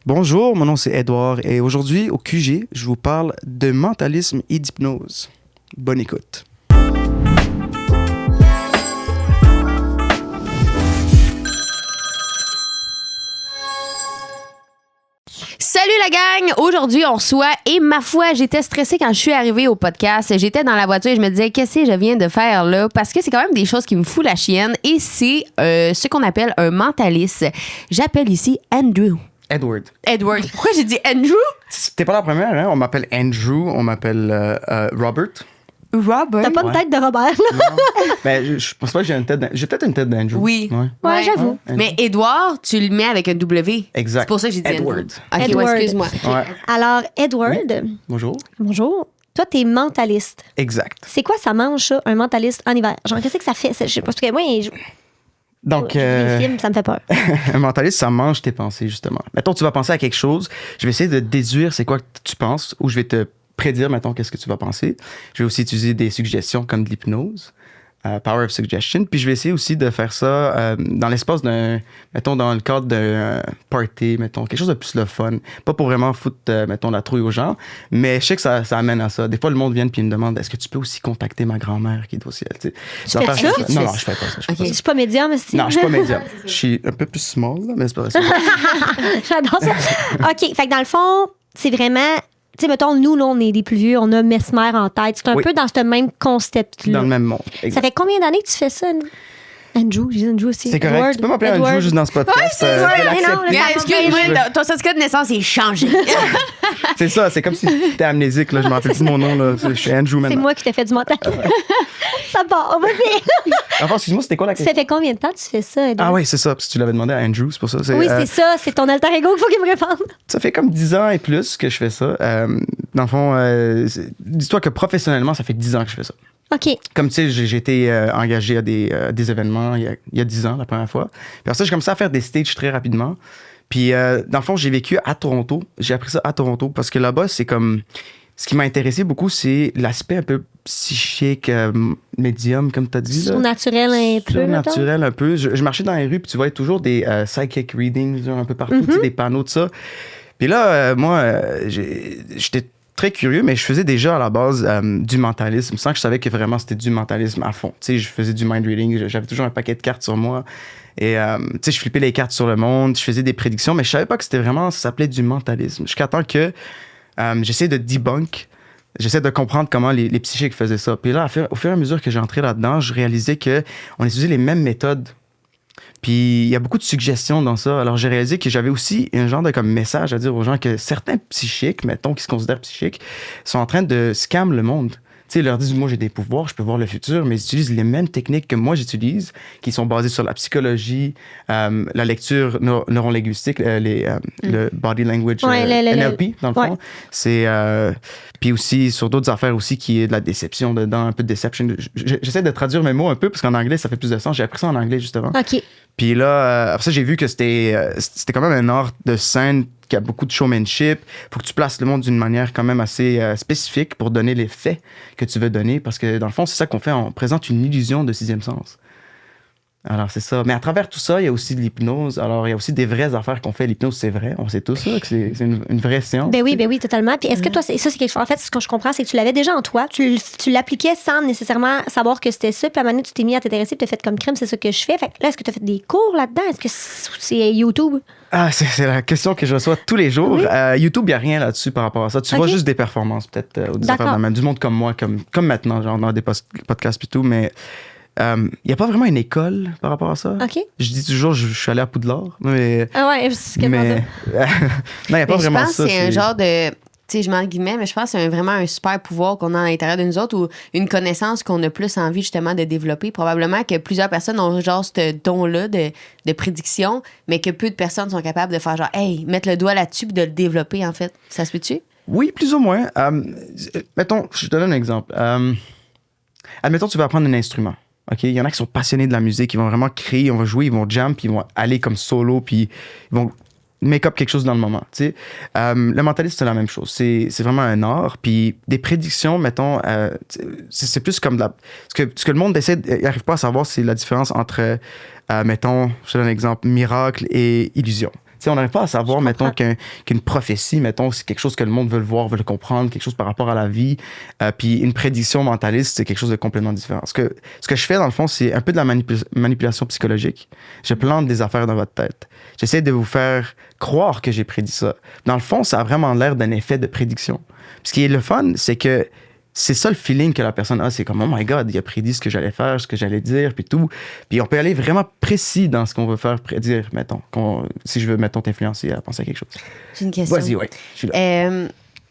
Bonjour, mon nom c'est Edouard et aujourd'hui au QG, je vous parle de mentalisme et d'hypnose. Bonne écoute. Salut la gang! Aujourd'hui, on reçoit, et ma foi, j'étais stressée quand je suis arrivée au podcast. J'étais dans la voiture et je me disais, qu'est-ce que je viens de faire là? Parce que c'est quand même des choses qui me foutent la chienne et c'est ce qu'on appelle un mentaliste. J'appelle ici Andrew. Edward. Pourquoi j'ai dit Andrew? T'es pas la première, hein? On m'appelle Andrew, on m'appelle Robert. Robert? T'as pas une tête de Robert. Ben, je pense pas que j'ai une tête J'ai peut-être une tête d'Andrew. Oui. Ouais, j'avoue. Ouais, Mais Edouard, tu le mets avec un W. Exact. C'est pour ça que j'ai dit Edward. Andrew. Ok, Edward. ouais, excuse-moi. Ouais. Alors, Edward, Bonjour. bonjour. Toi, t'es mentaliste. Exact. C'est quoi ça mange, ça, un mentaliste en hiver? Genre, qu'est-ce que ça fait? Je sais pas, parce que moi, Donc, les films, ça me fait peur. un mentaliste, ça mange tes pensées, justement. Mettons, tu vas penser à quelque chose, je vais essayer de déduire c'est quoi que tu penses, ou je vais te prédire, mettons, qu'est-ce que tu vas penser. Je vais aussi utiliser des suggestions comme de l'hypnose, Power of Suggestion, puis je vais essayer aussi de faire ça dans l'espace d'un, mettons, dans le cadre d'un party, mettons, quelque chose de plus le fun. Pas pour vraiment foutre, mettons, la trouille aux gens, mais je sais que ça amène à ça. Des fois, le monde vient puis il me demande, est-ce que tu peux aussi contacter ma grand-mère qui est au ciel? Tu sais, fais ça? Non, je fais pas ça. Je fais Ok. pas Je ça. suis pas médium, aussi. Non, je suis pas médium. Je suis un peu plus small, là, mais c'est pas ça. J'adore ça. OK, fait que dans le fond, c'est vraiment... Tu sais, mettons, nous, là, on est des plus vieux, on a Mesmer en tête. C'est un Oui. peu dans ce même concept-là. Dans le même monde. Ça fait combien d'années que tu fais ça? Andrew, j'ai dit Andrew aussi. C'est correct. Edward, Tu peux m'appeler Edward. Andrew juste dans ce podcast. c'est je vrai, vais mais non, l'accepter. Ça Mais va excuse-moi, bien. ton certificat de naissance est changé. C'est ça, c'est comme si t'étais amnésique. Là. Je me rappelle plus mon nom. Là. Je suis Andrew C'est maintenant. moi qui t'ai fait du mental. Ça part, vas-y. Enfin, excuse-moi, c'était quoi la Ça question? fait combien de temps que tu fais ça, Edward? Ah oui, c'est ça. Parce que tu l'avais demandé à Andrew, c'est pour ça. Oui, c'est ça. C'est ton alter ego qu'il faut qu'il me réponde. Ça fait comme 10 ans et plus que je fais ça. Dans le fond, dis-toi que professionnellement, ça fait 10 ans que je fais ça. OK. Comme tu sais, j'ai été engagé à des événements il y a 10 ans, la première fois. Puis après ça, j'ai commencé à faire des stages très rapidement. Puis dans le fond, j'ai vécu à Toronto. J'ai appris ça à Toronto parce que là-bas, c'est comme... Ce qui m'a intéressé beaucoup, c'est l'aspect un peu psychique, médium, comme tu as dit. Là. Surnaturel un peu, Surnaturel un peu. Je marchais dans les rues, puis tu voyais toujours des psychic readings un peu partout, tu sais, des panneaux de ça. Puis là, moi, j'étais très curieux, mais je faisais déjà à la base du mentalisme, sans que je savais que vraiment c'était du mentalisme à fond. Tu sais, je faisais du mind reading, j'avais toujours un paquet de cartes sur moi. Et tu sais, je flippais les cartes sur le monde, je faisais des prédictions, mais je savais pas que c'était vraiment, ça s'appelait du mentalisme. Jusqu'à temps que j'essaie de debunk, j'essaie de comprendre comment les psychiques faisaient ça. Puis là, au fur et à mesure que j'ai entré là-dedans, je réalisais qu'on utilisait les mêmes méthodes. Puis il y a beaucoup de suggestions dans ça. Alors j'ai réalisé que j'avais aussi un genre de comme message à dire aux gens que certains psychiques, mettons, qui se considèrent psychiques, sont en train de scam le monde. Tu sais, ils leur disent, moi j'ai des pouvoirs, je peux voir le futur, mais ils utilisent les mêmes techniques que moi j'utilise, qui sont basées sur la psychologie, la lecture neurolinguistique, le body language, Ouais, NLP, dans le fond. ouais. C'est... puis aussi sur d'autres affaires aussi qui est de la déception dedans, un peu de deception. J'essaie de traduire mes mots un peu parce qu'en anglais ça fait plus de sens. J'ai appris ça en anglais justement. OK. Puis là, après ça, j'ai vu que c'était quand même un art de scène qui a beaucoup de showmanship. Faut que tu places le monde d'une manière quand même assez spécifique pour donner les faits que tu veux donner. Parce que dans le fond, c'est ça qu'on fait. On présente une illusion de sixième sens. Alors, c'est ça. Mais à travers tout ça, il y a aussi de l'hypnose. Alors, il y a aussi des vraies affaires qu'on fait. L'hypnose, c'est vrai. On sait tous là, que c'est une vraie séance. Ben oui, totalement. Puis est-ce que toi, ça, c'est quelque chose. En fait, ce que je comprends, c'est que tu l'avais déjà en toi. Tu l'appliquais sans nécessairement savoir que c'était ça. Puis à un moment donné, tu t'es mis à t'intéresser. Puis tu as fait comme crème, c'est ça que je fais. Fait que là, est-ce que tu as fait des cours là-dedans? Est-ce que c'est YouTube? Ah, c'est la question que je reçois tous les jours. Oui. YouTube, il n'y a rien là-dessus par rapport à ça. Tu vois juste des performances, peut-être, ou des D'accord. affaires de même. Du monde comme moi, comme maintenant, genre dans des podcasts et tout. Mais il n'y a pas vraiment une école par rapport à ça. OK. Je dis toujours, je suis allé à Poudlard, mais... Ah ouais, c'est quasiment ça. non, il n'y a pas Mais je vraiment pense ça. que c'est un genre de... Tu sais, je m'en guillemets, mais je pense que c'est vraiment un super pouvoir qu'on a à l'intérieur de nous autres ou une connaissance qu'on a plus envie justement de développer. Probablement que plusieurs personnes ont genre ce don-là de prédiction, mais que peu de personnes sont capables de faire genre, hey, mettre le doigt là-dessus puis de le développer, en fait. Ça se peut-tu? Oui, plus ou moins. Mettons, je te donne un exemple. Admettons, tu vas apprendre un instrument. OK? Il y en a qui sont passionnés de la musique, ils vont vraiment créer, ils vont jouer, ils vont jam, puis ils vont aller comme solo, puis ils vont make-up quelque chose dans le moment. Tu sais. Le mentalisme, c'est la même chose. C'est vraiment un art. Puis des prédictions, mettons, c'est plus comme de la... Ce que le monde n'arrive pas à savoir, c'est la différence entre, mettons, je te donne un exemple, miracle et illusion. sais, on n'arrive pas à savoir, Je mettons, comprends. qu'une prophétie, mettons, c'est quelque chose que le monde veut le voir, veut le comprendre, quelque chose par rapport à la vie. Puis une prédiction mentaliste, c'est quelque chose de complètement différent. Ce que je fais, dans le fond, c'est un peu de la manipulation psychologique. Je plante des affaires dans votre tête. J'essaie de vous faire croire que j'ai prédit ça. Dans le fond, ça a vraiment l'air d'un effet de prédiction. Puis ce qui est le fun, c'est que c'est ça le feeling que la personne a. C'est comme, oh my God, il a prédit ce que j'allais faire, ce que j'allais dire, puis tout. Puis on peut aller vraiment précis dans ce qu'on veut faire prédire, mettons. Si je veux, mettons, t'influencer à penser à quelque chose. J'ai une question. Vas-y, ouais. Je suis là.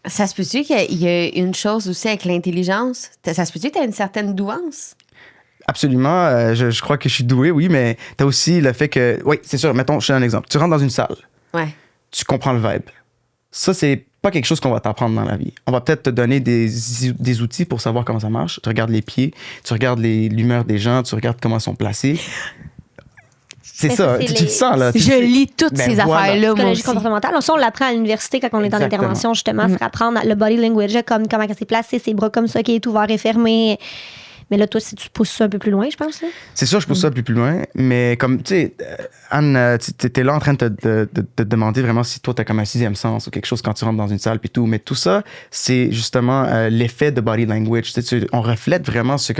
Ça se peut-tu qu'il y a une chose aussi avec l'intelligence? Ça se peut-tu que tu as une certaine douance? Absolument. Je crois que je suis doué, oui, mais t'as aussi le fait que... Oui, c'est sûr. Mettons, je te donne un exemple. Tu rentres dans une salle. Ouais. Tu comprends le vibe. Ça, c'est pas quelque chose qu'on va t'apprendre dans la vie. On va peut-être te donner des outils pour savoir comment ça marche. Tu regardes les pieds, tu regardes l'humeur des gens, tu regardes comment ils sont placés. C'est Mais ça, ça, c'est tu le sens, là. Je lis toutes Ben ces voilà. affaires-là, moi Psychologie aussi. comportementale. Ça, on l'apprend à l'université quand on est dans Exactement. l'intervention, justement, c'est apprendre le body language, comme comment elle s'est placée, ses bras comme ça, qui est ouvert et fermé. Mais là, toi, si tu pousses ça un peu plus loin, je pense. Là. C'est sûr, je pousse ça plus loin, mais comme, tu sais, Anne, tu étais là en train de te demander vraiment si toi, tu as comme un sixième sens ou quelque chose quand tu rentres dans une salle, puis tout. Mais tout ça, c'est justement l'effet de body language. Tu sais, on reflète vraiment ce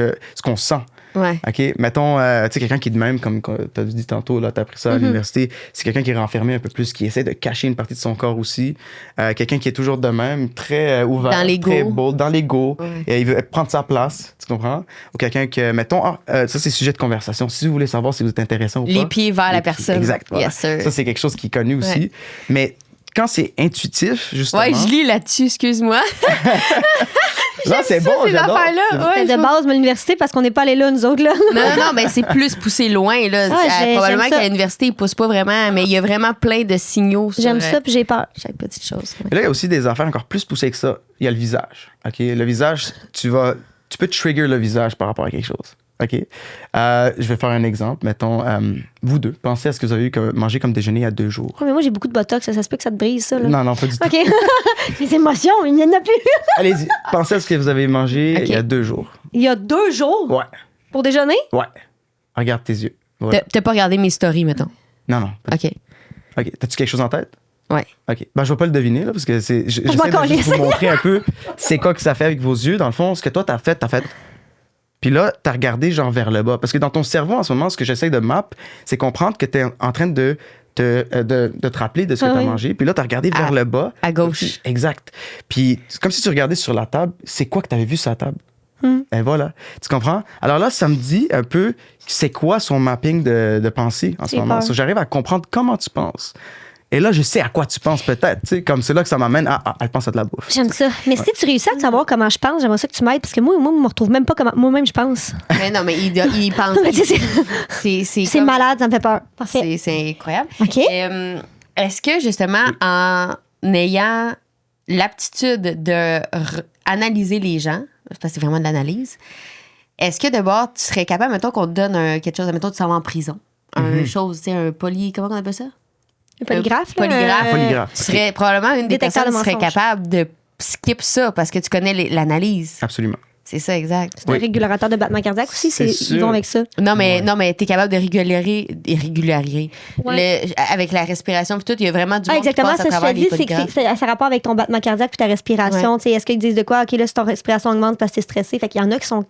qu'on sent. Ouais. OK? Mettons, tu sais, quelqu'un qui est de même, comme tu as dit tantôt, là, tu as appris ça à l'université, c'est quelqu'un qui est renfermé un peu plus, qui essaie de cacher une partie de son corps aussi. Quelqu'un qui est toujours de même, très ouvert, Dans l'ego. très bold, dans l'ego. Ouais. Et il veut prendre sa place, tu comprends? Ou quelqu'un que, mettons, ça, c'est sujet de conversation. Si vous voulez savoir si vous êtes intéressant ou pas. Les pieds vers la les pieds. personne. Exact. Voilà. Yes, sir. Ça, c'est quelque chose qui est connu aussi. Ouais. Mais quand c'est intuitif, justement. Ouais, je lis là-dessus, excuse-moi. Non, c'est bon, Ces j'adore. affaires-là. Ouais, C'est de base, mais l'université, parce qu'on n'est pas allé là, nous autres. Là. Non, mais c'est plus poussé loin. Là. Probablement j'aime ça. qu'à l'université, ils poussent pas vraiment, mais il y a vraiment plein de signaux sur J'aime ça, puis j'ai peur. chaque petite chose. Ouais. Et là, il y a aussi des affaires encore plus poussées que ça. Il y a le visage. OK? Le visage, tu peux trigger le visage par rapport à quelque chose. OK? Je vais faire un exemple. Mettons, vous deux, pensez à ce que vous avez eu mangé comme déjeuner il y a 2 jours. Oh, mais moi, j'ai beaucoup de botox, ça se peut que ça te brise, ça. Là. Non, pas du tout. OK. Les émotions, il n'y en a plus. Allez-y, pensez à ce que vous avez mangé OK. il y a 2 jours. Il y a 2 jours Ouais, pour déjeuner. ouais. Regarde tes yeux. Voilà. T'as pas regardé mes stories, mettons. Non. Pas du OK. tout. OK. T'as-tu quelque chose en tête? Ouais. OK. Ben, je vais pas le deviner, là, parce que j'essaie m'en de juste calisse. vous montrer un peu c'est quoi que ça fait avec vos yeux. Dans le fond, ce que toi, t'as fait. Puis là, t'as regardé genre vers le bas. Parce que dans ton cerveau, en ce moment, ce que j'essaie de map, c'est comprendre que t'es en train de te rappeler de ce que Ah t'as oui. mangé. Puis là, t'as regardé vers le bas. À gauche. Exact. Puis c'est comme si tu regardais sur la table, c'est quoi que t'avais vu sur la table? Ben voilà. Tu comprends? Alors là, ça me dit un peu c'est quoi son mapping de pensée en ce J'ai moment. peur. So, j'arrive à comprendre comment tu penses. Et là, je sais à quoi tu penses peut-être. Tu sais, comme c'est là que ça m'amène à elle pense à de la bouffe. J'aime ça. Mais si tu réussis à savoir comment je pense, j'aimerais ça que tu m'aides, parce que moi, je me retrouve même pas comment moi-même je pense. Mais non, mais il pense. Mais tu sais, C'est c'est comme- malade, ça me fait peur. Parfait. C'est incroyable. OK. Est-ce que, justement, en ayant l'aptitude de analyser les gens, parce que c'est vraiment de l'analyse, est-ce que d'abord, tu serais capable, mettons qu'on te donne quelque chose, mettons, tu s'en vas en prison, une chose, tu sais, un comment on appelle ça? Un polygraphe, là. Polygraphe. Polygraphe. Tu serais probablement une des Détecteur personnes de qui serait mensonges. capable de skip ça parce que tu connais l'analyse. Absolument. C'est ça, exact. C'est un régulateur de battement cardiaque aussi, C'est ils sûr. vont avec ça. Non, mais t'es capable de régulariser. Ouais. Avec la respiration puis tout, il y a vraiment du Ah, monde qui exactement, passe ça à je te travers les dis, c'est que polygraphes. ça a rapport avec ton battement cardiaque puis ta respiration. Tu sais, est-ce qu'ils disent de quoi? OK, là, si ton respiration augmente parce que t'es stressé. Fait qu'il y en a qui sont,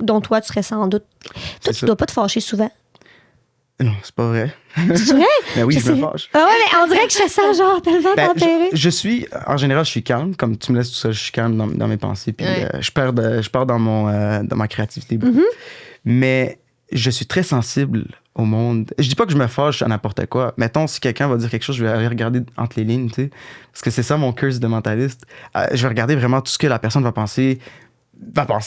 dont toi, tu serais sans doute. Toi, C'est tu ça. dois pas te fâcher souvent. Non, c'est pas vrai. C'est vrai? Mais oui, je sais. me fâche. Ah ouais, mais on dirait que je te sens genre tellement Ben, tempéré. en général, je suis calme. Comme tu me laisses tout seul, je suis calme dans mes pensées. Puis Ouais. je pars dans ma créativité. Mais je suis très sensible au monde. Je dis pas que je me fâche à n'importe quoi. Mettons, si quelqu'un va dire quelque chose, je vais aller regarder entre les lignes, tu sais. Parce que c'est ça mon curse de mentaliste. Je vais regarder vraiment tout ce que la personne va penser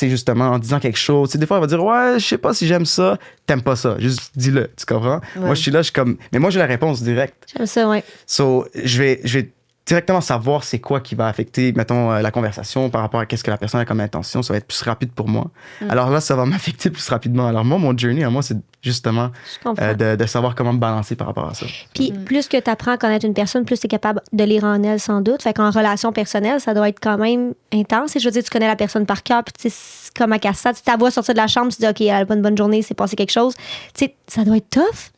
justement en disant quelque chose. Tu sais, des fois, elle va dire ouais, je sais pas si j'aime ça. T'aimes pas ça. Juste dis-le, tu comprends? Ouais. Moi, je suis là, je suis comme. Mais moi, j'ai la réponse directe. J'aime ça, ouais. So, je vais directement savoir c'est quoi qui va affecter, mettons, la conversation par rapport à qu'est-ce que la personne a comme intention. Ça va être plus rapide pour moi. Alors là, ça va m'affecter plus rapidement. Alors moi, mon journey, à moi, c'est justement Je comprends. de savoir comment me balancer par rapport à ça. Puis plus que tu apprends à connaître une personne, plus tu es capable de lire en elle, sans doute. Fait qu'en relation personnelle, ça doit être quand même intense. Et je veux dire, tu connais la personne par cœur, puis tu sais, c'est comme à Cassa, tu ta voix sortir de la chambre, tu te dis, OK, elle a pas une bonne journée, c'est passé quelque chose. Tu sais, ça doit être tough.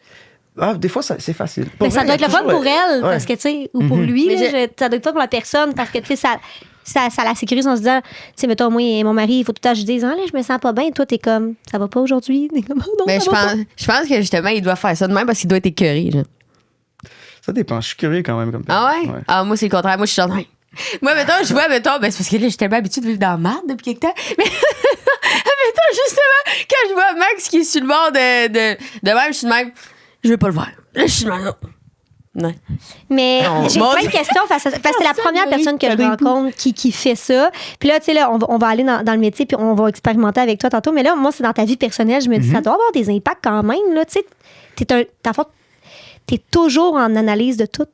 Des fois, c'est facile. Mais ça doit être le fun pour elle, Ouais. parce que, tu sais, ou pour lui, Mais là, ça doit être pas pour la personne, parce que, tu sais, ça la sécurise en se disant, tu sais, mettons, moi et mon mari, il faut tout le temps que je dise, ah, là, je me sens pas bien. Toi, t'es comme, ça va pas aujourd'hui. T'es comme, oh, non, Mais ça va pas. je pense que justement, il doit faire ça de même parce qu'il doit être écœuré. Genre. Ça dépend. Je suis curieux quand même. Comme Ah ouais? Ah, moi, c'est le contraire. Moi, je suis genre, moi, mettons, je vois, ben, c'est parce que là, je suis tellement habituée de vivre dans la merde depuis quelque temps. Mais, mettons, justement, quand je vois Max qui est sur le bord de même, je suis de même, je veux pas le voir. Là, je suis de même. Non. Mais Non, j'ai bon, plein de questions parce que c'est la première personne que je rencontre qui fait ça. Puis là, tu sais, là, on va aller dans le métier puis on va expérimenter avec toi tantôt. Mais là, moi, c'est dans ta vie personnelle. Je me dis, ça doit avoir des impacts quand même. Là, tu sais, t'es toujours en analyse de tout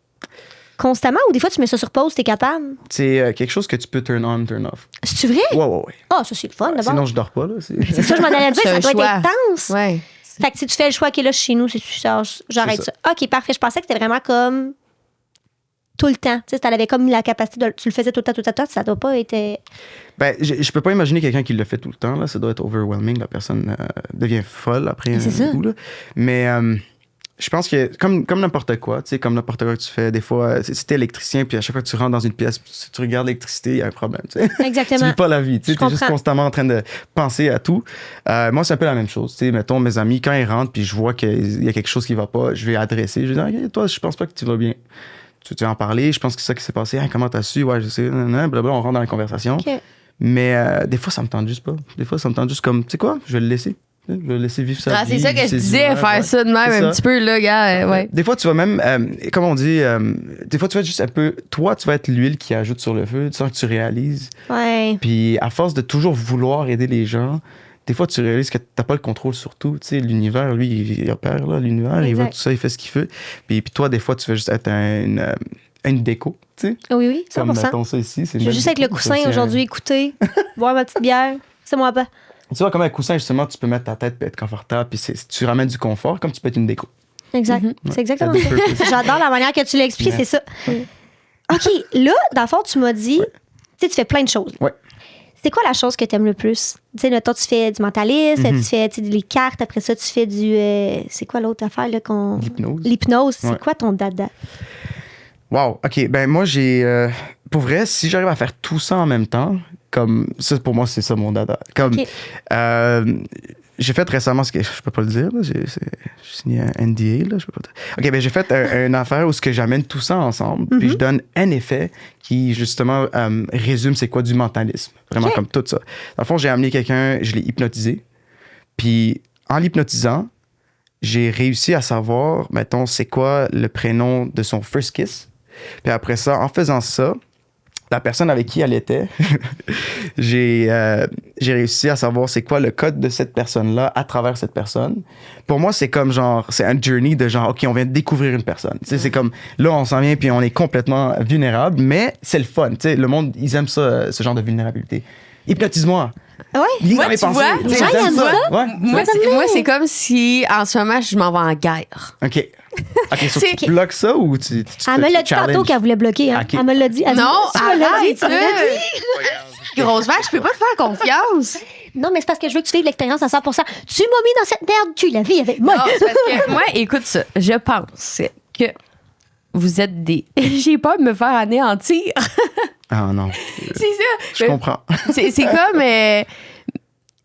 constamment ou des fois, tu mets ça sur pause, t'es capable? C'est quelque chose que tu peux turn on, turn off. C'est-tu vrai? Ouais. Ah, ça, c'est le fun, d'abord. Sinon, je dors pas. Là. C'est ça, je m'en allais dire, C'est ça un doit choix. être intense. Ouais. Fait que si tu fais le choix qui est là chez nous, j'arrête ça. OK, parfait. Je pensais que c'était vraiment comme tout le temps. Tu sais, tu avais comme la capacité de. Tu le faisais tout le temps. Ça doit pas être. Ben, je peux pas imaginer quelqu'un qui le fait tout le temps. Là. Ça doit être overwhelming. La personne devient folle après un coup. Là. Mais je pense que comme n'importe quoi, tu sais, comme n'importe quoi que tu fais, des fois, si t'es électricien, puis à chaque fois que tu rentres dans une pièce, si tu regardes l'électricité, il y a un problème. Tu sais. Exactement. Tu vis pas la vie. Tu Je es juste comprends. constamment en train de penser à tout. Moi, c'est un peu la même chose. Tu sais, mettons, mes amis, quand ils rentrent, puis je vois qu'il y a quelque chose qui va pas, je vais adresser. Je vais dire, OK, toi, je pense pas que tu vas bien. Tu veux en parler? Je pense que c'est ça qui s'est passé. Hey, comment t'as su? Ouais, je sais. Blablabla, on rentre dans la conversation. OK. Mais des fois, ça me tente juste pas. Des fois, ça me tente juste comme, tu sais quoi? Je vais le laisser. Je vais le laisser vivre sa vie. Ah, c'est ça que je ses disais, humeurs, faire ça de même C'est un ça. petit peu, là, gars. Ouais. Des fois, tu vas même, comme on dit, des fois, tu vas être juste un peu. Toi, tu vas être l'huile qui ajoute sur le feu, sans que tu réalises. Ouais. Puis, à force de toujours vouloir aider les gens, des fois, tu réalises que t'as pas le contrôle sur tout. Tu sais, l'univers, lui, il opère, là. L'univers, il voit tout ça, il fait ce qu'il fait. Puis toi, des fois, tu veux juste être une déco, tu sais. Oui, 100%. Comme mettons ça ici. Je veux juste être le coussin aujourd'hui, écouter, boire ma petite bière. C'est moi pas. Tu vois, comme un coussin, justement, tu peux mettre ta tête et être confortable. Puis tu ramènes du confort, comme tu peux être une déco. Exact. C'est exactement Ça ça. a des purposes. J'adore la manière que tu l'as expliqué, Ouais. c'est ça. OK, là, dans le fond, tu m'as dit, tu sais, tu fais plein de choses. Ouais. C'est quoi la chose que tu aimes le plus? Tu sais, toi, tu fais du mentalisme, tu fais tu sais, les cartes, après ça, tu fais du. C'est quoi l'autre affaire, là, qu'on. L'hypnose. L'hypnose. C'est Ouais. quoi ton dada? Wow, OK. Ben, moi, j'ai. Pour vrai, si j'arrive à faire tout ça en même temps, comme. Ça, pour moi, c'est ça mon dada. Comme. OK. J'ai fait récemment, je peux pas le dire, là, j'ai signé un NDA, là, je peux pas dire. OK, ben j'ai fait une affaire où ce que j'amène tout ça ensemble, puis je donne un effet qui, justement, résume c'est quoi du mentalisme. Vraiment OK. comme tout ça. Dans le fond, j'ai amené quelqu'un, je l'ai hypnotisé, puis en l'hypnotisant, j'ai réussi à savoir, mettons, c'est quoi le prénom de son first kiss. Puis après ça, en faisant ça, la personne avec qui elle était, j'ai réussi à savoir c'est quoi le code de cette personne-là à travers cette personne. Pour moi, c'est comme genre, c'est un journey de genre, OK, on vient de découvrir une personne. Tu sais, c'est comme, là, on s'en vient puis on est complètement vulnérable, mais c'est le fun. Tu sais, le monde, ils aiment ça, ce genre de vulnérabilité. Hypnotise-moi. Ouais. Lis Moi, dans mes tu pensées. vois, Tu sais, les gens, j'aime ils aiment Ouais. Moi, c'est comme si, en ce moment, je m'en vais en guerre. OK. OK, so C'est- tu bloques ça ou tu Elle me l'a dit tantôt qu'elle voulait bloquer. Hein? OK. Elle me l'a dit. Elle dit, Non, tu me l'as dit, tu me l'as arrête, dit. Grosse vache, je peux pas te faire confiance. Non, mais c'est parce que je veux que tu vives l'expérience à 100%. Tu m'as mis dans cette merde, tu la vis avec moi. Non, c'est parce que moi, écoute ça. Je pense que vous êtes des. J'ai peur de me faire anéantir. Ah non, C'est ça. je comprends. C'est comme.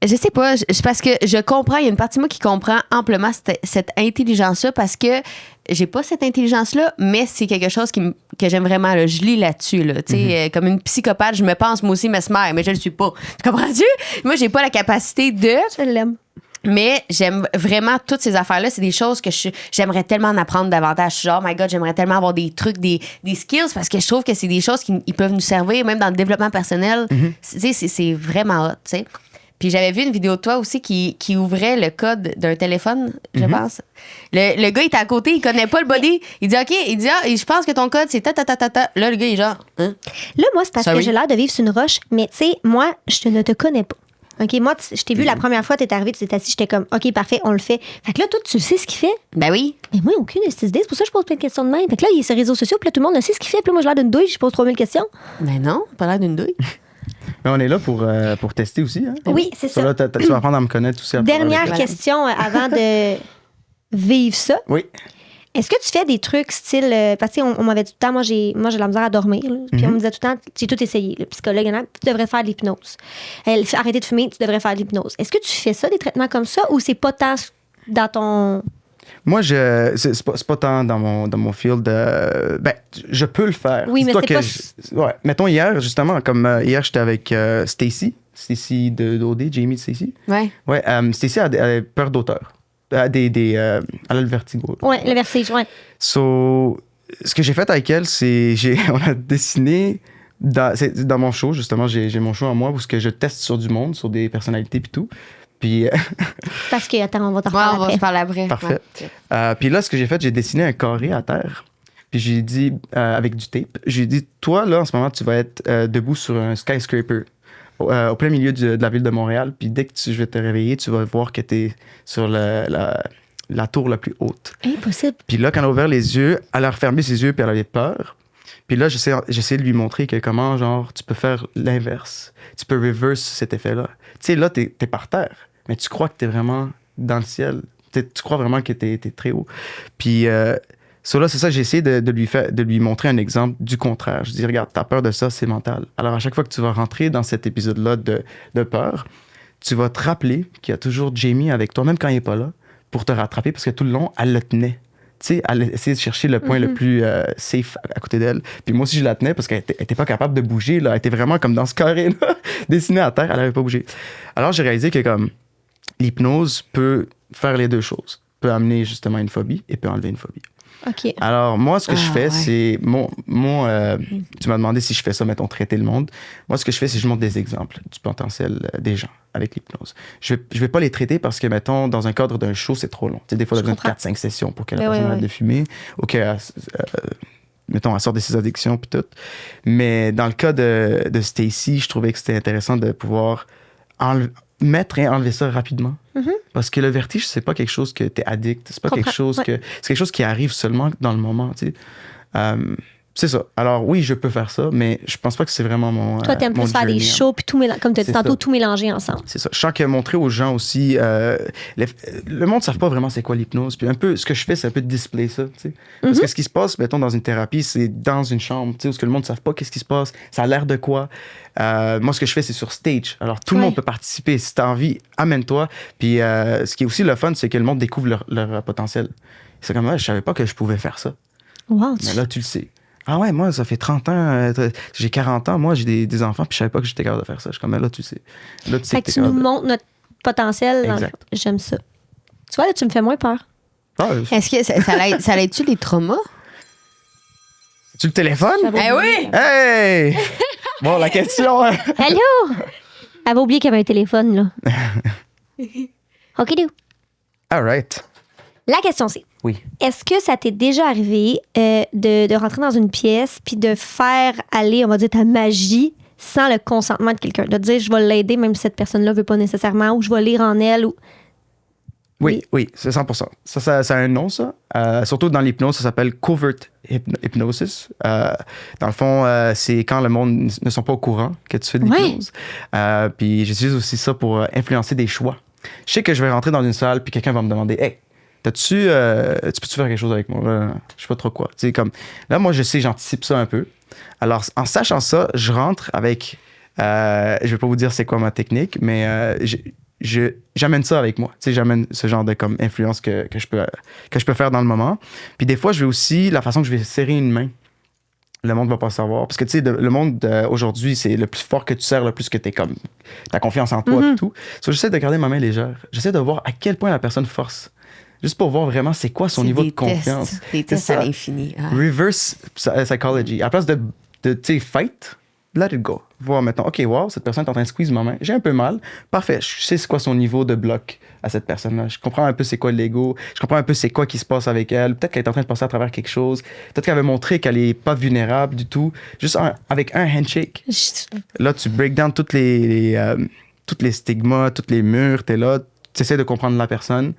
Je sais pas, c'est parce que je comprends, il y a une partie de moi qui comprend amplement cette intelligence-là parce que j'ai pas cette intelligence-là, mais c'est quelque chose que j'aime vraiment. Là. Je lis là-dessus. Là, tu sais, comme une psychopathe, je me pense moi aussi mesmère, mais je le suis pas. Tu comprends-tu? Moi, j'ai pas la capacité de. Je l'aime. Mais j'aime vraiment toutes ces affaires-là. C'est des choses que j'aimerais tellement en apprendre davantage. Je suis genre, my God, j'aimerais tellement avoir des trucs, des skills, parce que je trouve que c'est des choses qui ils peuvent nous servir, même dans le développement personnel. Tu sais, c'est vraiment hot, tu sais. Puis j'avais vu une vidéo de toi aussi qui ouvrait le code d'un téléphone, je pense. Le gars, il était à côté, il connaît pas le body. Il dit, OK, il dit, je pense que ton code, c'est ta. Là, le gars, il est genre, hein? Là, moi, c'est parce Sorry. que j'ai l'air de vivre sur une roche, mais tu sais, moi, ne te connais pas. OK, moi, je t'ai vu la première fois, t'es arrivé, tu t'es assis, j'étais comme, OK, parfait, on le fait. Fait que là, toi, tu sais ce qu'il fait. Ben oui. Mais moi, aucune idée. C'est pour ça que je pose plein de questions de même. Fait que là, il y a ces réseaux sociaux, puis là, tout le monde sait ce qu'il fait. Puis là, moi, j'ai l'air d'une douille, je pose 3000 questions. Ben non, pas l'air d'une douille. Mais on est là pour tester aussi. Hein? Oui, c'est ça. Là, tu vas apprendre à me connaître aussi. à travers Dernière le- question avant de vivre ça. Oui. Est-ce que tu fais des trucs style. Parce que on m'avait dit tout le temps, moi j'ai de la misère à dormir. Là, puis on me disait tout le temps, j'ai tout essayé. Le psychologue, tu devrais faire de l'hypnose. Arrêter de fumer, tu devrais faire de l'hypnose. Est-ce que tu fais ça, des traitements comme ça, ou c'est pas tant dans ton. Moi, c'est pas tant dans mon field. Ben, je peux le faire. Oui, mais c'est pas. Ouais. Mettons hier, justement, comme hier, j'étais avec Stacy d'OD, Jamie de Stacy. Ouais. Ouais, Stacy a peur d'auteur. Elle a le vertigo. Ouais, le vertige, ouais. So, ce que j'ai fait avec elle, c'est on a dessiné dans mon show, justement, j'ai mon show à moi où je teste sur du monde, sur des personnalités et tout. Puis parce que, attends, on va t'en on reparler va se parler après. Parfait. Ouais. Puis là, ce que j'ai fait, j'ai dessiné un carré à terre. Puis j'ai dit, avec du tape, j'ai dit, toi, là, en ce moment, tu vas être debout sur un skyscraper au plein milieu de la ville de Montréal. Puis dès que je vais te réveiller, tu vas voir que tu es sur la tour la plus haute. Impossible. Puis là, quand elle a ouvert les yeux, elle a refermé ses yeux puis elle avait peur. Puis là, j'essaie de lui montrer que comment, genre, tu peux faire l'inverse. Tu peux reverse cet effet-là. Tu sais, là, t'es par terre, mais tu crois que t'es vraiment dans le ciel. Tu crois vraiment que t'es très haut. Puis là, c'est ça, j'ai essayé de lui montrer un exemple du contraire. Je dis, regarde, t'as peur de ça, c'est mental. Alors, à chaque fois que tu vas rentrer dans cet épisode-là de peur, tu vas te rappeler qu'il y a toujours Jamie avec toi, même quand il n'est pas là, pour te rattraper, parce que tout le long, elle le tenait. Tu sais, elle essayait de chercher le point le plus safe à côté d'elle. Puis moi aussi, je la tenais parce qu'elle était pas capable de bouger. Là. Elle était vraiment comme dans ce carré-là, dessinée à terre, elle n'avait pas bougé. Alors, j'ai réalisé que comme l'hypnose peut faire les deux choses. Peut amener justement une phobie et peut enlever une phobie. OK. Alors, moi, ce que je fais, ouais. c'est... tu m'as demandé si je fais ça, mettons, traiter le monde. Moi, ce que je fais, c'est que je montre des exemples du potentiel des gens avec l'hypnose. Je vais pas les traiter parce que, mettons, dans un cadre d'un show, c'est trop long. Tu sais, des fois, on a besoin de 4-5 sessions pour que la personne arrête de fumer ou qu'elle, mettons, elle sorte de ses addictions puis tout. Mais dans le cas de Stacy, je trouvais que c'était intéressant de pouvoir mettre et enlever ça rapidement. Parce que le vertige, c'est pas quelque chose que t'es addict. C'est pas quelque chose c'est quelque chose qui arrive seulement dans le moment, tu sais. C'est ça. Alors oui, je peux faire ça, mais je pense pas que c'est vraiment mon Toi, t'aimes plus faire des shows, puis comme tu as dit tantôt, tout mélanger ensemble. C'est ça. Je sens que montrer aux gens aussi... le monde ne savent pas vraiment c'est quoi l'hypnose. Puis un peu, ce que je fais, c'est un peu de display ça, tu sais. Parce que ce qui se passe, mettons, dans une thérapie, c'est dans une chambre, tu sais, où le monde ne savent pas qu'est-ce qui se passe, ça a l'air de quoi. Moi, ce que je fais, c'est sur stage. Alors, tout le monde peut participer. Si t'as envie, amène-toi. Puis ce qui est aussi le fun, c'est que le monde découvre leur potentiel. C'est comme, je savais pas que je pouvais faire ça. Wow, Mais là, tu le sais. Ah ouais, moi, ça fait 30 ans, j'ai 40 ans, moi, j'ai des enfants, puis je savais pas que j'étais capable de faire ça. Je suis comme, là, tu sais. Là, tu sais fait que tu nous montres notre potentiel. Exact. J'aime ça. Tu vois, là, tu me fais moins peur. Ah, Est-ce que ça l'aide-tu les traumas? tu le téléphones? Eh oui! Hey! Bon, la question... Allô? Elle avait oublié qu'il y avait un téléphone, là. OK, do. All right. La question, c'est... Oui. Est-ce que ça t'est déjà arrivé de rentrer dans une pièce puis de faire aller, on va dire, ta magie sans le consentement de quelqu'un? De dire, je vais l'aider même si cette personne-là ne veut pas nécessairement, ou je vais lire en elle, ou... Oui, c'est 100%. Ça a un nom, ça. Surtout dans l'hypnose, ça s'appelle covert hypnosis. Dans le fond, c'est quand le monde ne sont pas au courant que tu fais de l'hypnose. Puis j'utilise aussi ça pour influencer des choix. Je sais que je vais rentrer dans une salle puis quelqu'un va me demander « Hey, tu peux-tu faire quelque chose avec moi? » Je sais pas trop quoi. Tu sais, comme, là, moi, je sais, j'anticipe ça un peu. Alors, en sachant ça, je rentre avec... je vais pas vous dire c'est quoi ma technique, mais... j'amène ça avec moi. Tu sais, j'amène ce genre de comme influence que je peux faire dans le moment. Puis des fois, je vais aussi, la façon que je vais serrer une main, le monde va pas savoir. Parce que tu sais, le monde aujourd'hui, c'est le plus fort que tu serres, le plus que t'as confiance en toi et tout. So, j'essaie de garder ma main légère. J'essaie de voir à quel point la personne force. Juste pour voir vraiment c'est quoi son niveau de confiance. Des tests à l'infini. Ah. Reverse psychology. À la place de tu sais, fight, let it go. Voir maintenant, OK, wow, cette personne est en train de squeeze ma main. J'ai un peu mal. Parfait. Je sais c'est quoi son niveau de bloc à cette personne-là. Je comprends un peu c'est quoi l'ego. Je comprends un peu c'est quoi qui se passe avec elle. Peut-être qu'elle est en train de passer à travers quelque chose. Peut-être qu'elle veut montrer qu'elle est pas vulnérable du tout. Juste avec un handshake. Là, tu break down toutes les stigmas, tous les murs. T'es là. Tu essaies de comprendre la personne.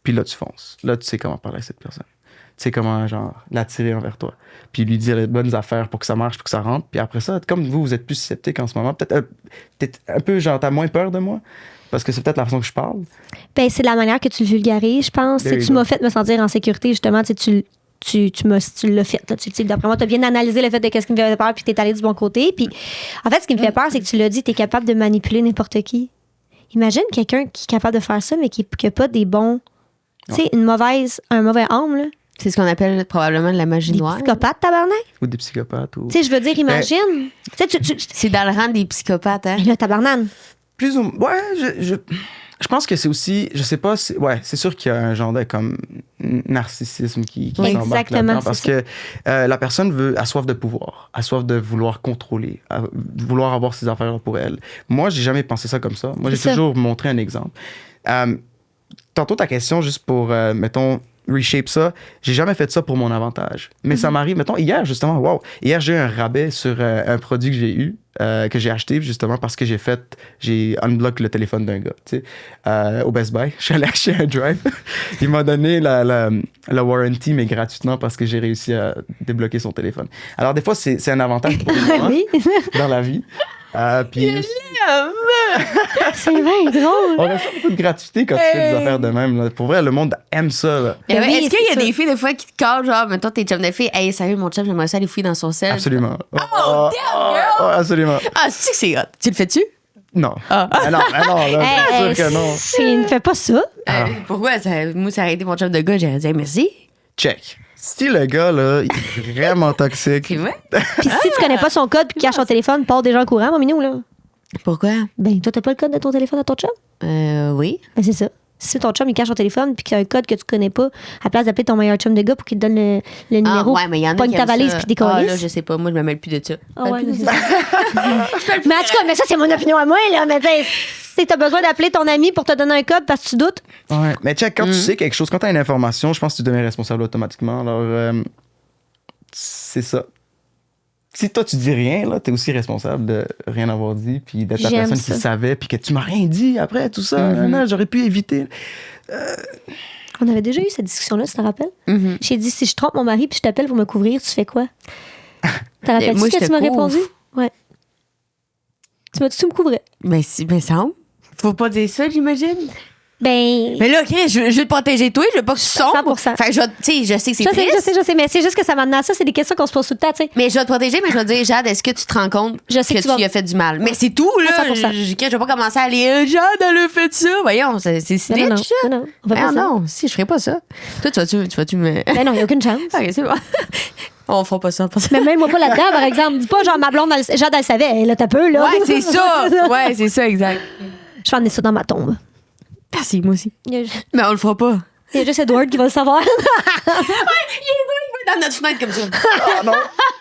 Puis là, tu fonces. Là, tu sais comment parler à cette personne. Tu sais comment, genre, l'attirer envers toi. Puis lui dire les bonnes affaires pour que ça marche, pour que ça rentre. Puis après ça, comme vous êtes plus sceptique en ce moment, peut-être un peu, genre, t'as moins peur de moi. parce que c'est peut-être la façon que je parle. Ben, c'est de la manière que tu le vulgarises, je pense. There you Tu go. m'as fait me sentir en sécurité, justement. Tu l'as fait. Là. D'après moi, tu as bien analysé le fait de qu'est-ce qui me fait peur, puis tu es allé du bon côté. Puis, en fait, ce qui me fait peur, c'est que tu l'as dit, tu es capable de manipuler n'importe qui. Imagine quelqu'un qui est capable de faire ça, mais qui n'a pas des bons. Tu sais, un mauvais âme, là. C'est ce qu'on appelle probablement de la magie Des noire. psychopathes, tabarnak. Ou des psychopathes. Ou... Tu sais, je veux dire, imagine. Tu sais, C'est dans le rang des psychopathes, hein? Mais là, tabarnane. Plus ou ouais, je pense que c'est aussi, je sais pas, c'est sûr qu'il y a un genre de comme narcissisme qui s'embarque Exactement, là-dedans parce que la personne a soif de pouvoir, a soif de vouloir contrôler, vouloir avoir ses affaires pour elle. Moi, j'ai jamais pensé ça comme ça. Moi, j'ai toujours montré un exemple. Tantôt, ta question, juste pour, mettons, reshape ça, j'ai jamais fait ça pour mon avantage. Mais ça m'arrive, mettons, hier, justement, hier, j'ai eu un rabais sur un produit que j'ai eu, que j'ai acheté, justement, parce que j'ai unblock le téléphone d'un gars, tu sais, au Best Buy. Je suis allé acheter un drive. Il m'a donné la warranty, mais gratuitement, parce que j'ai réussi à débloquer son téléphone. Alors, des fois, c'est un avantage pour moi Oui. dans la vie. Puis, C'est bien drôle. on a ça beaucoup de gratuité quand tu fais des affaires de même. Là. Pour vrai, le monde aime ça. Là. Mais oui, est-ce qu'il y a c'est ça. des filles, des fois, qui te callent, genre, mettons, t'es chum de filles, hey, sérieux, mon chum, j'aimerais ça aller fouiller dans son sel. Absolument. Oh, damn, girl! Ouais, absolument. Ah, c'est que c'est hot. Tu le fais-tu? Non. Ah. Mais non, là, bien sûr que non. Ne fais pas ça. Pourquoi? Moi, ça aurait été mon chum de gars, j'aurais dit, hey, merci. Check. Si le gars, là, il est vraiment toxique. C'est vrai? Puis si tu connais pas son code puis qu'il cache son téléphone, part déjà en courant, mon minou, là. Pourquoi? Ben, toi, t'as pas le code de ton téléphone à ton chum? Oui. Ben, c'est ça. Si ton chum, il cache son téléphone puis qu'il y a un code que tu connais pas, à la place d'appeler ton meilleur chum de gars pour qu'il te donne le Ah, numéro, ouais, mais il y en a pogne qui ta aiment valise ça. puis Ah, là, décollisse. je sais pas. Moi, je me mêle plus de ça. Ah ouais, mais c'est ça. Mais en tout cas, mais ça, c'est mon opinion à moi, là. Mais si t'as besoin d'appeler ton ami pour te donner un code parce que tu doutes, Ouais. Mais check, quand tu sais quelque chose, quand tu as une information, je pense que tu deviens responsable automatiquement. Alors, c'est ça. Si toi, tu dis rien, là, t'es aussi responsable de rien avoir dit, puis d'être la J'aime personne ça. qui savait, puis que tu m'as rien dit après, tout ça. Non, j'aurais pu éviter. on avait déjà eu cette discussion-là, tu te rappelles? J'ai dit, si je trompe mon mari puis je t'appelle pour me couvrir, tu fais quoi? T'as rappelles-tu moi, ce que je tu te m'as couvre. répondu? Ouais. Tu m'as dit, tu me couvrais. Mais ça. Faut pas dire ça, j'imagine. Ben. Mais là, Chris, je veux te protéger toi, je veux pas que tu sombres. 100%. Fait que tu sais, je sais que c'est triste. Je sais, mais c'est juste que ça m'amène à ça. C'est des questions qu'on se pose tout le temps, tu sais. Mais je vais te protéger, mais je vais te dire, Jade, est-ce que tu te rends compte Je sais que tu tu vas- lui as fait du mal? Mais c'est tout, là. 100%. Je vais pas commencer à aller, Jade, elle a fait ça. Voyons, c'est snitch, Non, ça. non, on fait Ah pas ça. non, si, je ferais pas ça. Toi, tu vas-tu me. Ben non, il n'y a aucune chance. Ok, c'est bon. On fera pas ça. Mais même moi pas là-dedans, par exemple. Dis pas, genre, ma blonde, Jade, elle savait. Hey, là, t'as peu, là. Ouais, c'est ça. Ouais, c'est ça, exact. Je vais emmener ça dans ma tombe. Merci, moi aussi. Il y a, Mais on le fera pas. il y a juste Edward qui va le savoir. Il est dans notre fenêtre comme ça.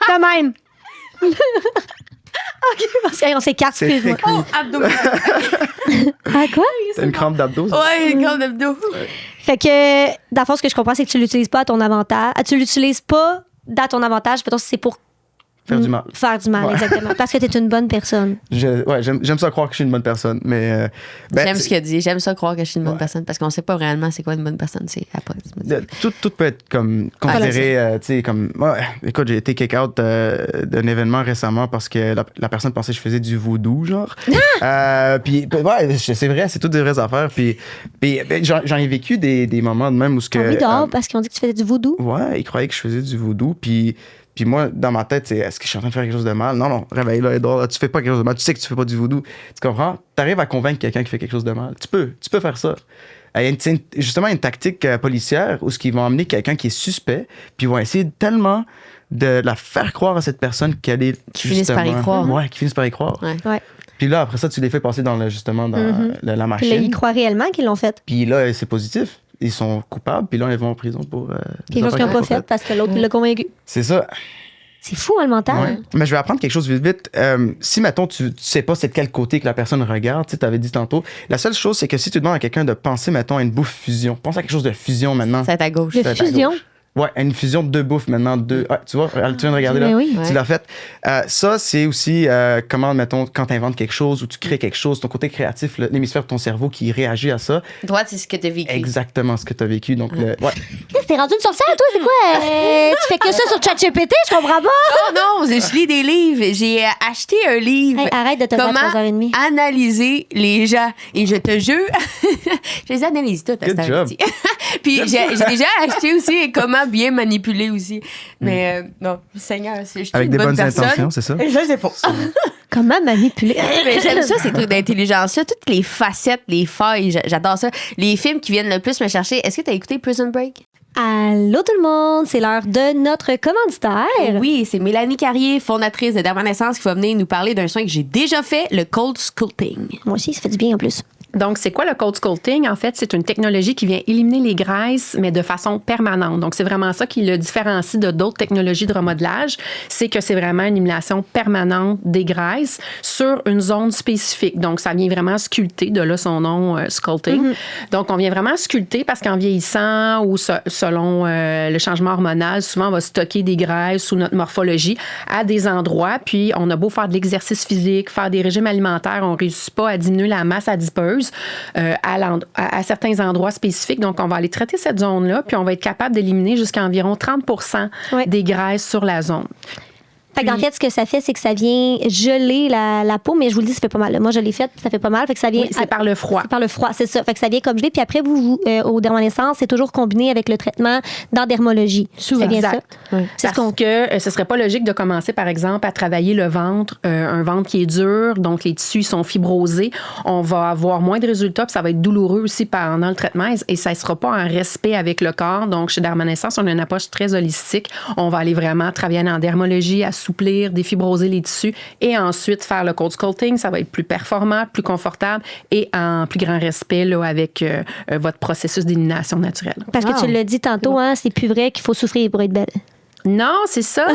Quand même. OK, parce qu'on s'écarte, C'est excuse-moi. très cool. Abdos. Ah, quoi? T'as une crampe d'abdos? ça? Ouais, grande abdos. Fait que, dans le fond, ce que je comprends, c'est que tu l'utilises pas à ton avantage. Tu l'utilises pas dans ton avantage, peut-être si c'est pour Faire du mal. faire du mal, Ouais. exactement. Parce que t'es une bonne personne. J'aime ça croire que je suis une bonne personne, mais... ben, J'aime c'est- ce qu'il a dit. J'aime ça croire que je suis une bonne Ouais. personne parce qu'on sait pas réellement c'est quoi une bonne personne. C'est après. Tout peut être comme considéré, tu sais, comme... Ouais, écoute, j'ai été kick-out d'un événement récemment parce que la personne pensait que je faisais du voodoo, genre. Puis, ouais, c'est vrai, c'est toutes des vraies affaires. Puis ben, j'en ai vécu des moments de même où ce que... Ah oui, dehors, parce qu'ils ont dit que tu faisais du vaudou. Ouais, ils croyaient que je faisais du voodoo, puis moi, dans ma tête, c'est est-ce que je suis en train de faire quelque chose de mal? Non, réveille-là, Edouard, là, tu fais pas quelque chose de mal. Tu sais que tu fais pas du voodoo. Tu comprends? T'arrives à convaincre quelqu'un qui fait quelque chose de mal. Tu peux faire ça. Il y a justement une tactique policière où ce qu'ils vont emmener quelqu'un qui est suspect, puis ils vont essayer tellement de la faire croire à cette personne qu'elle est Qui finissent par y justement- croire. Ouais, qui finissent par y croire. Ouais. Ouais. Puis là, après ça, tu les fais passer dans la Puis là, machine. ils croient réellement qu'ils l'ont fait. Puis là, c'est positif. Ils sont coupables, puis là, ils vont en prison pour... Quelque chose qu'ils n'ont pas fait parce que l'autre l'a convaincu. C'est ça. C'est fou, hein, le mental. Ouais. Mais je vais apprendre quelque chose vite. Si, mettons, tu sais pas c'est de quel côté que la personne regarde, tu avais dit tantôt, la seule chose, c'est que si tu demandes à quelqu'un de penser, mettons, à une bouffe fusion, pense à quelque chose de fusion maintenant. C'est à ta gauche. De C'est à ta fusion. gauche. Ouais, une fusion de 2 bouffes maintenant. Tu vois, tu viens de regarder là. Ben oui. Ouais. Tu l'as fait. Ça, c'est aussi comment, mettons, quand tu inventes quelque chose ou tu crées quelque chose, ton côté créatif, l'hémisphère de ton cerveau qui réagit à ça. Toi, c'est ce que t'as vécu. Exactement ce que tu as vécu. Donc, ouais. T'es rendu une sorcière, toi, c'est quoi? Tu fais que ça sur ChatGPT, je comprends pas. Oh non, je lis des livres. J'ai acheté un livre. Hey, arrête de te battre Comment 3h30. analyser les gens. Et je te jure, je les analyse toutes. Good job. Puis j'ai déjà acheté aussi comment bien manipuler aussi. Mais bon, Seigneur, je suis Avec une des bonne bonnes personne. intentions, c'est ça? Je sais pas. Comment manipuler? Mais j'aime ça, ces trucs d'intelligence. Toutes les facettes, les failles, j'adore ça. Les films qui viennent le plus me chercher. Est-ce que tu as écouté Prison Break? Allô tout le monde, c'est l'heure de notre commanditaire. Oui, c'est Mélanie Carrier, fondatrice de Dermanescence, qui va venir nous parler d'un soin que j'ai déjà fait, le cold sculpting. Moi aussi, ça fait du bien en plus. Donc, c'est quoi le cold sculpting? En fait, c'est une technologie qui vient éliminer les graisses, mais de façon permanente. Donc, c'est vraiment ça qui le différencie de d'autres technologies de remodelage. C'est que c'est vraiment une élimination permanente des graisses sur une zone spécifique. Donc, ça vient vraiment sculpter, de là son nom, sculpting. Mm-hmm. Donc, on vient vraiment sculpter parce qu'en vieillissant ou selon le changement hormonal, souvent, on va stocker des graisses sous notre morphologie à des endroits. Puis, on a beau faire de l'exercice physique, faire des régimes alimentaires, on ne réussit pas à diminuer la masse adipeuse à certains endroits spécifiques. Donc, on va aller traiter cette zone-là, puis on va être capable d'éliminer jusqu'à environ 30 Ouais. des graisses sur la zone. Fait qu'en fait, ce que ça fait, c'est que ça vient geler la peau, mais je vous le dis, ça fait pas mal. Moi, je l'ai fait, ça fait pas mal. Fait que ça vient. Oui, c'est par le froid. C'est par le froid, c'est ça. Fait que ça vient comme geler. Puis après, au Dermanescence, c'est toujours combiné avec le traitement d'endermologie. C'est bien Exact. ça. Oui. C'est ce Parce qu'on. que ce serait pas logique de commencer, par exemple, à travailler le ventre, un ventre qui est dur, donc les tissus sont fibrosés. On va avoir moins de résultats, puis ça va être douloureux aussi pendant le traitement, et ça ne sera pas en respect avec le corps. Donc, chez Dermanescence, on a une approche très holistique. On va aller vraiment travailler en endermologie, assouplir, défibroser les tissus, et ensuite faire le cold sculpting. Ça va être plus performant, plus confortable et en plus grand respect là, avec votre processus d'élimination naturelle. Parce que tu l'as dit tantôt, hein, c'est plus vrai qu'il faut souffrir pour être belle. Non, c'est ça.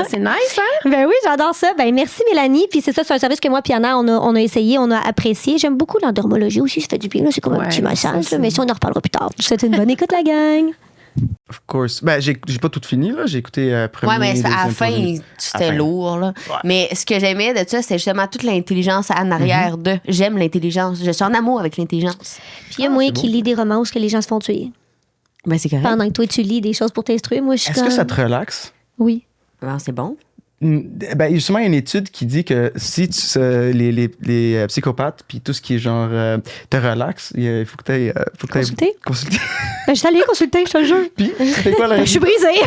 C'est nice, hein? Ben oui, j'adore ça. Ben merci Mélanie. Puis c'est ça, c'est un service que moi puis Anna, on a essayé, on a apprécié. J'aime beaucoup l'endermologie aussi, ça fait du bien. Là. C'est comme un petit massage, là, mais ça, on en reparlera plus tard. Je vous souhaite une bonne écoute, la gang. Of course. Ben, j'ai pas tout fini, là. J'ai écouté premier, Ouais, mais à la deuxième, fin, troisième. c'était lourd. Là. Ouais. Mais ce que j'aimais de ça, c'était justement toute l'intelligence en arrière de. J'aime l'intelligence. Je suis en amour avec l'intelligence. Puis il y a moi qui lis des romans où que les gens se font tuer. Ben, c'est correct. Pendant que toi, tu lis des choses pour t'instruire, moi, je suis Est-ce que ça te relaxe? Oui. Non, c'est bon. Ben, justement, il y a une étude qui dit que si les psychopathes puis tout ce qui est genre te relaxe, il faut que tu ailles Consulter? consulter. Ben, je suis allée consulter, je te le jure. Puis, c'est quoi la Je suis brisée.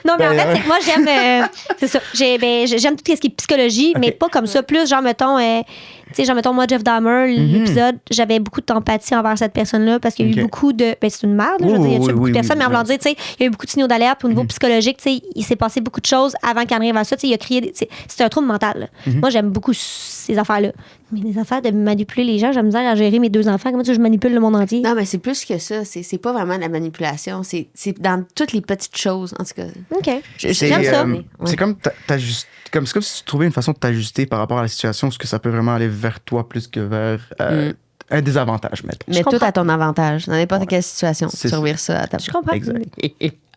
Non, mais en Ben, fait, c'est que moi, j'aime. C'est ça. J'aime tout ce qui est psychologie, mais Ok. pas comme ça. Plus, genre, mettons. Tu sais, genre, mettons, moi, Jeff Dahmer, l'épisode, j'avais beaucoup d'empathie envers cette personne-là parce qu'il y a eu Ok. beaucoup de. Ben, c'est une merde, là, je veux dire, il y a tué beaucoup de personnes, mais en oui. voulant dire, tu sais, il y a eu beaucoup de signaux d'alerte. Puis au niveau psychologique, tu sais, il s'est passé beaucoup de choses avant qu'il arrive à ça. Tu sais, il a crié. C'est un trouble mental. Là. Moi, j'aime beaucoup ces affaires-là. Mais les affaires de manipuler les gens, j'ai misère à gérer mes 2 enfants. Comment tu veux que je manipule le monde entier? Non, mais c'est plus que ça. C'est pas vraiment de la manipulation. C'est dans toutes les petites choses. En tout cas, OK. C'est, J'aime ça. Ouais. C'est comme c'est comme si tu trouvais une façon de t'ajuster par rapport à la situation, parce que ça peut vraiment aller vers toi plus que vers un désavantage, mettons. mais tout comprends. à ton avantage. Dans n'importe quelle situation. C'est Tu revires ça à ta Je comprends. Exact.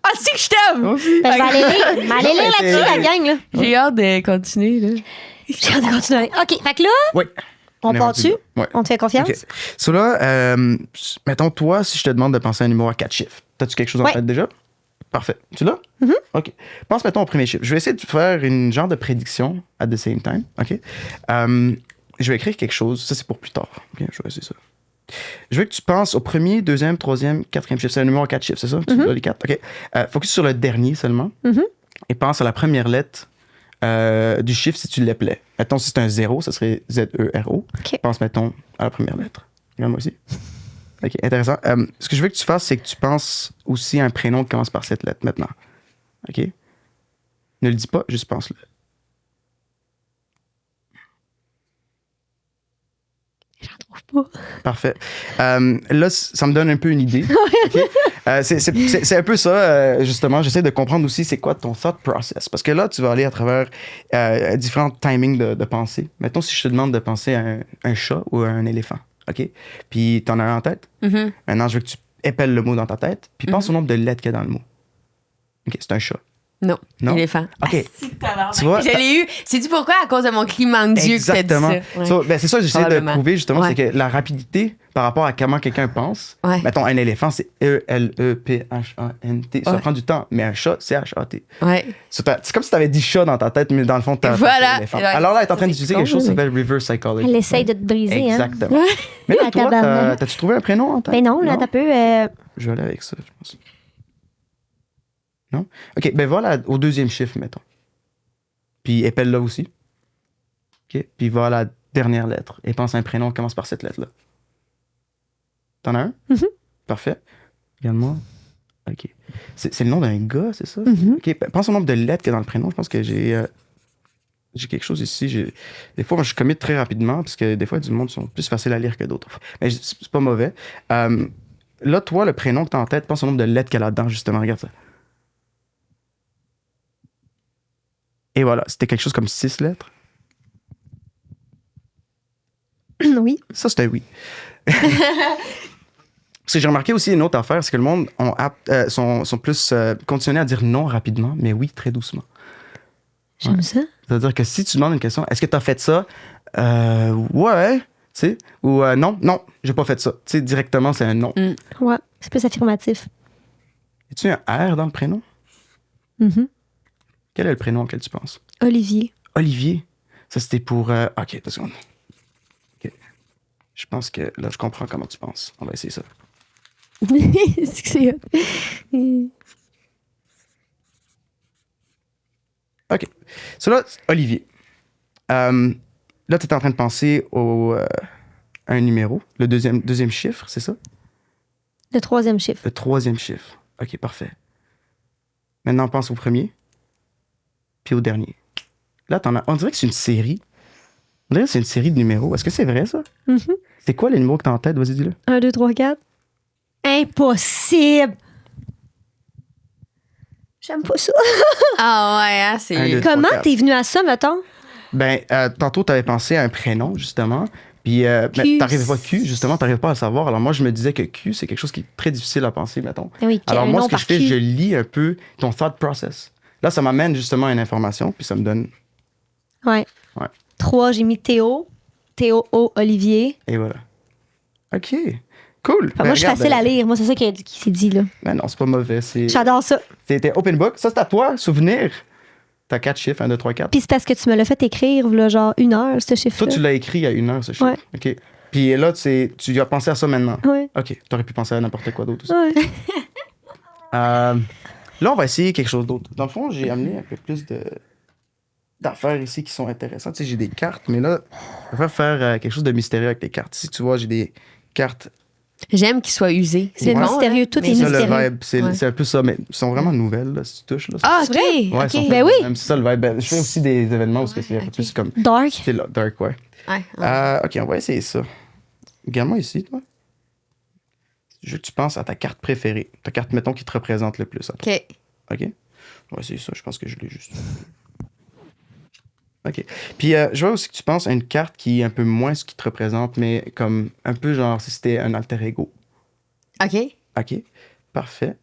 Ah, c'est que je t'aime! Ben, je vais aller lire. Je vais aller lire là-dessus, la gang, là. J'ai hâte de continuer. Là. J'ai hâte de continuer. OK, fait que là, Oui. on est part rendu dessus. là. Ouais. On te fait confiance. OK. So là, mettons, toi, si je te demande de penser à un numéro à 4 chiffres, as-tu quelque chose en Ouais. tête déjà? Parfait. Tu l'as? OK. Pense, mettons, au premier chiffre. Je vais essayer de faire une genre de prédiction at the same time. OK? Je vais écrire quelque chose. Ça, c'est pour plus tard. OK? Je vais essayer ça. Je veux que tu penses au premier, deuxième, troisième, quatrième chiffre. C'est un numéro à 4 chiffres, c'est ça? Tu as les 4? OK. Focus sur le dernier seulement. Et pense à la première lettre du chiffre si tu l'appelais. Mettons, si c'est un 0, ça serait Z-E-R-O. OK. Pense, mettons, à la première lettre. Regarde-moi ici. OK, intéressant. Ce que je veux que tu fasses, c'est que tu penses aussi à un prénom qui commence par cette lettre maintenant. OK? Ne le dis pas, juste pense-le. Pas. Parfait. Là, ça me donne un peu une idée. OK? C'est un peu ça, justement. J'essaie de comprendre aussi c'est quoi ton thought process. Parce que là, tu vas aller à travers différents timings de pensée. Mettons, si je te demande de penser à un chat ou à un éléphant. OK? Puis, tu en as un en tête. Maintenant, je veux que tu épelles le mot dans ta tête. Puis, pense au nombre de lettres qu'il y a dans le mot. OK, c'est un chat. Non. Non? Éléphant. OK. Ah, Tu vois, je l'ai eu. Sais-tu pourquoi? À cause de mon climat de Dieu que t'as dit exactement. ça. Ouais. So, ben, c'est ça que j'essaie de Probablement. prouver, justement, Ouais. c'est que la rapidité par rapport à comment quelqu'un pense, Ouais. mettons, un éléphant, c'est E-L-E-P-H-A-N-T. Ça Ouais. prend du temps, mais un chat, c'est H-A-T. Ouais. C'est comme si tu avais dit chat dans ta tête, mais dans le fond, tu as Voilà. éléphant. Ouais. Alors là, elle est en train Ça, d'utiliser c'est quelque chose qui cool. s'appelle reverse psychology. Elle essaye de te briser, hein. Exactement. Mais là, À toi, tabarnak. t'as-tu trouvé un prénom en tête? Ben non, là, t'as peu. Je vais aller avec ça, je pense. Non? OK, ben voilà au deuxième chiffre, mettons. Puis épelle-là aussi. OK, puis va à la dernière lettre. Et pense à un prénom qui commence par cette lettre-là. T'en as un? Mhm. Parfait. Regarde-moi. OK. C'est le nom d'un gars, c'est ça? Mhm. OK, pense au nombre de lettres qu'il y a dans le prénom. Je pense que j'ai quelque chose ici. Des fois, moi, je commit très rapidement parce que des fois, du monde sont plus faciles à lire que d'autres. Mais c'est pas mauvais. Là, toi, le prénom que t'as en tête, pense au nombre de lettres qu'il y a là-dedans, justement. Regarde ça. Et voilà, c'était quelque chose comme 6 lettres. Oui. Ça, c'était oui. Parce que j'ai remarqué aussi une autre affaire, c'est que le monde sont plus conditionnés à dire non rapidement, mais oui très doucement. J'aime ça. C'est-à-dire que si tu demandes une question, est-ce que tu as fait ça? Ouais, tu sais. Ou non, j'ai pas fait ça. Tu sais, directement, c'est un non. Ouais. C'est plus affirmatif. Y a-tu un R dans le prénom? Mhm. Quel est le prénom auquel tu penses? Olivier. Ça, c'était pour... OK, 2 secondes. OK. Je pense que là, je comprends comment tu penses. On va essayer ça. C'est que c'est hot. OK. So là, Olivier. Là, tu es en train de penser à un numéro, le deuxième chiffre, c'est ça? Le troisième chiffre. Le troisième chiffre. OK, parfait. Maintenant, pense au premier, puis au dernier. Là, on dirait que c'est une série. On dirait que c'est une série de numéros. Est-ce que c'est vrai, ça? Mhm. C'est quoi les numéros que tu as en tête? Vas-y, dis-le. 1, 2, 3, 4. Impossible! J'aime pas ça. Ah ouais, hein, Un, c'est... deux, trois, Comment quatre. t'es venu à ça, mettons? Ben, tantôt, tu avais pensé à un prénom, justement. Puis, Q. t'arrivais pas à Q, justement, t'arrivais pas à le savoir. Alors, moi, je me disais que Q, c'est quelque chose qui est très difficile à penser, mettons. Ah oui, Alors, un moi, nom ce que par je fais, Q. je lis un peu ton thought process. Là, ça m'amène justement à une information, puis ça me donne. Ouais. Ouais. 3, j'ai mis Théo. Théo-O, Olivier. Et voilà. OK. Cool. Enfin, moi, je suis facile à lire. Moi, c'est ça qui s'est dit, là. Ben non, c'est pas mauvais. J'adore ça. C'était open book. Ça, c'est à toi, souvenir. T'as 4 chiffres, 1, 2, 3, 4. Puis c'est parce que tu me l'as fait écrire, là, genre 1 heure, ce chiffre-là. Toi, tu l'as écrit il y a 1 heure, ce chiffre. Ouais. OK. Puis là, tu as pensé à ça maintenant. Ouais. OK. T'aurais pu penser à n'importe quoi d'autre aussi. Ouais. Là, on va essayer quelque chose d'autre. Dans le fond, j'ai amené un peu plus d'affaires ici qui sont intéressantes. Tu sais, j'ai des cartes, mais là, je vais faire quelque chose de mystérieux avec les cartes. Ici, tu vois, j'ai des cartes. J'aime qu'il soit usé. Le bon, mystérieux, hein, tout mais- est Ça, le mystérieux. vibe, c'est Ouais. c'est un peu ça, mais ils sont vraiment nouvelles, là, si tu touches. Là, Ah, OK. C'est ouais, OK. sont Ben oui. Même c'est ça le vibe. Ben, je fais aussi des événements où c'est un peu ok. plus comme. Dark. C'est là, dark, ouais. Ouais. OK, on va essayer ça. Regarde-moi ici, toi. Je veux que tu penses à ta carte préférée. Ta carte, mettons, qui te représente le plus. OK. OK? On va essayer ça. Je pense que je l'ai juste. OK. Puis, je veux aussi que tu penses à une carte qui est un peu moins ce qui te représente, mais comme un peu genre si c'était un alter ego. OK. OK? Parfait.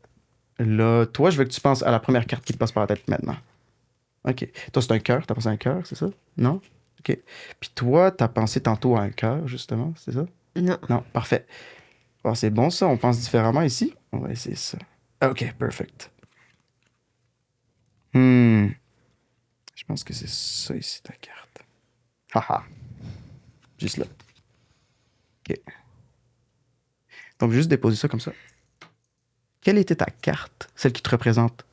Là, toi, je veux que tu penses à la première carte qui te passe par la tête maintenant. OK. Toi, c'est un cœur. T'as pensé à un cœur, c'est ça? Non? OK. Puis toi, t'as pensé tantôt à un cœur, justement, c'est ça? Non. Non, parfait. Bon, c'est bon, ça. On pense différemment ici. On va essayer ça. OK, perfect. Je pense que c'est ça ici, ta carte. Haha. Juste là. OK. Donc, juste déposer ça comme ça. Quelle était ta carte, celle qui te représente?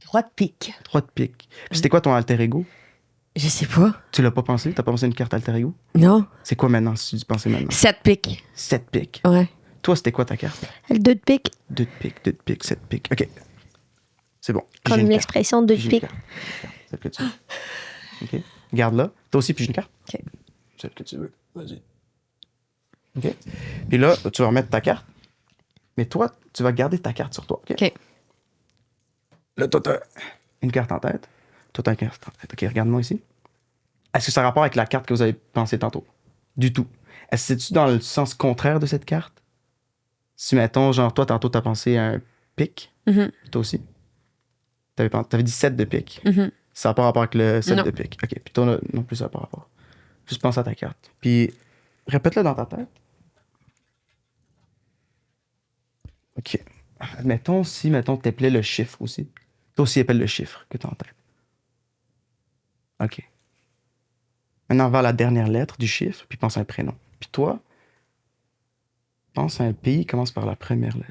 3 de pique. 3 de pique. Puis c'était quoi ton alter ego? Je sais pas. Tu l'as pas pensé? T'as pas pensé à une carte alter ego? Non. C'est quoi maintenant, si tu dis penser maintenant? 7 pique. 7 piques. Ouais. Toi, c'était quoi ta carte? Le 2 de pique. 2 de pique, 7 piques. OK. C'est bon. Comme J'ai une l'expression 2 de Pige une pique. carte. Celle que tu veux. OK. Garde là. Toi aussi, pige une carte. OK. Celle que tu veux. Vas-y. OK. Puis là, tu vas remettre ta carte. Mais toi, tu vas garder ta carte sur toi. OK. OK. Là, toi, t'as une carte en tête. Toi, t'as une carte en tête. OK, regarde-moi ici. Est-ce que ça a rapport avec la carte que vous avez pensée tantôt? Du tout. Est-ce que c'est-tu dans le sens contraire de cette carte? Si, mettons, genre, toi, tantôt, t'as pensé à pique. Mhm. Toi aussi. T'avais dit 7 de pique. Mhm. Ça n'a pas rapport avec le 7 Non. de pique. OK. Puis toi, non plus, ça n'a pas rapport. Juste pense à ta carte. Puis répète-le dans ta tête. OK. Admettons si, t'appelais le chiffre aussi. Toi aussi, appelle le chiffre que tu as en tête. OK. Maintenant, va à la dernière lettre du chiffre, puis pense à un prénom. Puis toi, pense à un pays qui commence par la première lettre.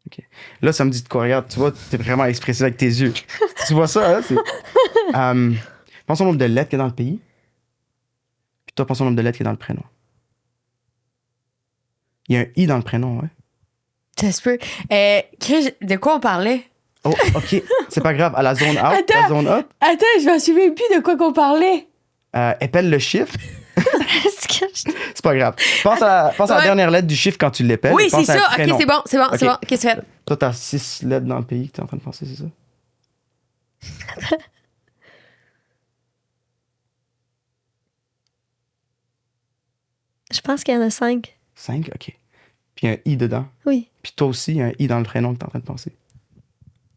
OK. Là, ça me dit de quoi? Regarde, tu vois, t'es vraiment expressif avec tes yeux. Tu vois ça, hein? Pense au nombre de lettres qu'il y a dans le pays. Puis toi, pense au nombre de lettres qu'il y a dans le prénom. Il y a un I dans le prénom, ouais. Ça se peut. De quoi on parlait? Oh, OK. C'est pas grave. À la zone out, Attends. la zone up, Attends, je m'en souviens plus de quoi qu'on parlait. épelle le chiffre. Est-ce que C'est pas grave. Pense à la Ouais. dernière lettre du chiffre quand tu l'épelles. Oui, et c'est pense à un ça. OK, prénom. c'est bon, c'est bon, c'est OK. bon. Qu'est-ce que tu fais? Toi, t'as 6 lettres dans le pays que t'es en train de penser, c'est ça? Je pense qu'il y en a 5. 5, OK. Puis il y a un I dedans. Oui. Puis toi aussi, il y a un I dans le prénom que t'es en train de penser.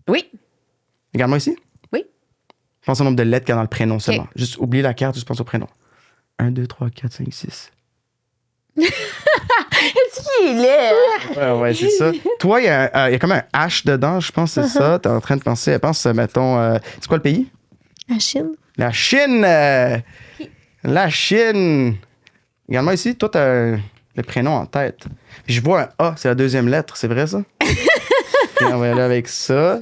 Oui. Regarde-moi ici. Oui. Pense au nombre de lettres qu'il y a dans le prénom seulement. Juste oublie la carte, juste pense au prénom. 1, 2, 3, 4, 5, 6. Est-ce qu'il est là? Ouais, c'est ça. Toi, il y a comme un H dedans, je pense que c'est ça. T'es en train de penser, pense, mettons, c'est quoi le pays? La Chine. La Chine! La Chine! Regarde-moi ici, toi, t'as le prénom en tête. Puis je vois un A, c'est la deuxième lettre, c'est vrai ça? Puis on va aller avec ça.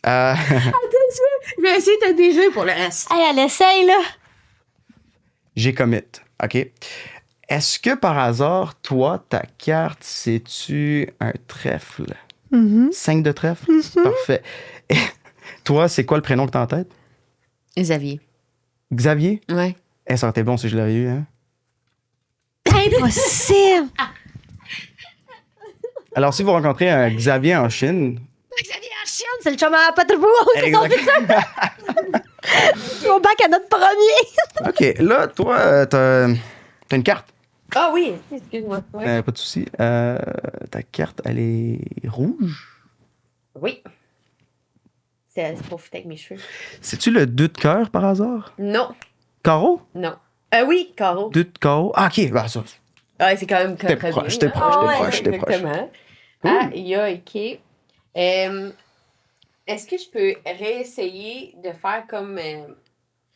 Je vais essayer de te déjouer pour le reste. Hey, elle essaye, là. J'ai commit. OK. Est-ce que par hasard, toi, ta carte, c'est-tu un trèfle? 5 de trèfle? Parfait. Et toi, c'est quoi le prénom que t'as en tête? Xavier. Xavier? Ouais. Ça aurait été bon si je l'avais eu, hein? Impossible. Alors, si vous rencontrez un Xavier en Chine... Xavier en Chine, c'est le chum à Patrick. C'est son futur. Mon bac à notre premier. OK. Là, toi, t'as une carte. Ah oui, excuse-moi. Ouais. Pas de souci. Ta carte, elle est rouge. Oui. C'est pour fitter avec mes cheveux. C'est-tu le 2 de cœur, par hasard? Non. Carreau? Non. Oui, carreau. 2 de carreau. Ah, OK. Bah, ça. Ah, c'est quand même T'es très proche, bien. t'es proche, hein. t'es Ah, proche, ouais, t'es proche. exactement. OK. Est-ce que je peux réessayer de faire comme...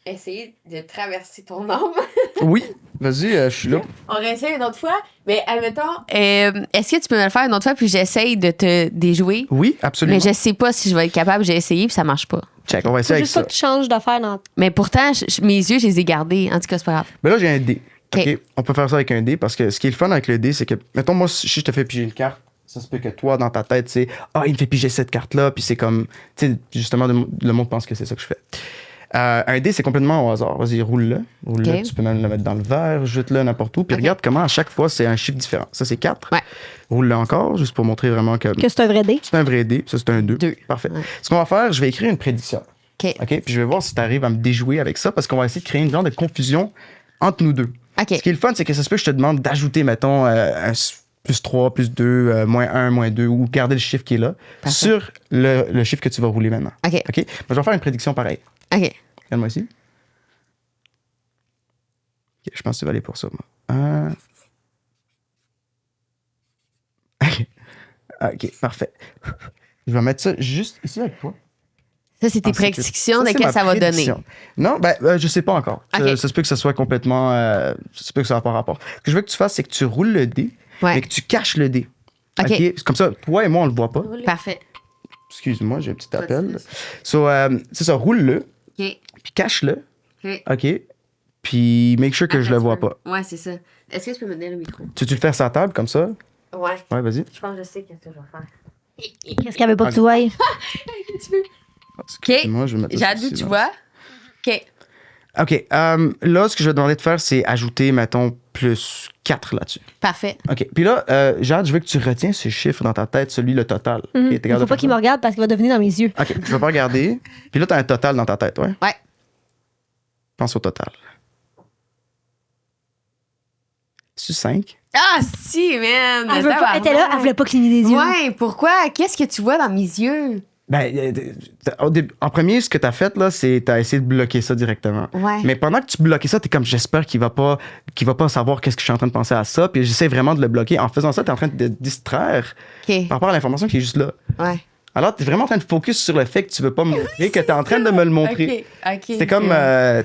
essayer de traverser ton âme? Oui. Vas-y, je suis là. On réessaye une autre fois. Mais admettons, est-ce que tu peux me le faire une autre fois puis j'essaye de te déjouer? Oui, absolument. Mais je sais pas si je vais être capable. J'ai essayé puis ça marche pas. Check, on va Faut essayer avec juste pas ça. que tu changes d'affaire dans. Mais pourtant, mes yeux, je les ai gardés. En tout cas, c'est pas grave. Mais là, j'ai un dé. OK. OK. On peut faire ça avec un dé parce que ce qui est le fun avec le dé, c'est que, mettons, moi, si je te fais piger une carte, ça se peut que toi, dans ta tête, c'est il me fait piger cette carte-là, puis c'est comme, tu sais, justement, le monde pense que c'est ça que je fais. Un dé, c'est complètement au hasard. Vas-y, roule-le. Roule-le. OK. Tu peux même le mettre dans le verre, jette-le n'importe où. Puis OK. regarde comment à chaque fois, c'est un chiffre différent. Ça, c'est 4. Ouais. Roule-le encore, juste pour montrer vraiment que Que c'est un vrai dé. c'est un vrai dé. Ça, c'est un 2. Deux. Parfait. Ouais. Ce qu'on va faire, je vais écrire une prédiction. OK. OK? Puis je vais voir si tu arrives à me déjouer avec ça parce qu'on va essayer de créer une genre de confusion entre nous deux. OK. Ce qui est le fun, c'est que ça se peut que je te demande d'ajouter, mettons, un plus 3, plus 2, moins 1, moins 2, ou garder le chiffre qui est là Parfait. sur le chiffre que tu vas rouler maintenant. OK. OK? Mais je vais faire une prédiction pareille. OK. Regarde-moi ici. OK, je pense que tu vas aller pour ça, moi. OK. OK, parfait. Je vais mettre ça juste ici avec toi. Ça, c'est tes Ah, c'est prédictions de c'est qu'est-ce ma que ça va donner. prédiction. Non, je sais pas encore. OK. Ça se peut que ça soit complètement... ça se peut que ça n'a pas rapport. Ce que je veux que tu fasses, c'est que tu roules le dé, Ouais. mais que tu caches le dé. OK. C'est comme ça, toi et moi, on le voit pas. Parfait. Excuse-moi, j'ai un petit appel. So, c'est ça, roule-le, OK. puis cache-le. OK. OK? Puis make sure que je le vois pas. Ouais, c'est ça. Est-ce que tu peux me donner le micro? Tu veux le faire sur la table, comme ça? Ouais. Ouais, vas-y. Je pense que je sais qu'est-ce que je vais faire. Qu'est-ce qu'il y avait pas que tu vois? Excuse-moi, je vais mettre J'ai ça hâte sur d'où tu silence. vois. OK. OK. Là, ce que je vais te demander de faire, c'est ajouter, mettons, plus 4 là-dessus. Parfait. OK. Puis là, Jade, je veux que tu retiens ce chiffre dans ta tête, celui, le total. OK, t'es Il capable faut de pas faire qu'il ça? me regarde parce qu'il va devenir dans mes yeux. OK, je vais pas regarder. Puis là, t'as un total dans ta tête, ouais? Ouais. Pense au total. C'est 5. Ah, si, man! Elle était là, elle voulait pas cligner des yeux. Ouais, pourquoi? Qu'est-ce que tu vois dans mes yeux? Ben, en premier, ce que t'as fait, là, c'est t'as essayé de bloquer ça directement. Ouais. Mais pendant que tu bloquais ça, t'es comme, j'espère qu'il va pas savoir qu'est-ce que je suis en train de penser à ça. Puis j'essaie vraiment de le bloquer. En faisant ça, t'es en train de te distraire OK. par rapport à l'information qui est juste là. Ouais. Alors, t'es vraiment en train de focus sur le fait que tu veux pas me montrer, que t'es en train de me le montrer. OK. C'est comme,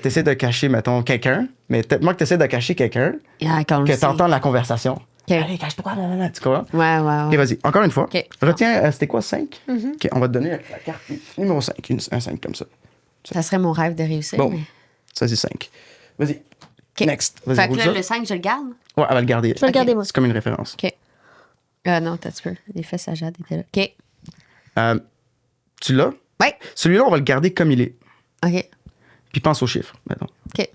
t'essaies de cacher, mettons, quelqu'un, mais tellement que t'essaies de cacher quelqu'un, que t'entends la conversation. OK. Allez, cache-toi, là, tu comprends? Ouais. OK, vas-y. Encore une fois. OK. Retiens, c'était quoi, 5? OK, on va te donner la carte numéro 5. Un 5 comme ça. Ça serait mon rêve de réussir. Bon, mais- ça, c'est 5. Vas-y. OK. Next. Vas-y, Fait que roule là, ça. le 5, je le garde? Ouais, elle va le garder. Je vais le garder, moi. C'est comme une référence. OK. Non, t'as peu. Les fesses à Jade étaient là. OK. Tu l'as? Ouais. Celui-là, on va le garder comme il est. OK. Puis pense aux chiffres, maintenant. OK.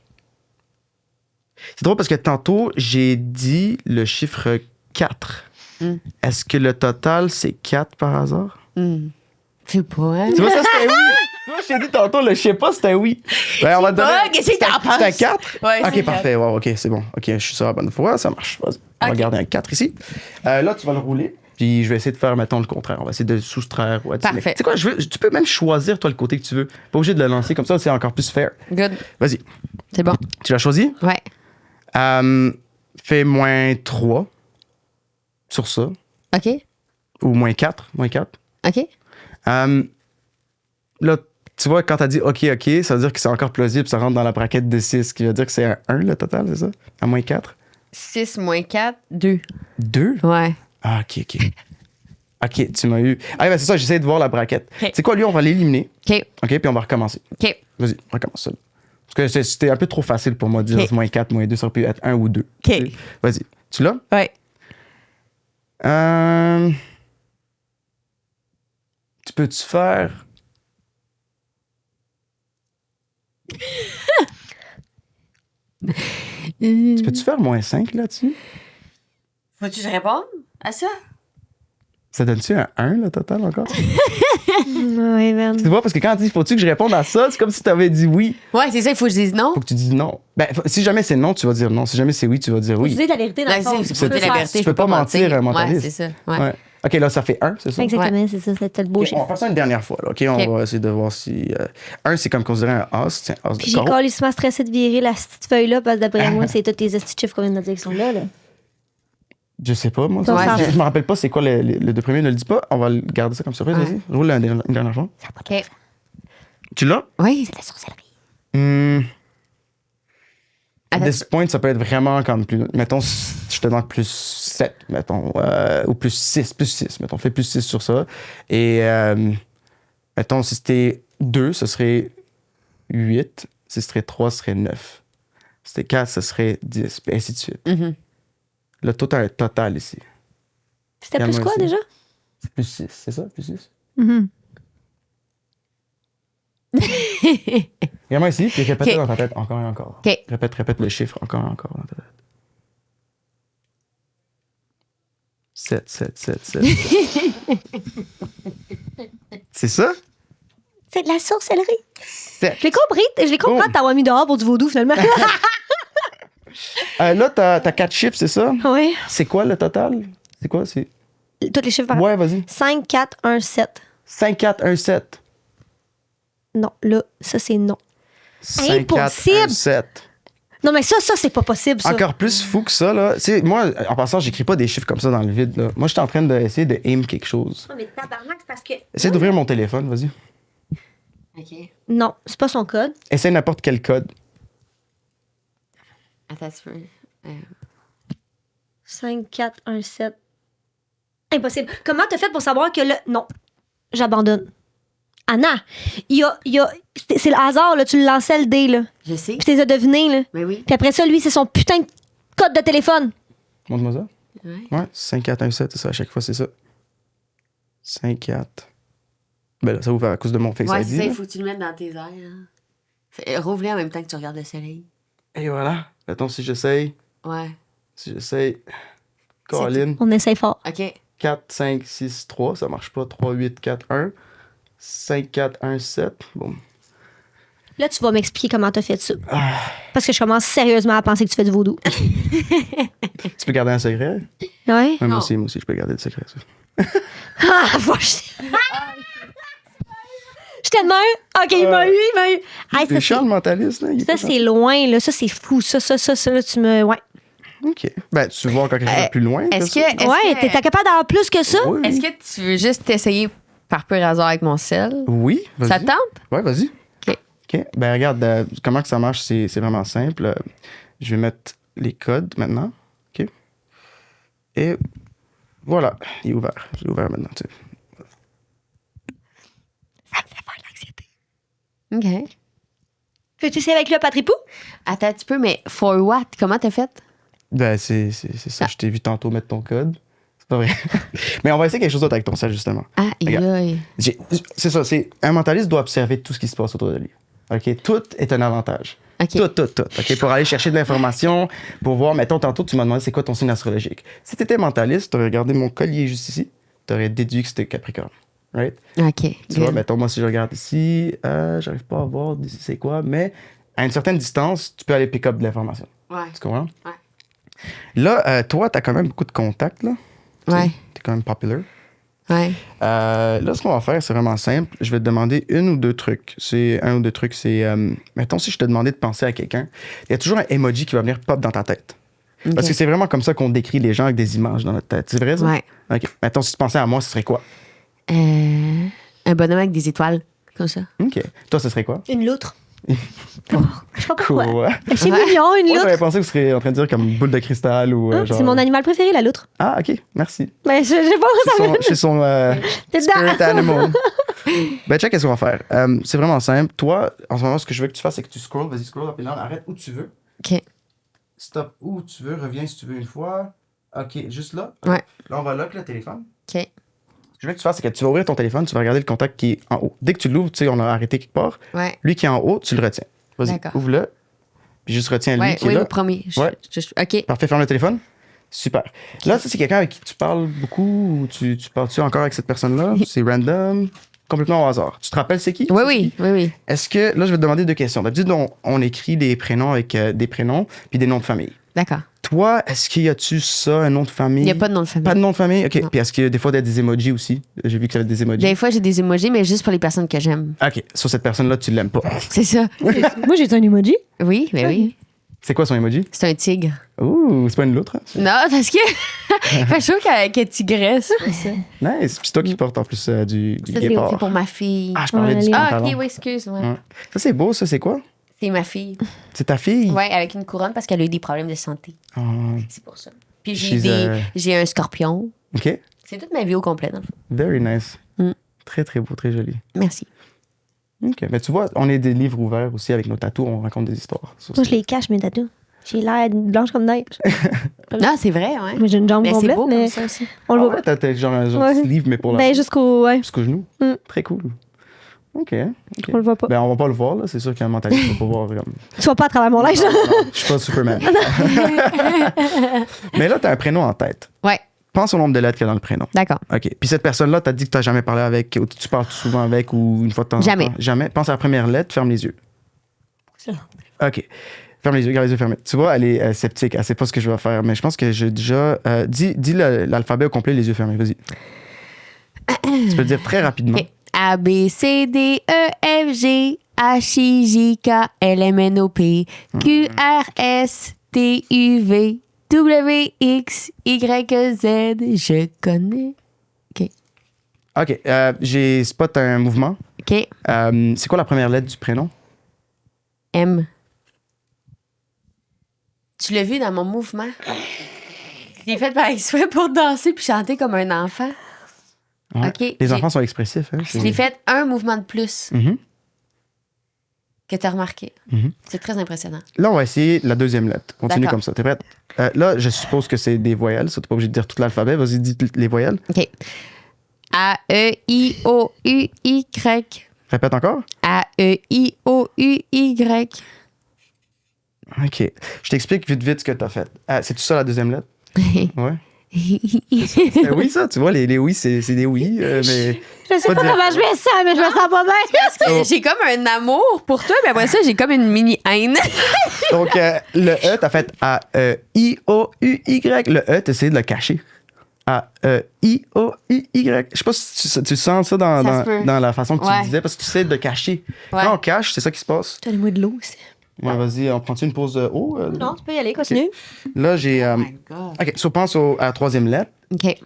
C'est drôle parce que tantôt, j'ai dit le chiffre 4. Est-ce que le total, c'est 4 par hasard? Je sais pas, hein? Tu vois, ça, c'était oui. Tu vois, je t'ai dit tantôt, le je sais pas, c'était oui. Ben, on va te donner. pas, qu'est-ce que t'en penses? C'était 4? Ouais, OK, c'est parfait. Ouais, OK, c'est bon. OK, je suis sur la bonne voie, ça marche. Vas-y. On va OK. garder un 4 ici. Là, tu vas le rouler. Puis je vais essayer de faire, mettons, le contraire. On va essayer de soustraire ou additionner. Parfait. Tu sais quoi, tu peux même choisir, toi, le côté que tu veux. Pas obligé de le lancer comme ça, c'est encore plus fair. Good. Vas-y. C'est bon. Tu l'as choisi? Ouais. Fais moins 3 sur ça. OK. Ou moins 4. Moins 4. OK. Là, tu vois, quand t'as dit OK, ça veut dire que c'est encore plausible, ça rentre dans la braquette de 6, ce qui veut dire que c'est un 1 le total, c'est ça? À moins 4? 6 moins 4, 2. 2? Ouais. Ah, OK. OK, tu m'as eu. Ah, ben c'est ça, j'essaie de voir la braquette. OK. Tu sais quoi, lui, on va l'éliminer. OK. OK, puis on va recommencer. OK. Vas-y, recommence ça. Parce que c'était un peu trop facile pour moi de dire OK. moins 4, moins 2, ça aurait pu être 1 ou 2. OK. Vas-y. Tu l'as? Ouais. Tu peux-tu faire. Tu peux-tu faire moins 5 là-dessus? Faut-tu que je réponde à ça? Ça donne-tu un 1 le total encore? Ouais, man. Tu vois, parce que quand tu dis faut-tu que je réponde à ça, c'est comme si tu avais dit oui. Ouais, c'est ça, il faut que je dise non. Faut que tu dises non. Ben, si jamais c'est non, tu vas dire non. Si jamais c'est oui, tu vas dire Tu oui. dis la vérité dans le Là, fond. c'est Tu pour peux dire la faire- vérité. Tu je peux pas mentir, un mentaliste. Ouais, c'est ça. Ouais. Ouais. OK, là, ça fait 1, c'est ça? Exactement, c'est ça, c'était le beau OK, chiffre. on va faire ça une dernière fois. Là, OK, on OK. va essayer de voir si. 1, c'est comme considéré un as. C'est un as Puis de j'ai carreau. calissement stressé de virer la petite feuille-là parce que d'après moi, c'est tous tes petits chiffres qu'on vient de dire qui sont là. Je sais pas, moi. Ouais, je me rappelle pas c'est quoi le deux premiers, ne le dis pas. On va le garder ça comme surprise, Ouais. vas-y. Roule une dernière fois. OK. Tu l'as? Oui. C'est la sorcellerie. À Attends. this point, ça peut être vraiment comme plus. Mettons, si je te donne plus 7, mettons, ou plus 6, mettons, fais plus 6 sur ça. Et, mettons, si c'était 2, ce serait 8. Si c'était 3, ce serait 9. Si c'était 4, ce serait 10, puis ainsi de suite. Mhm. Le total est total ici. C'était plus Regarde-moi quoi ici. déjà? C'est plus 6, c'est ça? Plus 6? Regarde-moi ici, puis répète OK. dans ta tête encore et encore. OK. Répète le chiffre encore et encore dans ta tête. 7. C'est ça? C'est de la sorcellerie. 7. Je l'ai compris Oh. de t'avoir mis dehors pour du vaudou finalement. Là, t'as 4 chiffres, c'est ça? oui. C'est quoi le total? C'est quoi? C'est... Tous les chiffres par Ouais, vas-y. 5, 4, 1, 7. 5, 4, 1, 7. Non, là, ça c'est non. 5, 4, 1, Impossible! 7. Non, mais ça, c'est pas possible, ça. Encore plus fou que ça, là. Tu sais, moi, en passant, j'écris pas des chiffres comme ça dans le vide, là. Moi, j'étais en train d'essayer de aim quelque chose. Non, mais tabarnak, c'est parce que. Essaye d'ouvrir mon téléphone, vas-y. OK. Non, c'est pas son code. Essaye n'importe quel code. Attends, tu veux. 5, 4, 1, 7. Impossible. Comment t'as fait pour savoir que le. Non, j'abandonne. Anna, c'est le hasard, là. Tu le lançais le dé, là. Je sais. Puis tu les as devinés, là. Mais oui. Puis après ça, lui, c'est son putain de code de téléphone. Montre-moi ça. Ouais. Ouais, 5, 4, 1, 7, c'est ça, à chaque fois, c'est ça. 5, 4. Ben là, ça ouvre à cause de mon Face Ouais, ID. c'est ça, là. il faut que tu le mettes dans tes airs. Hein. Rouvre-les en même temps que tu regardes le soleil. Et voilà. Mettons, si j'essaye. Ouais. Si j'essaye. Caroline. On essaye fort. OK. 4, 5, 6, 3. Ça marche pas. 3, 8, 4, 1. 5, 4, 1, 7. Bon. Là, tu vas m'expliquer comment t'as fait ça. Ah. Parce que je commence sérieusement à penser que tu fais du vaudou. Tu peux garder un secret? Ouais? Ouais, Non. moi aussi, je peux garder le secret. Ça. Ah, vache! J'étais de même. OK, il m'a eu. Hey, C'est ça, chiant, le mentaliste. Là. Il est ça, pas c'est loin, là. Ça, c'est fou. Ça, là, tu me... Ouais. OK. Ben, tu veux voir quand quelque chose est plus loin. Est-ce ça? que, Ouais, t'es capable d'avoir plus que ça? Oui. est-ce que tu veux juste t'essayer par pur hasard avec mon sel? Oui, vas-y. Ça te tente? Ouais, vas-y. OK. OK. Ben, regarde, comment que ça marche, c'est vraiment simple. Je vais mettre les codes maintenant. OK. Et voilà, il est ouvert. Je l'ai ouvert maintenant, tu sais. Ça me fait faire de l'anxiété. OK. Peux-tu essayer avec le patripou? Attends un petit peu, mais for what? Comment t'as fait? Ben, c'est ça. Je t'ai vu tantôt mettre ton code. C'est pas vrai. Mais on va essayer quelque chose d'autre avec ton sel, justement. Ah, Regarde. aïe. C'est ça. Un mentaliste doit observer tout ce qui se passe autour de lui. OK? Tout est un avantage. OK. Tout. OK? Pour aller chercher de l'information, pour voir, mettons, tantôt, tu m'as demandé c'est quoi ton signe astrologique. Si tu étais mentaliste, tu aurais regardé mon collier juste ici, tu aurais déduit que c'était Capricorne. Right? OK. Tu vois, mettons, moi, si je regarde ici, j'arrive pas à voir d'ici c'est quoi, mais à une certaine distance, tu peux aller pick up de l'information. Ouais. Tu comprends? Ouais. Là, toi, tu as quand même beaucoup de contacts, là. Ouais. Tu es quand même populaire. Ouais. Là, ce qu'on va faire, c'est vraiment simple. Je vais te demander un ou deux trucs. Mettons, si je te demandais de penser à quelqu'un, il y a toujours un emoji qui va venir pop dans ta tête. OK. Parce que c'est vraiment comme ça qu'on décrit les gens avec des images dans notre tête. C'est vrai, ça? Ouais. OK. Mettons, si tu pensais à moi, ce serait quoi? Un bonhomme avec des étoiles, comme ça. OK. Toi, ce serait quoi? Une loutre. Oh, je sais pas pourquoi. Quoi? C'est mignon, une Moi, loutre. j'avais pensé que vous seriez en train de dire comme boule de cristal ou genre... C'est mon animal préféré, la loutre. Ah, OK. Merci. Mais je sais pas où ça va. Chez son T'es spirit dedans. animal. Ben, check, qu'est-ce qu'on va faire? C'est vraiment simple. Toi, en ce moment, ce que je veux que tu fasses, c'est que tu scrolls. Vas-y, scroll up et down. Arrête où tu veux. OK. Stop où tu veux. Reviens si tu veux une fois. OK, juste là. Ouais. Là, on va lock le téléphone. OK. Ce que je veux que tu fasses, c'est que tu vas ouvrir ton téléphone, tu vas regarder le contact qui est en haut. Dès que tu l'ouvres, tu sais, on a arrêté quelque part. Ouais. Lui qui est en haut, tu le retiens. Vas-y, D'accord. ouvre-le. Puis juste retiens lui Ouais, qui est oui, là. le premier. Ouais. OK. Parfait, ferme le téléphone. Super. Là, ça, c'est quelqu'un avec qui tu parles beaucoup ou tu parles-tu encore avec cette personne-là? C'est random? Complètement au hasard. Tu te rappelles c'est qui? Oui, C'est oui, qui? oui, oui. Est-ce que, là, je vais te demander deux questions. D'habitude, on écrit des prénoms avec des prénoms puis des noms de famille. D'accord. Toi, est-ce qu'il y a-tu ça, un nom de famille? Il n'y a pas de nom de famille. Pas de nom de famille? OK. Non. Puis est-ce que des fois, il y a des emojis aussi? J'ai vu que tu avais des emojis. Des fois, j'ai des emojis, mais juste pour les personnes que j'aime. OK. Sur cette personne-là, tu l'aimes pas. C'est ça. Moi, j'ai un emoji. Oui, mais oui. C'est quoi son emoji? C'est un tigre. Ouh, c'est pas une loutre. Hein? Non, parce que. Fait, je trouve qu'elle tigresse. C'est ça. Nice. Puis c'est toi qui portes en plus du Ça, c'est guépard. pour ma fille. Ah, je parlais Ouais, du les- Ah, pantalon. ok, oui, excuse. Ouais. Ouais. Ça, c'est beau, ça, c'est quoi? C'est ma fille. C'est ta fille? Ouais, avec une couronne parce qu'elle a eu des problèmes de santé. Ah, C'est pour ça. Puis She's, j'ai un scorpion. OK. C'est toute ma vie au complet, dans le fond. Very nice. Mm. Très, très beau, très joli. Merci. OK. Mais tu vois, on est des livres ouverts aussi avec nos tatous, on raconte des histoires. Ça, Moi, c'est- je les cache, mes tatous. J'ai l'air blanche comme neige. Non, c'est vrai, ouais. Moi, j'ai une jambe Mais c'est complète, beau mais comme ça aussi. on le Ah voit ouais, pas. t'as genre un genre Ouais. de sleeve, mais pour la Ben, jusqu'au... Ouais, jusqu'au genou. Mm. Très cool. OK. on le voit pas. Ben, on va pas le voir, là. C'est sûr qu'un mentaliste va pas voir comme... Tu vois pas à travers mon linge, là. Je suis pas Superman. Mais là, t'as un prénom en tête. Ouais, Pense au nombre de lettres qu'il y a dans le prénom. d'accord. OK. Puis cette personne-là, t'as dit que t'as jamais parlé avec, ou tu parles souvent avec, ou une fois de temps en Jamais. temps? Jamais. Pense à la première lettre, ferme les yeux. OK. Ferme les yeux, garde les yeux fermés. Tu vois, elle est sceptique, elle sait pas ce que je vais faire, mais je pense que j'ai déjà... dis l'alphabet au complet, les yeux fermés, vas-y. Tu peux le dire très rapidement. OK. A, B, C, D, E, F, G, H, I, J, K, L, M, N, O, P, Q, R, S, T, U, V, W, X, Y, Z. Je connais. OK. J'ai spot un mouvement. OK. C'est quoi la première lettre du prénom? M. Tu l'as vu dans mon mouvement? Je l'ai fait par exprès pour danser puis chanter comme un enfant. Ouais. OK. Les J'ai- enfants sont expressifs. Hein? Je l'ai fait un mouvement de plus Mhm. que tu as remarqué. Mhm. C'est très impressionnant. Là, on va essayer la deuxième lettre. Continue D'accord. comme ça. T'es prête? Là, je suppose que c'est des voyelles. Ça, t'es pas obligé de dire tout l'alphabet. Vas-y, dis les voyelles. OK. A, E, I, O, U, Y. Répète encore. A, E, I, O, U, Y. OK. Je t'explique vite ce que t'as fait. C'est tout ça la deuxième lettre? Ouais. Ben oui, ça, tu vois, les oui, c'est des oui, mais... Je sais pas comment je me sens, mais je me sens pas bien. Parce que j'ai comme un amour pour toi, mais après ça, j'ai comme une mini-haine. Donc, le E, t'as fait A-E-I-O-U-Y. Le E, t'as essayé de le cacher. A-E-I-O-U-Y. Je sais pas si tu sens ça dans la façon que tu le disais, parce que tu essaies de le cacher. Ouais. Quand on cache, c'est ça qui se passe. Donnez-moi de l'eau aussi. Ouais, vas-y, on prend-tu une pause haut? Non, tu peux y aller, continue. Là, j'ai... Oh my God. OK, so pense à la troisième lettre. OK.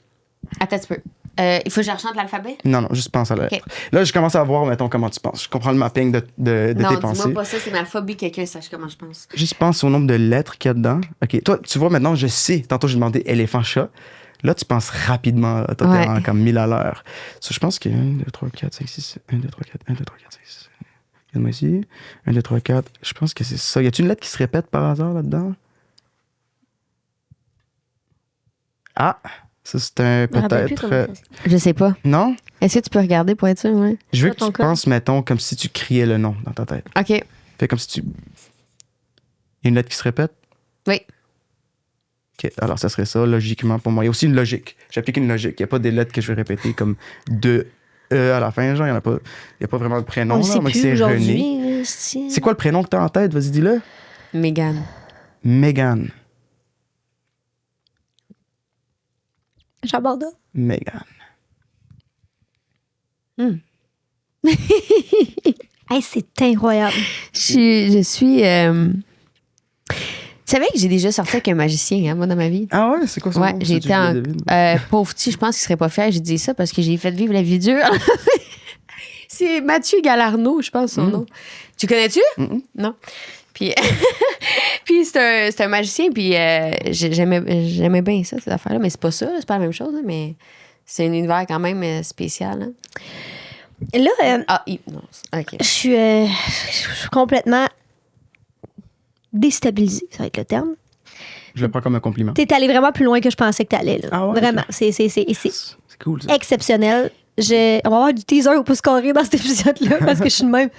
Attends un petit peu. Il faut que je rechante l'alphabet? Non, juste pense à la lettre. OK. Là, je commence à voir, mettons, comment tu penses. Je comprends le mapping de Non, tes dis-moi pensées. pas ça, c'est ma phobie que quelqu'un sache comment je pense. Juste pense au nombre de lettres qu'il y a dedans. OK, toi, tu vois, maintenant, je sais. Tantôt, j'ai demandé éléphant-chat. Là, tu penses rapidement. Là. Toi, t'es Ouais. comme 1000 à l'heure. Ça, je pense qu'il y a 1, 2, 3, 4, 5, 6, 1, 2, 3, 4, 1, 2, 3, 4, 5, 6. Regarde-moi ici. 1, 2, 3, 4. Je pense que c'est ça. Y a-t-il une lettre qui se répète par hasard là-dedans? Ah! Ça, c'est un Je me rappelle plus peut-être. comment ça se- Je sais pas. Non? Est-ce que tu peux regarder pour être sûr? Ouais. Je veux Dans que ton tu cas. penses, mettons, comme si tu criais le nom dans ta tête. OK. Fais comme si tu. Y a une lettre qui se répète? Oui. OK, alors ça serait ça, logiquement, pour moi. Il y a aussi une logique. J'applique une logique. Il n'y a pas des lettres que je vais répéter comme de à la fin, genre. Il n'y a pas vraiment de prénom. On le là, sait moi, plus c'est René. aujourd'hui. C'est quoi le prénom que tu as en tête? Vas-y, dis-le. Mégane. Mégane. J'abandonne. Mégane. Hey, c'est incroyable. Je suis. Tu savais que j'ai déjà sorti avec un magicien, hein, moi, dans ma vie? Ah ouais, c'est quoi ça? Ouais, j'ai été en. Pauvre petit, je pense qu'il serait pas fier. J'ai dit ça parce que j'ai fait vivre la vie dure. C'est Mathieu Galarno, je pense, son nom. Tu connais-tu? Non. Puis, puis c'est un magicien, puis j'aimais bien ça, ces affaires-là. Mais c'est pas ça, c'est pas la même chose, hein, mais c'est un univers quand même spécial. Hein. Là, Hypnose. OK. je suis complètement déstabilisée, ça va être le terme. Je le prends comme un compliment. T'es allé vraiment plus loin que je pensais que t'allais. Là. Ah ouais, Vraiment. ok. C'est C'est cool, ça. exceptionnel. On va avoir du teaser au pouce carré dans cet épisode-là parce que je suis de même.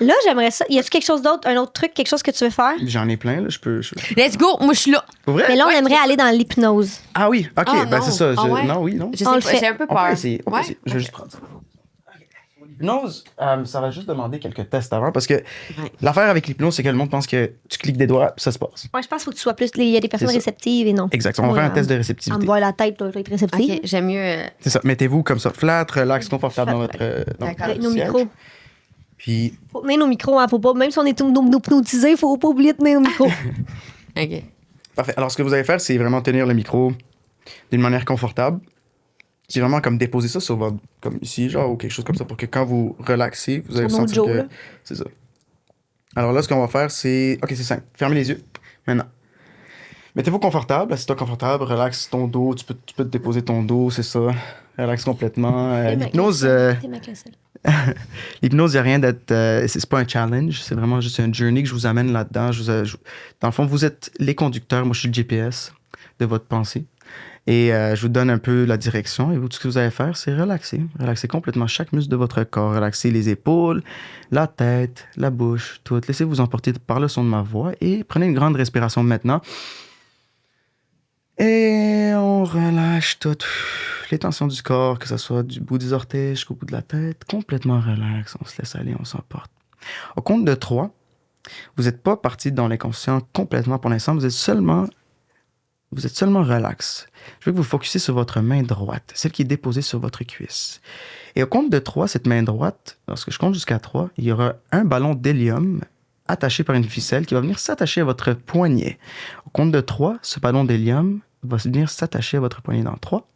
Là, j'aimerais ça. Y a-tu quelque chose d'autre, un autre truc, quelque chose que tu veux faire? J'en ai plein, là. Je peux. Let's go! Moi, je suis là. Pour vrai? Mais là, on aimerait aller dans l'hypnose. Ah oui, OK, Ah, ben non. c'est ça. Ah ouais? Non, oui, non. Je sais On le pas, fait. j'ai un peu On peut peur. essayer. Je vais juste prendre ça. L'hypnose, ça va juste demander quelques tests avant parce que l'affaire avec l'hypnose, c'est que le monde pense que tu cliques des doigts puis ça se passe. Ouais, je pense qu'il faut que tu sois plus. Il y a des personnes C'est ça. réceptives et non. Exact. On va faire un test de En me réceptivité. voir la tête, doit être réceptive. OK, j'aime mieux. C'est ça. Mettez-vous comme ça, flat, relax, confortable dans votre D'accord. Avec nos siège. micros. Puis, Faut tenir nos micros, hein, faut pas, même si on est hypnotisés, faut pas oublier de tenir nos micros. OK. parfait. Alors, ce que vous allez faire, c'est vraiment tenir le micro d'une manière confortable. C'est vraiment comme déposer ça sur votre. Comme ici, genre, ou quelque chose comme ça, pour que quand vous relaxez, vous allez Sur nos sentir Joe, que. là. C'est ça. Alors là, ce qu'on va faire, c'est. Ok, c'est simple. Fermez les yeux. Maintenant. Mettez-vous confortable, assieds-toi confortable, relaxe ton dos, tu peux te déposer ton dos, c'est ça. Relaxe complètement. L'hypnose, l'hypnose, il n'y a rien d'être. C'est pas un challenge, c'est vraiment juste un journey que je vous amène là-dedans. Dans le fond, vous êtes les conducteurs, moi je suis le GPS de votre pensée. Et je vous donne un peu la direction. Et vous, tout ce que vous allez faire, c'est relaxer. Relaxer complètement chaque muscle de votre corps. Relaxer les épaules, la tête, la bouche, tout. Laissez-vous emporter par le son de ma voix et prenez une grande respiration maintenant. Et on relâche toutes les tensions du corps, que ce soit du bout des orteils jusqu'au bout de la tête. Complètement relax, on se laisse aller, on s'emporte. Au compte de 3, vous n'êtes pas parti dans l'inconscient complètement pour l'instant, vous êtes seulement relax. Je veux que vous focussiez sur votre main droite, celle qui est déposée sur votre cuisse. Et au compte de 3, cette main droite, lorsque je compte jusqu'à 3, il y aura un ballon d'hélium attaché par une ficelle qui va venir s'attacher à votre poignet. Au compte de 3, ce ballon d'hélium va venir s'attacher à votre poignet dans 3,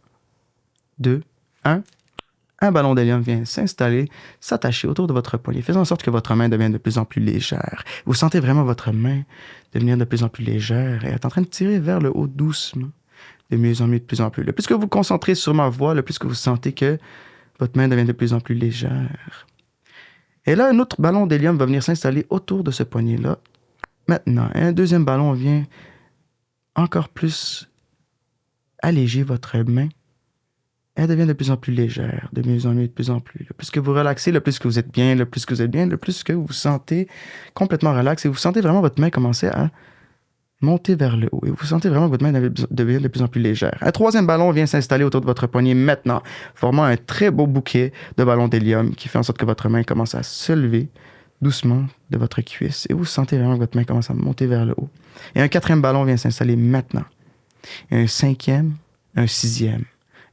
2, 1. Un ballon d'hélium vient s'installer, s'attacher autour de votre poignet, faisant en sorte que votre main devienne de plus en plus légère. Vous sentez vraiment votre main devenir de plus en plus légère et est en train de tirer vers le haut doucement, de mieux en mieux, de plus en plus. Le plus que vous vous concentrez sur ma voix, le plus que vous sentez que votre main devient de plus en plus légère. Et là, un autre ballon d'hélium va venir s'installer autour de ce poignet-là. Maintenant, un deuxième ballon vient encore plus alléger votre main. Elle devient de plus en plus légère, de mieux en mieux, de plus en plus. Le plus que vous relaxez, le plus que vous êtes bien, le plus que vous êtes bien, le plus que vous vous sentez complètement relax et vous sentez vraiment votre main commencer à Montez vers le haut et vous sentez vraiment que votre main devient de plus en plus légère. Un troisième ballon vient s'installer autour de votre poignet maintenant, formant un très beau bouquet de ballons d'hélium qui fait en sorte que votre main commence à se lever doucement de votre cuisse et vous sentez vraiment que votre main commence à monter vers le haut. Et un quatrième ballon vient s'installer maintenant. Et un cinquième, un sixième.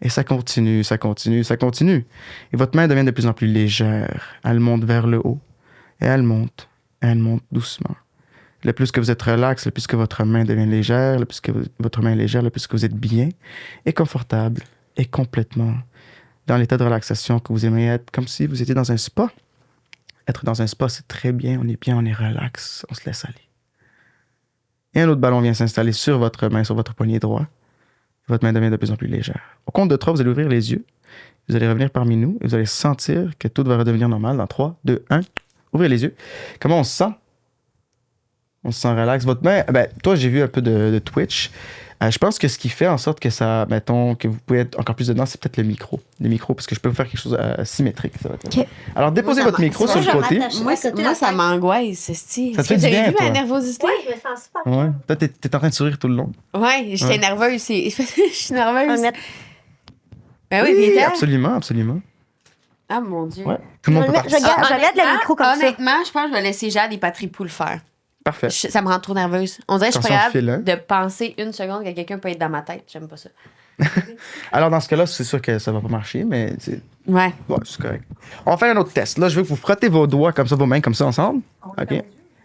Et ça continue, ça continue, ça continue. Et votre main devient de plus en plus légère. Elle monte vers le haut et elle monte doucement. Le plus que vous êtes relax, le plus que votre main devient légère, le plus que votre main est légère, le plus que vous êtes bien et confortable et complètement dans l'état de relaxation que vous aimeriez être, comme si vous étiez dans un spa. Être dans un spa, c'est très bien, on est relax, on se laisse aller. Et un autre ballon vient s'installer sur votre main, sur votre poignet droit. Votre main devient de plus en plus légère. Au compte de 3, vous allez ouvrir les yeux, vous allez revenir parmi nous et vous allez sentir que tout va redevenir normal. Dans 3, 2, 1, ouvrez les yeux. Comment on se sent? On se sent relax. Votre main, toi, j'ai vu un peu de Twitch. Je pense que ce qui fait en sorte que ça, mettons, que vous pouvez être encore plus dedans, c'est peut-être le micro. Le micro, parce que je peux vous faire quelque chose de symétrique. Ça va être OK. Alors, déposez votre micro sur le côté. Moi, ça m'angoisse, c'est-tu. Ça te fait Est-ce du que vous avez bien, vu toi? ma nervosité? Oui, je me sens super Ouais. Toi, t'es en train de sourire tout le long. Ouais, j'étais nerveuse. Je suis nerveuse. bien. Ben oui, Peter. Absolument, absolument. Ah, mon Dieu. Ouais. Tout le monde peut Je participer. garde le micro comme ça. Honnêtement, je pense que je vais laisser Jade et Patrick Pou le faire. Parfait. Ça me rend trop nerveuse. On dirait que je suis Attention pas au capable fil, hein? de penser une seconde que quelqu'un peut être dans ma tête. J'aime pas ça. Alors, dans ce cas-là, c'est sûr que ça va pas marcher, mais Ouais. c'est correct. On va faire un autre test. Là, je veux que vous frottez vos doigts comme ça, vos mains comme ça ensemble. OK?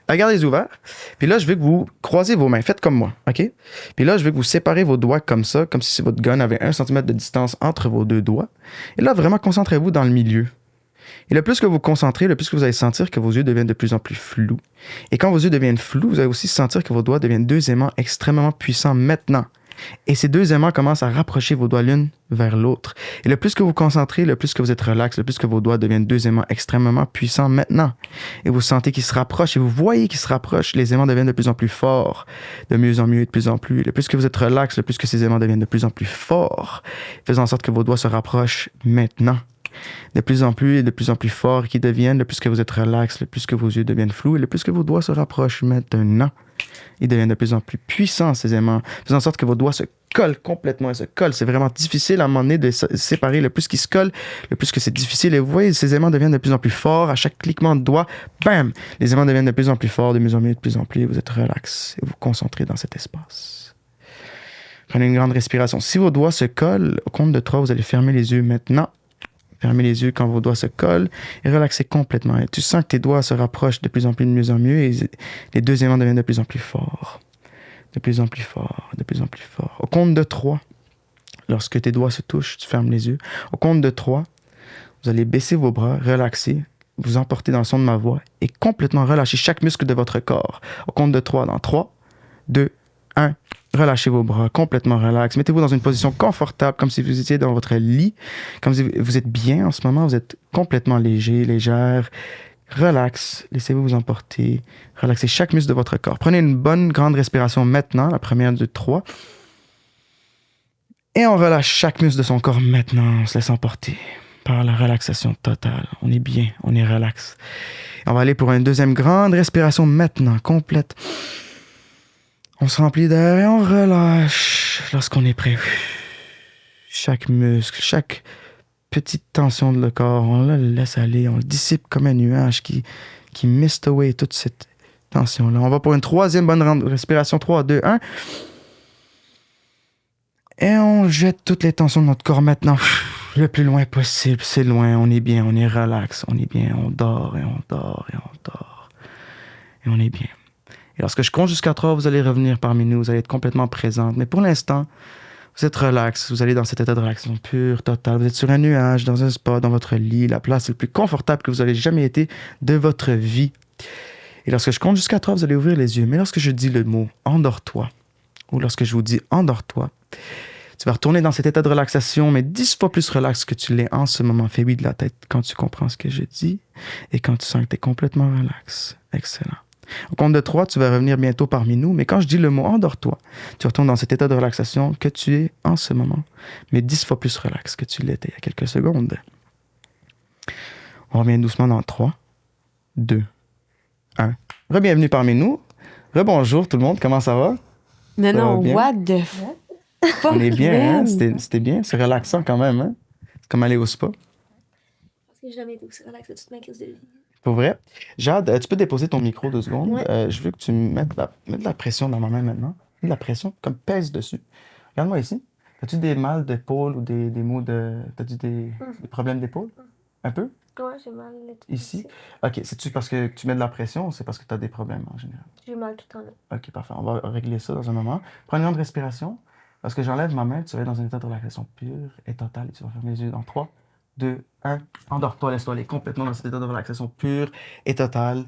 Regardez les ouverts. Puis là, je veux que vous croisez vos mains. Faites comme moi. OK? Puis là, je veux que vous séparez vos doigts comme ça, comme si votre gun avait 1 cm de distance entre vos deux doigts. Et là, vraiment, concentrez-vous dans le milieu. Et le plus que vous concentrez, le plus que vous allez sentir que vos yeux deviennent de plus en plus flous. Et quand vos yeux deviennent flous, vous allez aussi sentir que vos doigts deviennent 2 aimants extrêmement puissants maintenant. Et ces 2 aimants commencent à rapprocher vos doigts l'une vers l'autre. Et le plus que vous concentrez, le plus que vous êtes relax, le plus que vos doigts deviennent 2 aimants extrêmement puissants maintenant. Et vous sentez qu'ils se rapprochent et vous voyez qu'ils se rapprochent. Les aimants deviennent de plus en plus forts, de mieux en mieux et de plus en plus. Le plus que vous êtes relax, le plus que ces aimants deviennent de plus en plus forts, faisant en sorte que vos doigts se rapprochent maintenant. De plus en plus et de plus en plus forts qu'ils deviennent, le plus que vous êtes relax, le plus que vos yeux deviennent flous et le plus que vos doigts se rapprochent maintenant. Ils deviennent de plus en plus puissants, ces aimants, faisant en sorte que vos doigts se collent complètement. Ils se collent. C'est vraiment difficile à un moment donné de séparer. Le plus qu'ils se collent, le plus que c'est difficile. Et vous voyez, ces aimants deviennent de plus en plus forts. À chaque cliquement de doigt, bam! Les aimants deviennent de plus en plus forts, de mieux en mieux, de plus en plus. Et vous êtes relax et vous concentrez dans cet espace. Prenez une grande respiration. Si vos doigts se collent, au compte de 3, vous allez fermer les yeux maintenant. Fermez les yeux quand vos doigts se collent et relaxez complètement. Et tu sens que tes doigts se rapprochent de plus en plus, de mieux en mieux et les 2 aimants deviennent de plus en plus forts. De plus en plus forts, de plus en plus forts. Au compte de 3, lorsque tes doigts se touchent, tu fermes les yeux. Au compte de 3, vous allez baisser vos bras, relaxer, vous emporter dans le son de ma voix et complètement relâcher chaque muscle de votre corps. Au compte de 3, dans 3, 2, 1, relâchez vos bras, complètement relax. Mettez-vous dans une position confortable, comme si vous étiez dans votre lit, comme si vous êtes bien en ce moment, vous êtes complètement léger, légère. Relax, laissez-vous vous emporter. Relaxez chaque muscle de votre corps. Prenez une bonne grande respiration maintenant, la première de 3. Et on relâche chaque muscle de son corps maintenant, on se laisse emporter par la relaxation totale. On est bien, on est relax. On va aller pour une deuxième grande respiration maintenant, complète. On se remplit d'air et on relâche lorsqu'on est prêt. Chaque muscle, chaque petite tension de le corps, on le laisse aller, on le dissipe comme un nuage qui mist away toute cette tension-là. On va pour une troisième bonne respiration. 3, 2, 1. Et on jette toutes les tensions de notre corps maintenant. Le plus loin possible. C'est loin, on est bien, on est relax, on est bien, on dort et on dort et on dort. Et on est bien. Et lorsque je compte jusqu'à 3, vous allez revenir parmi nous, vous allez être complètement présente. Mais pour l'instant, vous êtes relax, vous allez dans cet état de relaxation pure, totale. Vous êtes sur un nuage, dans un spa, dans votre lit, la place la plus confortable que vous avez jamais été de votre vie. Et lorsque je compte jusqu'à 3, vous allez ouvrir les yeux. Mais lorsque je dis le mot « endors-toi », ou lorsque je vous dis « endors-toi », tu vas retourner dans cet état de relaxation, mais 10 fois plus relax que tu l'es en ce moment. Fais oui de la tête quand tu comprends ce que je dis et quand tu sens que tu es complètement relax. Excellent. Au compte de 3, tu vas revenir bientôt parmi nous, mais quand je dis le mot « endors-toi », tu retournes dans cet état de relaxation que tu es en ce moment, mais 10 fois plus relax que tu l'étais il y a quelques secondes. On revient doucement dans 3, 2, 1. Re-bienvenue parmi nous. Rebonjour tout le monde, comment ça va? Non, Ça va non, bien? what the fuck, On est bien, hein? man? C'était bien. C'est relaxant quand même, hein? C'est comme aller au spa. Parce que j'ai jamais été aussi relax de toute ma crise de vie. Pour vrai. Jade, tu peux déposer ton micro 2 secondes. Ouais. Je veux que tu mettes de la pression dans ma main maintenant. Mets de la pression, comme pèse dessus. Regarde-moi ici. As-tu des mal d'épaule ou des maux de... T'as-tu des problèmes d'épaule? Un peu? Ouais, j'ai mal. Ici? OK. C'est-tu parce que tu mets de la pression ou c'est parce que tu as des problèmes en général? J'ai mal tout le temps là. OK, parfait. On va régler ça dans un moment. Prends une grande respiration. Lorsque j'enlève ma main, tu vas être dans un état de relaxation pure et totale. Et tu vas fermer les yeux dans 3, 2, 1. Endors-toi, laisse-toi aller complètement dans cet état de relaxation pure et totale.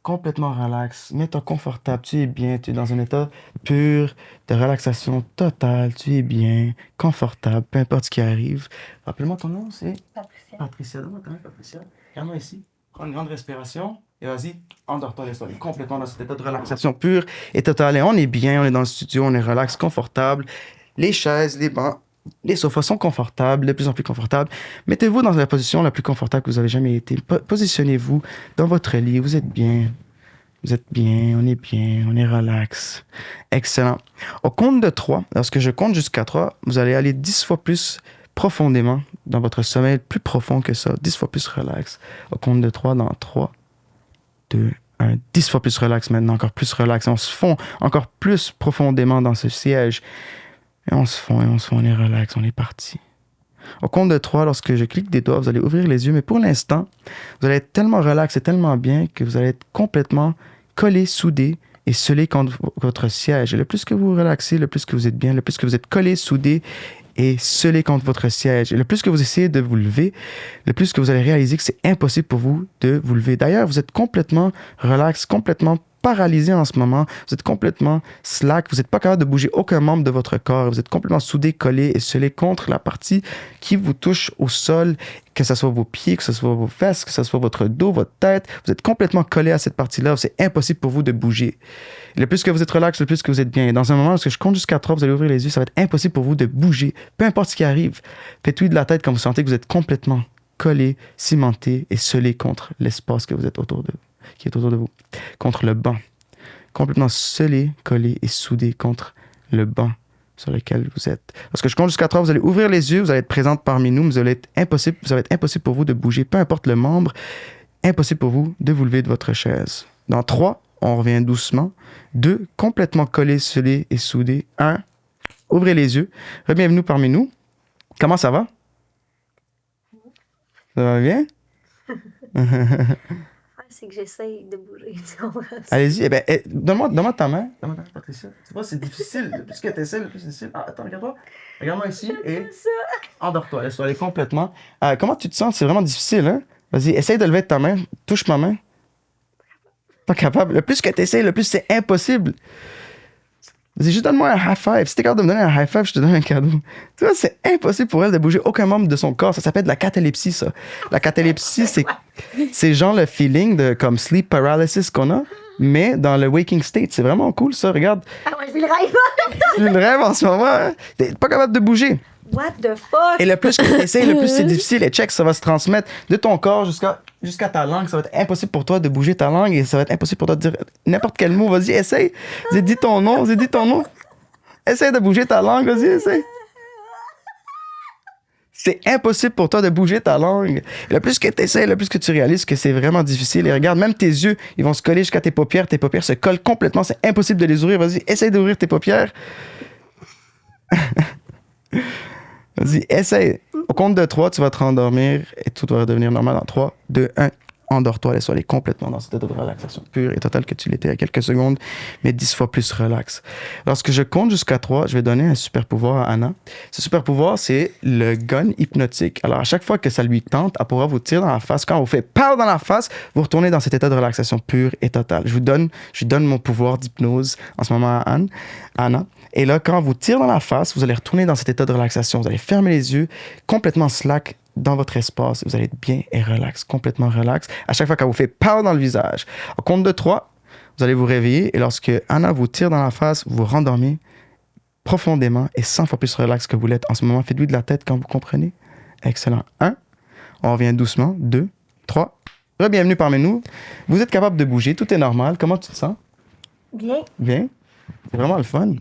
Complètement relax. Mets-toi confortable. Tu es bien. Tu es dans un état pur de relaxation totale. Tu es bien, confortable, peu importe ce qui arrive. Rappelle-moi ton nom, c'est Patricia. Patricia. Donne-moi ta main, Patricia. Regarde-moi ici. Prends une grande respiration et vas-y, endors-toi, laisse-toi aller complètement dans cet état de relaxation pure et totale. Et on est bien, on est dans le studio, on est relax, confortable. Les chaises, les bancs, les sofas sont confortables, de plus en plus confortables. Mettez-vous dans la position la plus confortable que vous avez jamais été. Positionnez-vous dans votre lit, vous êtes bien. Vous êtes bien, on est relax. Excellent. Au compte de 3, lorsque je compte jusqu'à 3, vous allez aller 10 fois plus profondément dans votre sommeil, plus profond que ça, 10 fois plus relax. Au compte de 3, dans 3, 2, 1, 10 fois plus relax maintenant, encore plus relax. On se fond encore plus profondément dans ce siège. Et on se fond, on est relax, on est parti. Au compte de 3, lorsque je clique des doigts, vous allez ouvrir les yeux, mais pour l'instant, vous allez être tellement relax et tellement bien que vous allez être complètement collé, soudé et scellé contre votre siège. Et le plus que vous vous relaxez, le plus que vous êtes bien, le plus que vous êtes collé, soudé et scellé contre votre siège. Et le plus que vous essayez de vous lever, le plus que vous allez réaliser que c'est impossible pour vous de vous lever. D'ailleurs, vous êtes complètement relax, complètement paralysé en ce moment. Vous êtes complètement slack. Vous n'êtes pas capable de bouger aucun membre de votre corps. Vous êtes complètement soudé, collé et scellé contre la partie qui vous touche au sol, que ce soit vos pieds, que ce soit vos fesses, que ce soit votre dos, votre tête. Vous êtes complètement collé à cette partie-là. C'est impossible pour vous de bouger. Et le plus que vous êtes relax, le plus que vous êtes bien. Et dans un moment, lorsque je compte jusqu'à 3, vous allez ouvrir les yeux, ça va être impossible pour vous de bouger. Peu importe ce qui arrive. Faites-oui de la tête quand vous sentez que vous êtes complètement collé, cimenté et scellé contre l'espace que vous êtes qui est autour de vous. Contre le banc. Complètement scellé, collé et soudé contre le banc sur lequel vous êtes. Lorsque je compte jusqu'à 3, vous allez ouvrir les yeux, vous allez être présente parmi nous, mais ça va être impossible pour vous de bouger, peu importe le membre, impossible pour vous de vous lever de votre chaise. Dans 3, on revient doucement. 2, complètement collé, scellé et soudé. 1, ouvrez les yeux. Bienvenue parmi nous. Comment ça va? Ça va bien? C'est que j'essaye de bouger. Allez-y. Donne-moi ta main. Donne-moi ta main, Patricia. Tu vois, c'est difficile. Le plus que tu essaies, le plus c'est difficile. Ah, attends, regarde-toi. Regarde-moi ici et endors-toi. Laisse-toi aller complètement. Comment tu te sens? C'est vraiment difficile, hein? Vas-y, essaye de lever ta main. Touche ma main. Pas capable. Le plus que tu essaies, le plus c'est impossible. Vas-y, juste donne-moi un high five. Si t'es capable de me donner un high five, je te donne un cadeau. Tu vois, c'est impossible pour elle de bouger aucun membre de son corps. Ça s'appelle de la catalepsie, ça. La catalepsie, c'est genre le feeling de comme sleep paralysis qu'on a, mais dans le waking state. C'est vraiment cool, ça. Regarde. Ah ouais, je le rêve. Tu le rêves en ce moment. Hein? T'es pas capable de bouger. What the fuck? Et le plus que tu essaies, le plus c'est difficile. Et check, ça va se transmettre de ton corps jusqu'à ta langue. Ça va être impossible pour toi de bouger ta langue et ça va être impossible pour toi de dire n'importe quel mot. Vas-y, essaye. Vas-y, dis ton nom. Vas-y, dis ton nom. Essaye de bouger ta langue. Vas-y, essaye. C'est impossible pour toi de bouger ta langue. Et le plus que tu essaies, le plus que tu réalises que c'est vraiment difficile. Et regarde, même tes yeux, ils vont se coller jusqu'à tes paupières. Tes paupières se collent complètement. C'est impossible de les ouvrir. Vas-y, essaye d'ouvrir tes paupières. Vas-y, essaye. Au compte de 3, tu vas te rendormir et tout va redevenir normal. En 3, 2, 1. Endors-toi, laisse-toi aller complètement dans cet état de relaxation pure et totale que tu l'étais il y a quelques secondes, mais 10 fois plus relax. Lorsque je compte jusqu'à 3, je vais donner un super pouvoir à Anna. Ce super pouvoir, c'est le gun hypnotique. Alors, à chaque fois que ça lui tente, elle pourra vous tirer dans la face. Quand on vous fait pow dans la face, vous retournez dans cet état de relaxation pure et totale. Je donne mon pouvoir d'hypnose en ce moment à Anna. Et là, quand on vous tire dans la face, vous allez retourner dans cet état de relaxation. Vous allez fermer les yeux, complètement slack dans votre espace. Vous allez être bien et relax, complètement relax. À chaque fois qu'elle vous fait pow dans le visage. Au compte de 3, vous allez vous réveiller et lorsque Anna vous tire dans la face, vous vous rendormez profondément et 100 fois plus relax que vous l'êtes en ce moment. Faites-lui de la tête quand vous comprenez. Excellent. 1, on revient doucement. 2, 3. Bienvenue parmi nous. Vous êtes capable de bouger, tout est normal. Comment tu te sens? Bien. Bien. C'est vraiment le fun.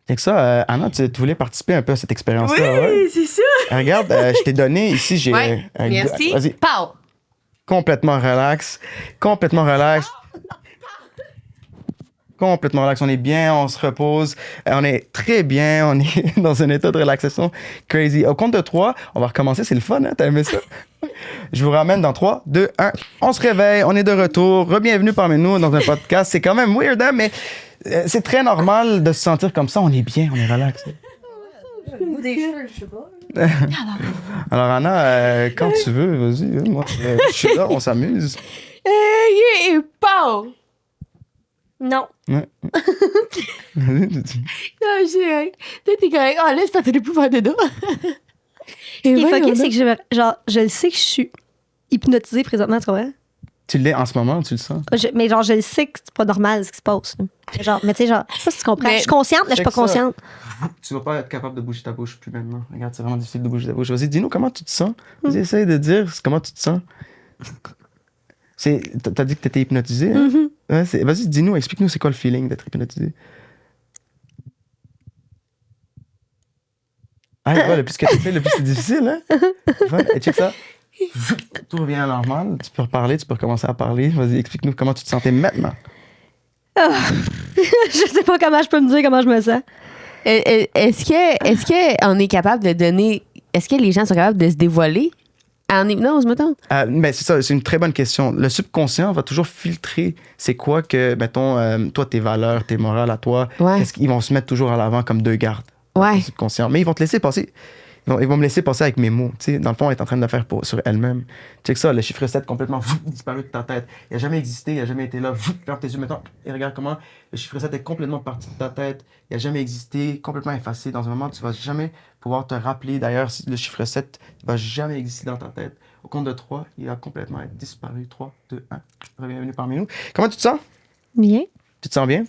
C'est que ça, Anna, tu voulais participer un peu à cette expérience-là. Ouais. c'est ça. Regarde, je t'ai donné ici, j'ai. Ouais, merci. Vas-y, Pow! complètement relax. Complètement relax. Complètement relax. On est bien, on se repose. On est très bien. On est dans un état de relaxation crazy. Au compte de 3, on va recommencer. C'est le fun, hein? T'as aimé ça? Je vous ramène dans 3, 2, 1. On se réveille. On est de retour. Re-bienvenue parmi nous dans un podcast. C'est quand même weird, hein? Mais c'est très normal de se sentir comme ça. On est bien, on est relax. Des cheveux, je sais pas. Alors, Anna, quand tu veux, vas-y. Moi, je suis là, on s'amuse. Yeah, pow! Non. Ouais. Vas-y, tu- Non, j'ai. Toi, t'es correct. Oh, là, c'est parce que t'es plus faire dedans. Ce qui est fucké, c'est que je le sais que je suis hypnotisée présentement, tu vois. Tu l'es en ce moment, tu le sens? Mais genre, je le sais que c'est pas normal ce qui se passe. Genre, mais tu sais, genre, je sais pas si tu comprends. Mais- Je suis consciente, mais je suis pas Check ça. consciente. Tu vas pas être capable de bouger ta bouche plus maintenant. Regarde, c'est vraiment difficile de bouger ta bouche. Vas-y, dis-nous comment tu te sens. Vas-y, essaye de dire comment tu te sens. T'as dit que t'étais hypnotisé, hein? Ouais, vas-y, dis-nous, explique-nous c'est quoi le feeling d'être hypnotisé. Ah, ouais, le plus que tu fais, le plus c'est difficile, hein? Ouais, et check ça. Tout revient à la normale. Tu peux reparler, tu peux recommencer à parler. Vas-y, explique-nous comment tu te sentais maintenant. Je sais pas comment je peux me dire comment je me sens. Est-ce qu'on est capable de donner. Est-ce que les gens sont capables de se dévoiler en hypnose, mettons? Ben c'est ça, c'est une très bonne question. Le subconscient va toujours filtrer c'est quoi que, mettons, toi, tes valeurs, tes morales à toi, Ouais. qu'est-ce qu'ils vont se mettre toujours à l'avant comme deux gardes. Ouais. Le subconscient. Mais ils vont te laisser passer. Ils vont me laisser passer avec mes mots. Tu sais, dans le fond, elle est en train de le faire sur elle-même. Check ça, le chiffre 7 complètement disparu de ta tête. Il n'a jamais existé, il n'a jamais été là. Ferme tes yeux maintenant et regarde comment le chiffre 7 est complètement parti de ta tête. Il n'a jamais existé, complètement effacé. Dans un moment, tu ne vas jamais pouvoir te rappeler. D'ailleurs, si le chiffre 7 ne va jamais exister dans ta tête. Au compte de 3, il va complètement être disparu. 3, 2, 1. Bienvenue parmi nous. Comment tu te sens? Bien. Tu te sens bien?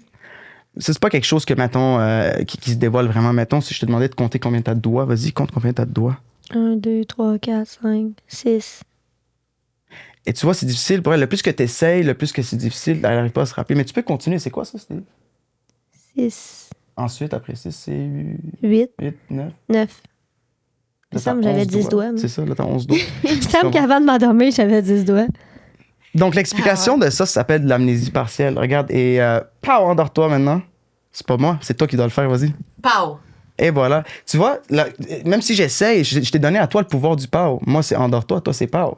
Ça, c'est pas quelque chose que, mettons, qui se dévoile vraiment. Mettons, si je te demandais de compter combien t'as de doigts, vas-y, compte combien t'as de doigts. 1, 2, 3, 4, 5, 6. Et tu vois, c'est difficile pour elle. Le plus que t'essayes, le plus que c'est difficile, elle n'arrive pas à se rappeler. Mais tu peux continuer. C'est quoi ça? C'était... 6, Ensuite, après 6, c'est 8, 8, 9. 9. Il me semble que j'avais 10 doigts. moi. C'est ça, là, t'as 11 doigts. Il me semble qu'avant de m'endormir, j'avais 10 doigts. Donc, l'explication de ça s'appelle de l'amnésie partielle. Regarde, et pow, endors-toi maintenant. C'est pas moi, c'est toi qui dois le faire, vas-y. Pow! Et voilà. Tu vois, là, même si j'essaye, je t'ai donné à toi le pouvoir du pow. Moi, c'est endors-toi, toi, c'est pow.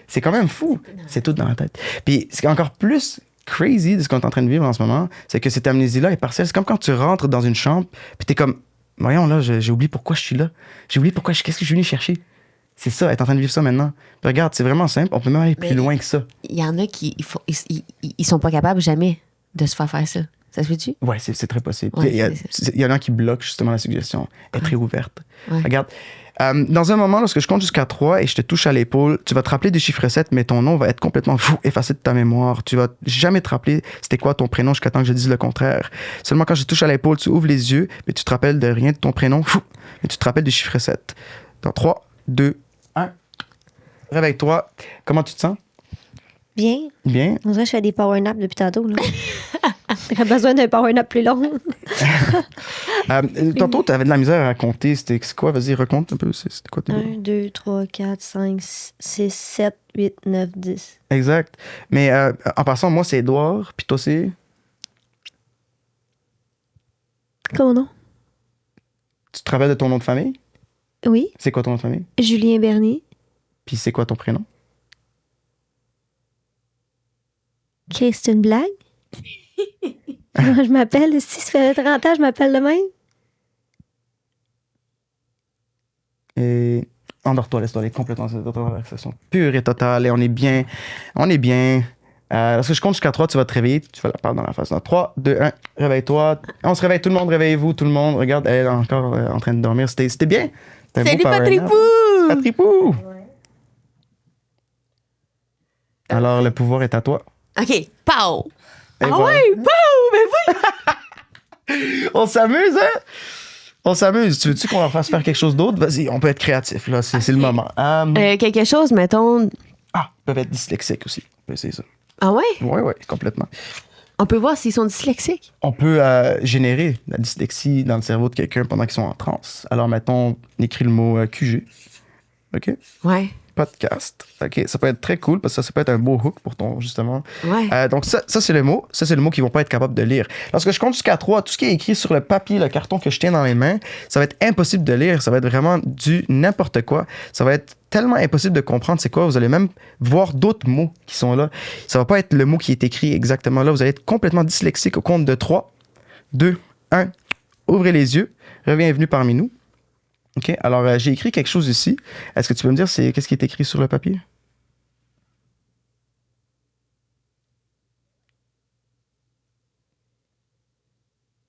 C'est quand même fou. C'est tout dans la tête. Puis, ce qui est encore plus crazy de ce qu'on est en train de vivre en ce moment, c'est que cette amnésie-là est partielle. C'est comme quand tu rentres dans une chambre, puis t'es comme, voyons, là, j'ai oublié pourquoi je suis là. J'ai oublié qu'est-ce que je suis venu chercher. C'est ça, être en train de vivre ça maintenant. Puis regarde, c'est vraiment simple. On peut même aller plus Mais- loin que ça. Il y en a qui ils sont pas capables jamais de se faire ça. Ça se fait-tu? Ouais, c'est très possible. Ouais, Il y en a qui bloquent justement la suggestion. Elle est très ouverte. Ouais. Regarde, dans un moment, lorsque je compte jusqu'à 3 et je te touche à l'épaule, tu vas te rappeler du chiffre 7, mais ton nom va être complètement fou, effacé de ta mémoire. Tu vas jamais te rappeler c'était quoi ton prénom jusqu'à temps que je dise le contraire. Seulement quand je te touche à l'épaule, tu ouvres les yeux, mais tu te rappelles de rien de ton prénom, fou, mais tu te rappelles du chiffre 7. Dans 3, 2, 1. Réveille-toi. Comment tu te sens? Bien. Bien. On dirait que je fais des power naps depuis tantôt. Là. J'aurais besoin d'un power nap plus long. Tantôt, tu avais de la misère à compter. C'était quoi? Vas-y, raconte un peu. C'était quoi tes 1, 2, 3, 4, 5, 6, 7, 8, 9, 10. Exact. Mais en passant, moi, c'est Edouard, puis toi, c'est... Comment non? Tu te rappelles de ton nom de famille? Oui. C'est quoi ton nom de famille? Julien Bernier. Puis c'est quoi ton prénom? Chris, c'est une blague? Moi, je m'appelle, si ça fait 30 ans, je m'appelle de même. Et endors-toi, laisse-toi aller complètement dans ta relaxation pure et totale. Et on est bien. On est bien. Lorsque je compte jusqu'à 3, tu vas te réveiller. Tu vas la parler dans la face. 3, 2, 1, réveille-toi. On se réveille, tout le monde, réveillez-vous, tout le monde. Regarde, elle est encore en train de dormir. C'était bien. C'était un Salut, beau power nap. Patripou! Patripou! Alors, le pouvoir est à toi. OK, pow! Et Ah voilà. ouais, pow! Mais oui! On s'amuse, hein? On s'amuse. Tu veux-tu qu'on leur fasse faire quelque chose d'autre? Vas-y, on peut être créatif, là. C'est le moment. Quelque chose, mettons. Ils peuvent être dyslexiques aussi. On peut essayer ça. Ah ouais? Oui, complètement. On peut voir s'ils sont dyslexiques. On peut générer la dyslexie dans le cerveau de quelqu'un pendant qu'ils sont en transe. Alors, mettons, on écrit le mot QG. OK? Ouais. Podcast. OK, ça peut être très cool parce que ça peut être un beau hook pour ton, justement. Ouais. Donc, ça c'est le mot. Ça, c'est le mot qu'ils vont pas être capables de lire. Lorsque je compte jusqu'à 3, tout ce qui est écrit sur le papier, le carton que je tiens dans les mains, ça va être impossible de lire. Ça va être vraiment du n'importe quoi. Ça va être tellement impossible de comprendre c'est quoi. Vous allez même voir d'autres mots qui sont là. Ça va pas être le mot qui est écrit exactement là. Vous allez être complètement dyslexique au compte de 3, 2, 1. Ouvrez les yeux. Bienvenue parmi nous. OK, alors j'ai écrit quelque chose ici. Est-ce que tu peux me dire qu'est-ce qui est écrit sur le papier?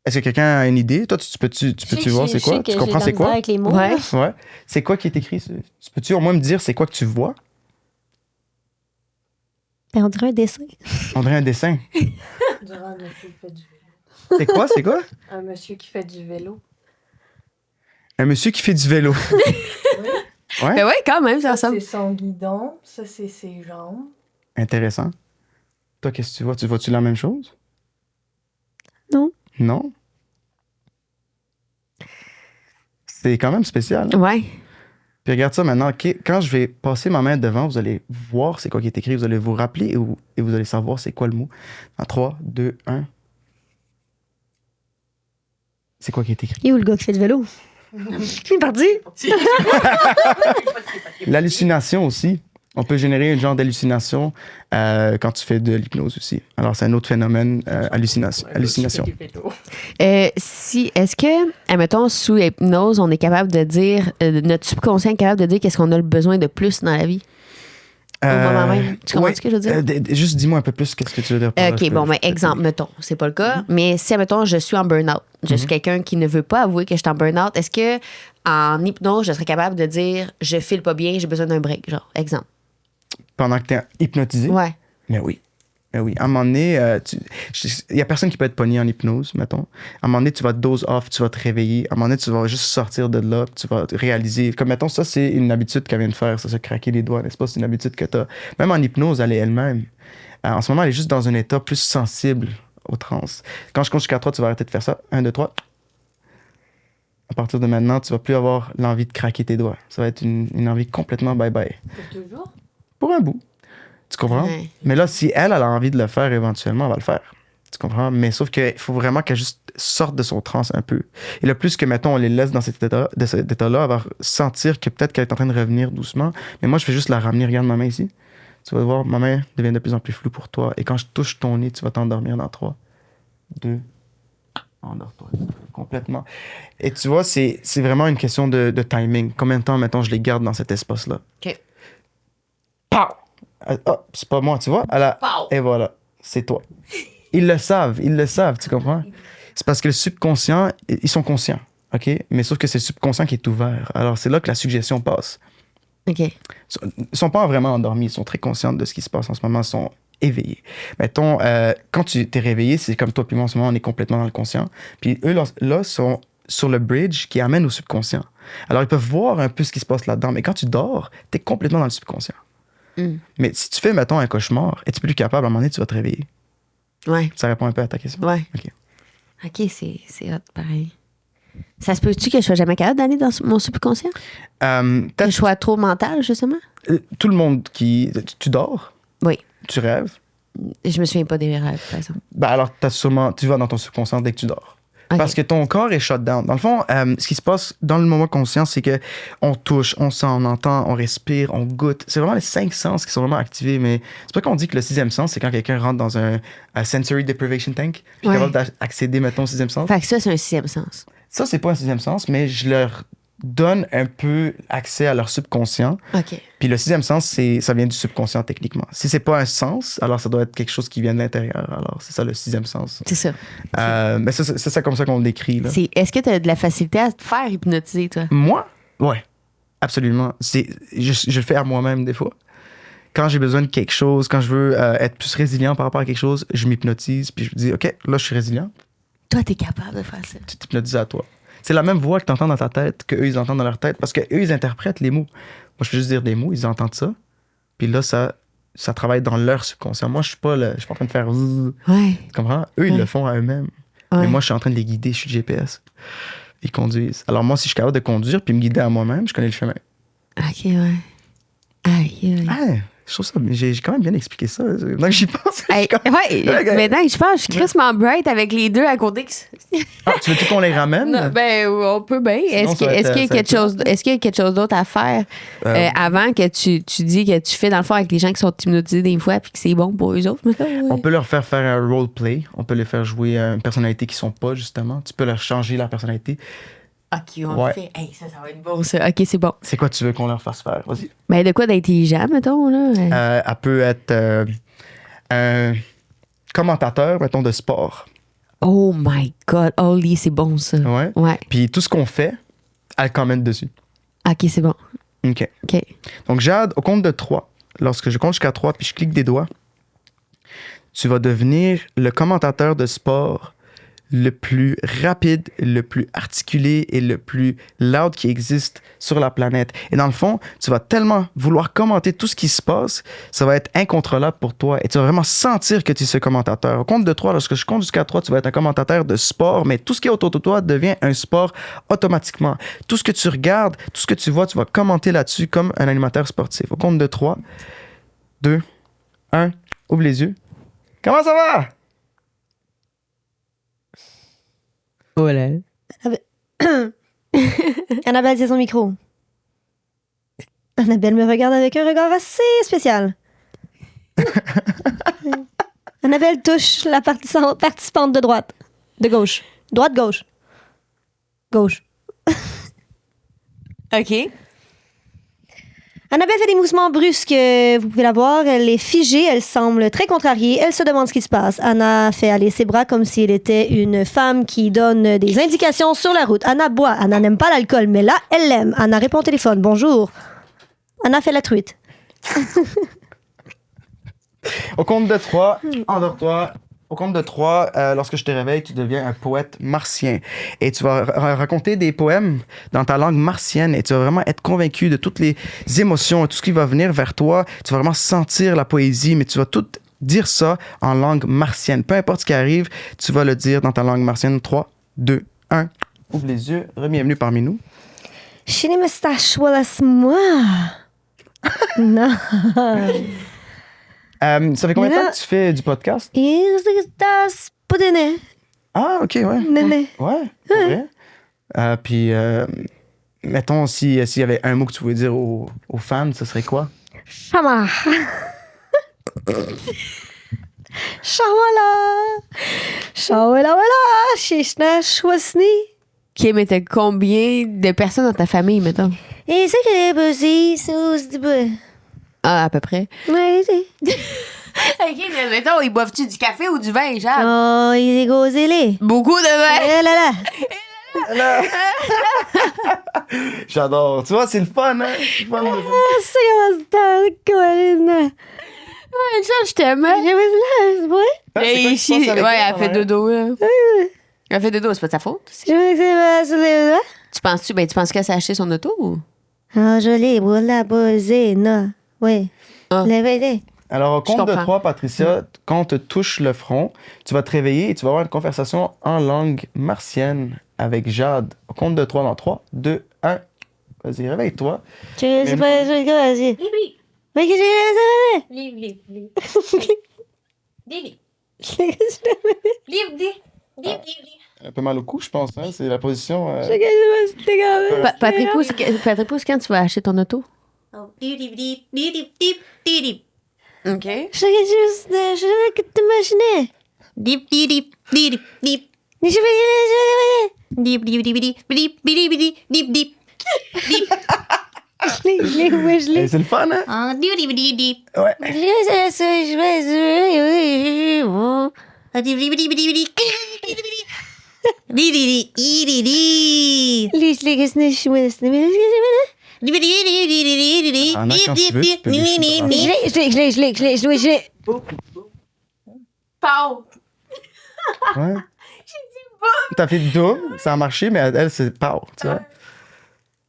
Est-ce que quelqu'un a une idée? Toi, tu peux-tu voir c'est quoi? Tu comprends c'est quoi? Avec les mots. Ouais. Ouais. C'est quoi qui est écrit? Peux-tu au moins me dire c'est quoi que tu vois? Ben, on dirait un dessin. On dirait un dessin. Durant un monsieur qui fait du vélo. C'est quoi? C'est quoi? Un monsieur qui fait du vélo. Un monsieur qui fait du vélo. Ouais? Ben ouais, quand même, ça Ça, ressemble. c'est son guidon. Ça, c'est ses jambes. Intéressant. Toi, qu'est-ce que tu vois? Tu vois-tu la même chose? Non. Non? C'est quand même spécial. Ouais. Puis regarde ça maintenant. Quand je vais passer ma main devant, vous allez voir c'est quoi qui est écrit. Vous allez vous rappeler et vous allez savoir c'est quoi le mot. En 3, 2, 1. C'est quoi qui est écrit? Et où le gars qui fait du vélo? Il est parti. L'hallucination aussi. On peut générer un genre d'hallucination quand tu fais de l'hypnose aussi. Alors, c'est un autre phénomène, hallucination. Est-ce que, admettons, sous hypnose, on est capable de dire, notre subconscient est capable de dire qu'est-ce qu'on a le besoin de plus dans la vie? Au moment même. Tu comprends ce que je veux dire? Juste dis-moi un peu plus qu'est-ce que tu veux dire par là. OK, bon, mais exemple, mettons, c'est pas le cas, mais si, mettons, je suis en burn-out, je suis quelqu'un qui ne veut pas avouer que je suis en burn-out, est-ce que en hypnose, je serais capable de dire je file pas bien, j'ai besoin d'un break, genre, exemple? Pendant que tu es hypnotisé? Ouais. Mais oui. Mais oui. À un moment donné, il n'y a personne qui peut être pogné en hypnose, mettons. À un moment donné, tu vas te doze off, tu vas te réveiller. À un moment donné, tu vas juste sortir de là, tu vas réaliser. Comme, mettons, ça, c'est une habitude qu'elle vient de faire, ça, se craquer les doigts, n'est-ce pas? C'est une habitude que tu as. Même en hypnose, elle est elle-même. En ce moment, elle est juste dans un état plus sensible aux trans. Quand je compte jusqu'à 3, tu vas arrêter de faire ça. 1, 2, 3. À partir de maintenant, tu vas plus avoir l'envie de craquer tes doigts. Ça va être une envie complètement bye-bye. Pour toujours? Pour un bout. Tu comprends? Ouais. Mais là, si elle a envie de le faire éventuellement, elle va le faire. Tu comprends? Mais sauf qu'il faut vraiment qu'elle juste sorte de son transe un peu. Et le plus que, mettons, on les laisse dans cet état-là, elle va sentir que peut-être qu'elle est en train de revenir doucement. Mais moi, je vais juste la ramener. Regarde ma main ici. Tu vas voir, ma main devient de plus en plus floue pour toi. Et quand je touche ton nez, tu vas t'endormir dans 3, 2, endors-toi. Complètement. Et tu vois, c'est vraiment une question de timing. Combien de temps, mettons, je les garde dans cet espace-là? OK. Pow! Ah, c'est pas moi, tu vois? Pow! Et voilà, c'est toi. Ils le savent, tu comprends? C'est parce que le subconscient, ils sont conscients, OK? Mais sauf que c'est le subconscient qui est ouvert. Alors, c'est là que la suggestion passe. OK. Ils sont pas vraiment endormis, ils sont très conscients de ce qui se passe en ce moment, ils sont éveillés. Mettons, quand tu t'es réveillé, c'est comme toi puis moi, en ce moment, on est complètement dans le conscient. Puis eux, là, sont sur le bridge qui amène au subconscient. Alors, ils peuvent voir un peu ce qui se passe là-dedans, mais quand tu dors, t'es complètement dans le subconscient. Mais si tu fais, mettons, un cauchemar et tu es plus capable, à un moment donné, tu vas te réveiller. Ouais. Ça répond un peu à ta question? Ouais. OK, c'est hot, pareil. Ça se peut-tu que je sois jamais capable d'aller dans mon subconscient? Que je sois trop mental, justement? Tout le monde qui... Tu dors? Oui. Tu rêves? Je me souviens pas des rêves, par exemple. Ben alors, tu vas dans ton subconscient dès que tu dors. OK. Parce que ton corps est shut down. Dans le fond, ce qui se passe dans le moment conscient, c'est que on touche, on sent, on entend, on respire, on goûte. C'est vraiment les 5 sens qui sont vraiment activés. Mais c'est pas qu'on dit que le 6e sens, c'est quand quelqu'un rentre dans un sensory deprivation tank, puis capable d'accéder, mettons, au 6e sens. Fait que ça, c'est un 6e sens. Ça, c'est pas un 6e sens, mais je leur donne un peu accès à leur subconscient. OK. Puis le 6e sens, ça vient du subconscient techniquement. Si c'est pas un sens, alors ça doit être quelque chose qui vient de l'intérieur. Alors c'est ça le 6e sens. C'est ça. Mais c'est ça comme ça qu'on le décrit. Là. Est-ce que tu as de la facilité à te faire hypnotiser, toi? Moi? Ouais, absolument. Je le fais à moi-même des fois. Quand j'ai besoin de quelque chose, quand je veux être plus résilient par rapport à quelque chose, je m'hypnotise, puis je me dis, OK, là, je suis résilient. Toi, t'es capable de faire ça. Tu t'hypnotises à toi. C'est la même voix que tu entends dans ta tête qu'eux, ils entendent dans leur tête, parce qu'eux, ils interprètent les mots. Moi, je fais juste dire des mots, ils entendent ça, puis là, ça ça travaille dans leur subconscient. Moi, je suis pas en train de faire zzz, Ouais. tu comprends? Eux, ils Ouais. le font à eux-mêmes. Ouais. Mais moi, je suis en train de les guider, je suis le GPS. Ils conduisent. Alors moi, si je suis capable de conduire puis me guider à moi-même, je connais le chemin. OK, ouais. Aïe, aïe. Ah, je trouve ça, j'ai quand même bien expliqué ça. Donc j'y pense. je Hey, suis comme- ouais, maintenant que je pense, je suis crissement bright avec les deux à côté. Ah, tu veux-tu qu'on les ramène? Non, ben, on peut bien. Sinon, ça va Est-ce être- qu'il y a ça va quelque chose, est-ce qu'il y a quelque chose d'autre à faire avant que tu dis que tu fais dans le fond avec les gens qui sont hypnotisés des fois puis que c'est bon pour eux autres? mettons, ouais. On peut leur faire un roleplay. On peut les faire jouer une personnalité qui sont pas, justement. Tu peux leur changer leur personnalité. OK, on Ouais. le fait. Hey, ça va être bon, ça. OK, c'est bon. C'est quoi tu veux qu'on leur fasse faire? Vas-y. Ben, de quoi d'intelligent, mettons, là? Elle peut être un commentateur, mettons, de sport. Oh my God. Holy, c'est bon, ça. Ouais. Ouais. Puis tout ce qu'on fait, elle commente dessus. OK, c'est bon. OK. OK. Donc, Jade, au compte de 3, lorsque je compte jusqu'à 3 puis je clique des doigts, tu vas devenir le commentateur de sport le plus rapide, le plus articulé et le plus loud qui existe sur la planète. Et dans le fond, tu vas tellement vouloir commenter tout ce qui se passe, ça va être incontrôlable pour toi et tu vas vraiment sentir que tu es ce commentateur. Au compte de 3, lorsque je compte jusqu'à 3, tu vas être un commentateur de sport, mais tout ce qui est autour de toi devient un sport automatiquement. Tout ce que tu regardes, tout ce que tu vois, tu vas commenter là-dessus comme un animateur sportif. Au compte de 3, 2, 1, ouvre les yeux. Comment ça va? Voilà. Annabelle, c'est son micro. Annabelle me regarde avec un regard assez spécial. Annabelle touche la participante de droite. De gauche. Droite, gauche. Gauche. OK. Annabelle fait des mouvements brusques. Vous pouvez la voir. Elle est figée. Elle semble très contrariée. Elle se demande ce qui se passe. Anna fait aller ses bras comme si elle était une femme qui donne des indications sur la route. Anna boit. Anna n'aime pas l'alcool, mais là, elle l'aime. Anna répond au téléphone. Bonjour. Anna fait la truite. Au compte de 3, endors-toi. Au compte de 3, lorsque je te réveille, tu deviens un poète martien. Et tu vas raconter des poèmes dans ta langue martienne et tu vas vraiment être convaincu de toutes les émotions et tout ce qui va venir vers toi. Tu vas vraiment sentir la poésie, mais tu vas tout dire ça en langue martienne. Peu importe ce qui arrive, tu vas le dire dans ta langue martienne. 3, 2, 1. Ouvre les yeux. Bienvenue parmi nous. Chine moustache, moi. Non. Ça fait combien de Mais temps là- que tu fais du podcast? Das Podene. Ah, OK, ouais. Nene. Ouais, c'est vrai. Puis, mettons, s'il y avait un mot que tu voulais dire aux fans, ce serait quoi? Chama. Shawala. Shawala wala. Shishna Shwasni. OK, mais t'as combien de personnes dans ta famille, mettons? Et c'est que les buzzis, c'est du bois. Ah, à peu près. Ouais, c'est. OK, mais mettons, ils boivent-tu du café ou du vin, genre? Oh, il est gosélé. Beaucoup de vin! Eh là là. J'adore. Tu vois, c'est le fun, hein? C'est le fun. Ah, c'est comment ça, Colin. Ouais, ça, je t'aime. J'ai vu là, ouais. Ah, c'est quoi qui se passe avec ouais, elle, elle fait ouais? dodo, là. Elle fait dodo, c'est pas de sa faute. Je me sais pas sur les doigts. Tu penses qu'elle s'est acheté son auto ou? Ah, joli, voilà, posé, non. Oui. Ah. La vérité. Alors, au compte de comprends. 3, Patricia, quand on te touche le front, tu vas te réveiller et tu vas avoir une conversation en langue martienne avec Jade. Au compte de 3, dans 3, 2, 1. Vas-y, réveille-toi. Je sais pas, je sais pas, vas-y. Mais qu'est-ce que Un peu mal au cou, je pense. Hein? C'est la position. Patrick Pouce, quand tu vas acheter ton auto? OK. Je juste, je veux que t'imagines. Dip, dip, dip, dip, dip. Mais je vais, Dip, dip, dip, dip, dip, dip, dip, dip, dip. je l'ai. C'est le fun, hein? Ah, dip, dip, dip, dip. Ouais. Ah, dip, dip, dip, dip, dip. Dip, dip, dip, dip, dip. Ah, non, quand tu veux, tu peux laisser Je l'ai. Pau. Ouais. T'as fait double, ça a marché, mais elle, c'est pow, tu vois.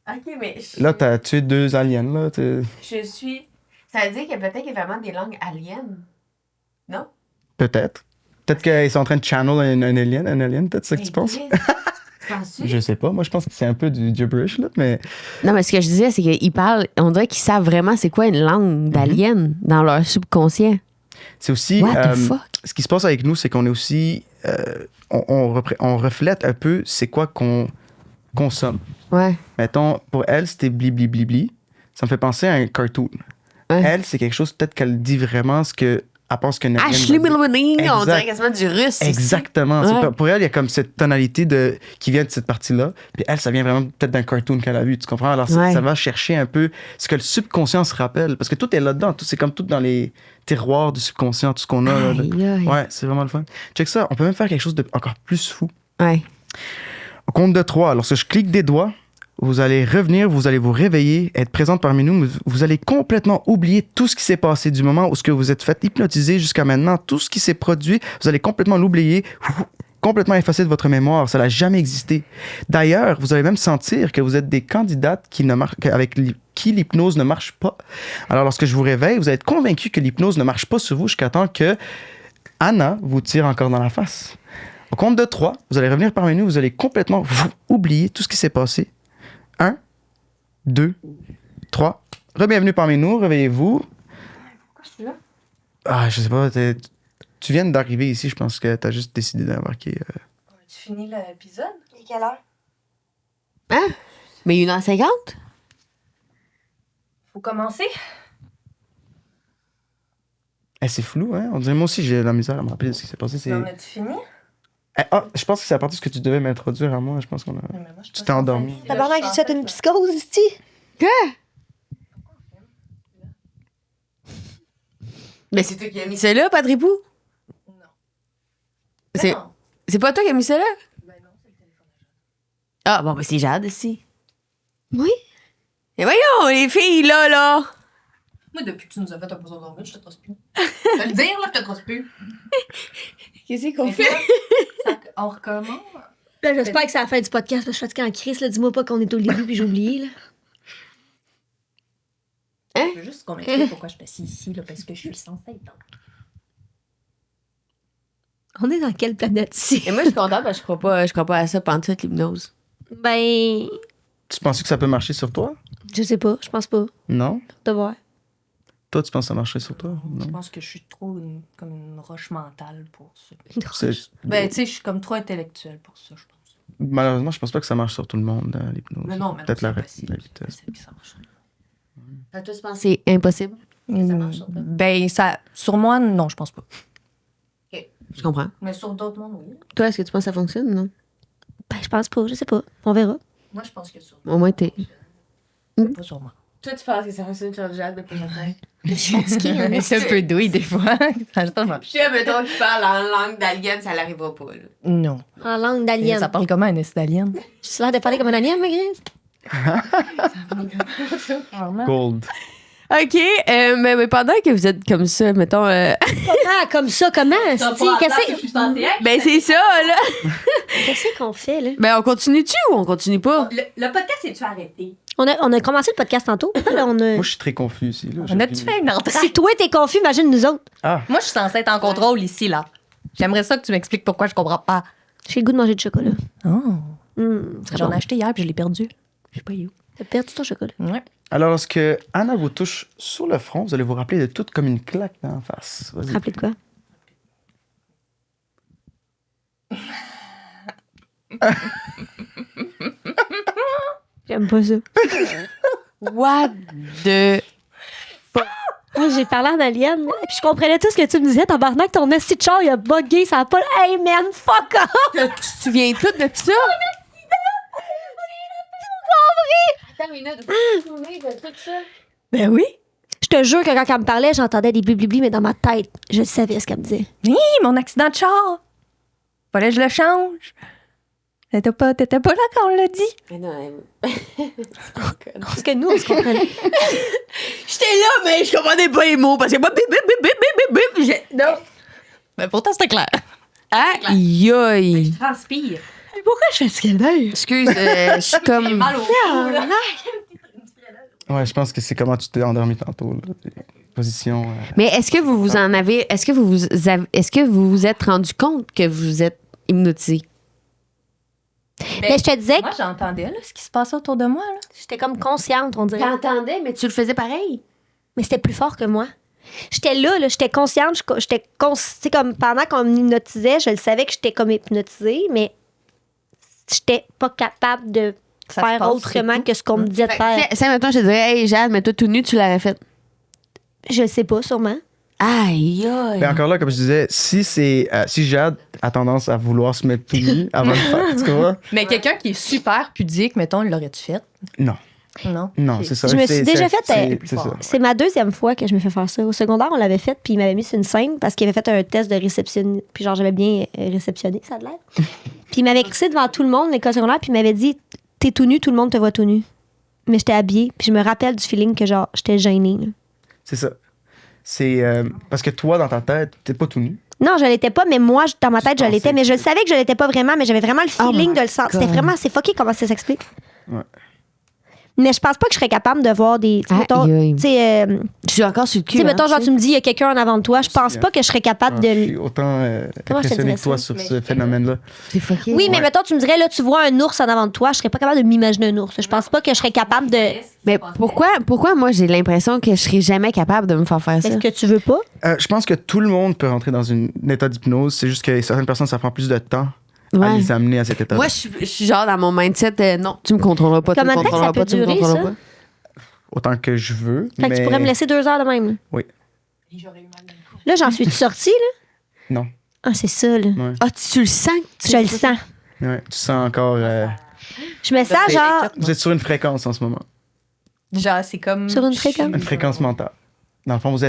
OK, mais Là, t'as tué 2 aliens, là. je suis Ça veut dire que peut-être qu'il y a vraiment des langues aliens. Non? Peut-être. Peut-être qu'ils sont en train de channel un alien, peut-être c'est ça que tu penses? Penses-tu? Je sais pas. Moi, je pense que c'est un peu du gibberish, là, mais Non, mais ce que je disais, c'est qu'ils parlent, on dirait qu'ils savent vraiment c'est quoi une langue d'alien dans leur subconscient. c'est aussi... What the fuck? ce qui se passe avec nous, c'est qu'on est aussi... on reflète un peu c'est quoi qu'on consomme. Ouais. Mettons, pour elle, c'était bli bli bli bli. Ça me fait penser à un cartoon. Ouais. Elle, c'est quelque chose, peut-être qu'elle dit vraiment ce que... À part ce que Nadine Ashley va dire. Milwini, on Exact. dirait quasiment du russe. Exactement. Ouais. C'est pour elle, il y a comme cette tonalité qui vient de cette partie-là. Puis elle, ça vient vraiment peut-être d'un cartoon qu'elle a vu. Tu comprends? Alors, Ouais. ça va chercher un peu ce que le subconscient se rappelle. Parce que tout est là-dedans. C'est comme tout dans les tiroirs du subconscient, tout ce qu'on a. Là. Aïe, aïe. Ouais, c'est vraiment le fun. Check ça. On peut même faire quelque chose de encore plus fou. Ouais. Au compte de 3, lorsque je clique des doigts, vous allez revenir, vous allez vous réveiller, être présente parmi nous. Vous allez complètement oublier tout ce qui s'est passé du moment où ce que vous êtes fait hypnotiser jusqu'à maintenant, tout ce qui s'est produit, vous allez complètement l'oublier, complètement effacer de votre mémoire. Ça n'a jamais existé. D'ailleurs, vous allez même sentir que vous êtes des candidates avec qui l'hypnose ne marche pas. Alors, lorsque je vous réveille, vous allez être convaincu que l'hypnose ne marche pas sur vous jusqu'à temps que Anna vous tire encore dans la face. Au compte de 3, vous allez revenir parmi nous, vous allez complètement oublier tout ce qui s'est passé. 1, 2, 3. Re-bienvenue parmi nous, réveillez-vous. Pourquoi je suis là? Ah, je sais pas, tu viens d'arriver ici, je pense que t'as juste décidé d'embarquer. Tu finis l'épisode? Il est quelle heure? Hein? Mais 1h50? Faut commencer? C'est flou, hein? On dirait, moi aussi, j'ai la misère à me rappeler de ce qui s'est passé. On a-tu fini? Je pense que c'est à partir de ce que tu devais m'introduire à moi. Je pense qu'on a... Mais moi, je suis Tu pas t'es censée endormi. être ici, là. Tabarnak, Je j'ai suis fait une censée psychose, ici. Mais c'est toi qui as mis ça là, Patripou? Non. C'est- Non. C'est pas toi qui as mis ça là? Ben non, c'est le téléphone à Jade. Ah, bon, ben c'est Jade ici. Oui. Et voyons, les filles, là. Moi, depuis que tu nous as fait un besoin dormir, je te trosse plus. Je vais le dire, là, je te trosse plus. Qu'est-ce qu'on Mais fait? là, on recommence. Là, j'espère que c'est la fin du podcast. Là, je suis fatiguée en crise. Là, dis-moi pas qu'on est au début puis j'ai oublié. Là. Je veux juste qu'on m'explique pourquoi je suis assise ici, là, parce que je suis censée être dans On est dans quelle planète ici? Et moi, je suis contente parce que je crois pas à ça pendant toute l'hypnose. Ben, Tu penses que ça peut marcher sur toi? je sais pas. Je pense pas. Non? De voir. Toi, tu penses que ça marcherait sur toi? Je Non. pense que je suis trop comme une roche mentale pour ça. C'est- Ben, tu sais, je suis comme trop intellectuelle pour ça, je pense. Malheureusement, je pense pas que ça marche sur tout le monde, l'hypnose. Mais non, mais Peut-être la possible. vitesse. C'est que ça marche. Toi, tu penses que c'est impossible? Ça marche sur toi? Ben, ça, sur moi, non, je pense pas. Je comprends. Mais sur d'autres mondes, oui. Toi, est-ce que tu penses que ça fonctionne, non? Ben, je pense pas. Je sais pas. On verra. Moi, je pense que sur Au moins, t'es. pas sur moi. Toi, tu penses que ça fonctionne sur Jade depuis longtemps? Je suis fatiguée. hein. C'est un peu douille, des fois. Je sais, mettons qu'il parle en langue d'alien, ça l'arrivera pas, là. Non. En langue d'alien. Ça parle comment, un estalien? J'ai l'air de parler comme un alien, ma grise. Gold. OK, mais pendant que vous êtes comme ça, mettons... Ah, comme ça, comment? Qu'est-ce ben, c'est ça, là! qu'est-ce qu'on fait, là? Ben, on continue-tu ou on continue pas? Le podcast, est-tu arrêté? On a commencé le podcast tantôt. Là, on a... Moi, je suis très confus ici. Là. On a-tu fait une entrée? Si toi, t'es confus, imagine nous autres. Ah, Moi, je suis censée être en contrôle ici, là. J'aimerais ça que tu m'expliques pourquoi je comprends pas. J'ai le goût de manger du chocolat. Oh. Très J'en bon. ai acheté hier puis je l'ai perdu. Je sais pas où. T'as perdu ton chocolat. Ouais. alors lorsque Anna vous touche sur le front, vous allez vous rappeler de tout comme une claque dans la face. Vas-y. Rappelez de quoi? J'aime pas ça. What the... Moi, j'ai parlé en alien, là, puis je comprenais tout ce que tu me disais. Tabarnak, ton esti de char, il a bugué, ça a pas... Hey, man, fuck off! Tu te souviens tout de ça? Attends une minute, de tout ça? Ben oui. Je te jure que quand elle me parlait, j'entendais des blibli, mais dans ma tête, je savais ce qu'elle me disait. Oui, mon accident de char. Fallait que je le change. T'étais pas là quand on l'a dit. Mais non, Parce que nous, on se comprenait. j'étais là, mais je comprenais pas les mots parce que moi, bip, bip, bip, bip, bip, bip, bip, non. Mais pourtant, c'était clair. Aïe, aïe. Transpire. Pourquoi je fais ce qu'elle veut? Excuse, je suis comme... Mal au cou, là. Ouais, je pense que c'est comment tu t'es endormi tantôt. Là. Position. Mais est-ce que vous vous en avez. Est-ce que vous vous êtes rendu compte que vous êtes hypnotisé? Mais je te disais Moi, que j'entendais là, ce qui se passait autour de moi. Là. j'étais comme consciente, on dirait. T'entendais, mais tu le faisais pareil. Mais c'était plus fort que moi. J'étais là, j'étais consciente, c'est comme pendant qu'on m'hypnotisait, je le savais que j'étais comme hypnotisée, mais j'étais pas capable de Ça se faire passe, autrement c'est tout. que ce qu'on me disait de faire. Ça, maintenant, je te dirais, hey, Jade, mais toi, tout nu, tu l'aurais fait. Je sais pas, sûrement. Aïe, aïe. Mais encore là, comme je disais, si Jade a tendance à vouloir se mettre tout nu avant de faire, tu comprends? Mais quelqu'un qui est super pudique, mettons, l'aurais-tu fait? Non. Non. Non, c'est ça. Je me suis déjà fait, C'est ça. C'est ma deuxième fois que je me fais faire ça. Au secondaire, on l'avait fait, puis il m'avait mis sur une scène parce qu'il avait fait un test de réception. Puis genre, j'avais bien réceptionné, ça a l'air. Puis il m'avait crissé devant tout le monde, l'école secondaire, puis il m'avait dit t'es tout nu, tout le monde te voit tout nu. Mais j'étais habillée, puis je me rappelle du feeling que genre, j'étais gênée. Là. C'est ça. C'est parce que toi, dans ta tête, t'es pas tout nu. Non, je l'étais pas, mais moi, dans ma tête, je pensais l'étais. Mais je que- savais que je l'étais pas vraiment, mais j'avais vraiment le feeling de le sentir. C'était vraiment, c'est fucké comment ça s'explique. Ouais. Mais je pense pas que je serais capable de voir des. Aïe, aïe. Tu sais, Je suis encore sur le cul. tu sais, mettons, hein, genre, tu me dis, il y a quelqu'un en avant de toi. Je pense Aussi, pas que je serais capable Je de. suis autant Comment je te impressionné dirais que toi ça? sur ce phénomène-là. C'est fucké. Oui, mais Ouais. mettons, tu me dirais, là, tu vois un ours en avant de toi, je serais pas capable de m'imaginer un ours. Je pense pas que je serais capable de. Mais pourquoi moi, j'ai l'impression que je serais jamais capable de me faire faire ça? Est-ce que tu veux pas? Je pense que tout le monde peut rentrer dans un état d'hypnose. C'est juste que certaines personnes, ça prend plus de temps à Ouais. les amener à cet état. Moi, je suis genre dans mon mindset, non, tu me contrôleras pas, tu me Combien de temps contrôleras ça peut pas, tu me durer, contrôleras ça? pas. Autant que je veux. Fait que mais... tu pourrais me laisser 2 heures de même. Oui. Là, j'en suis sortie, là? Non. Ah, c'est ça, là. Ouais. Ah, tu le sens? Je le sens. Ouais. Tu sens encore. Je me sens genre Vous êtes sur une fréquence en ce moment. Genre, c'est comme. sur une fréquence. Une fréquence mentale. Dans le fond, vous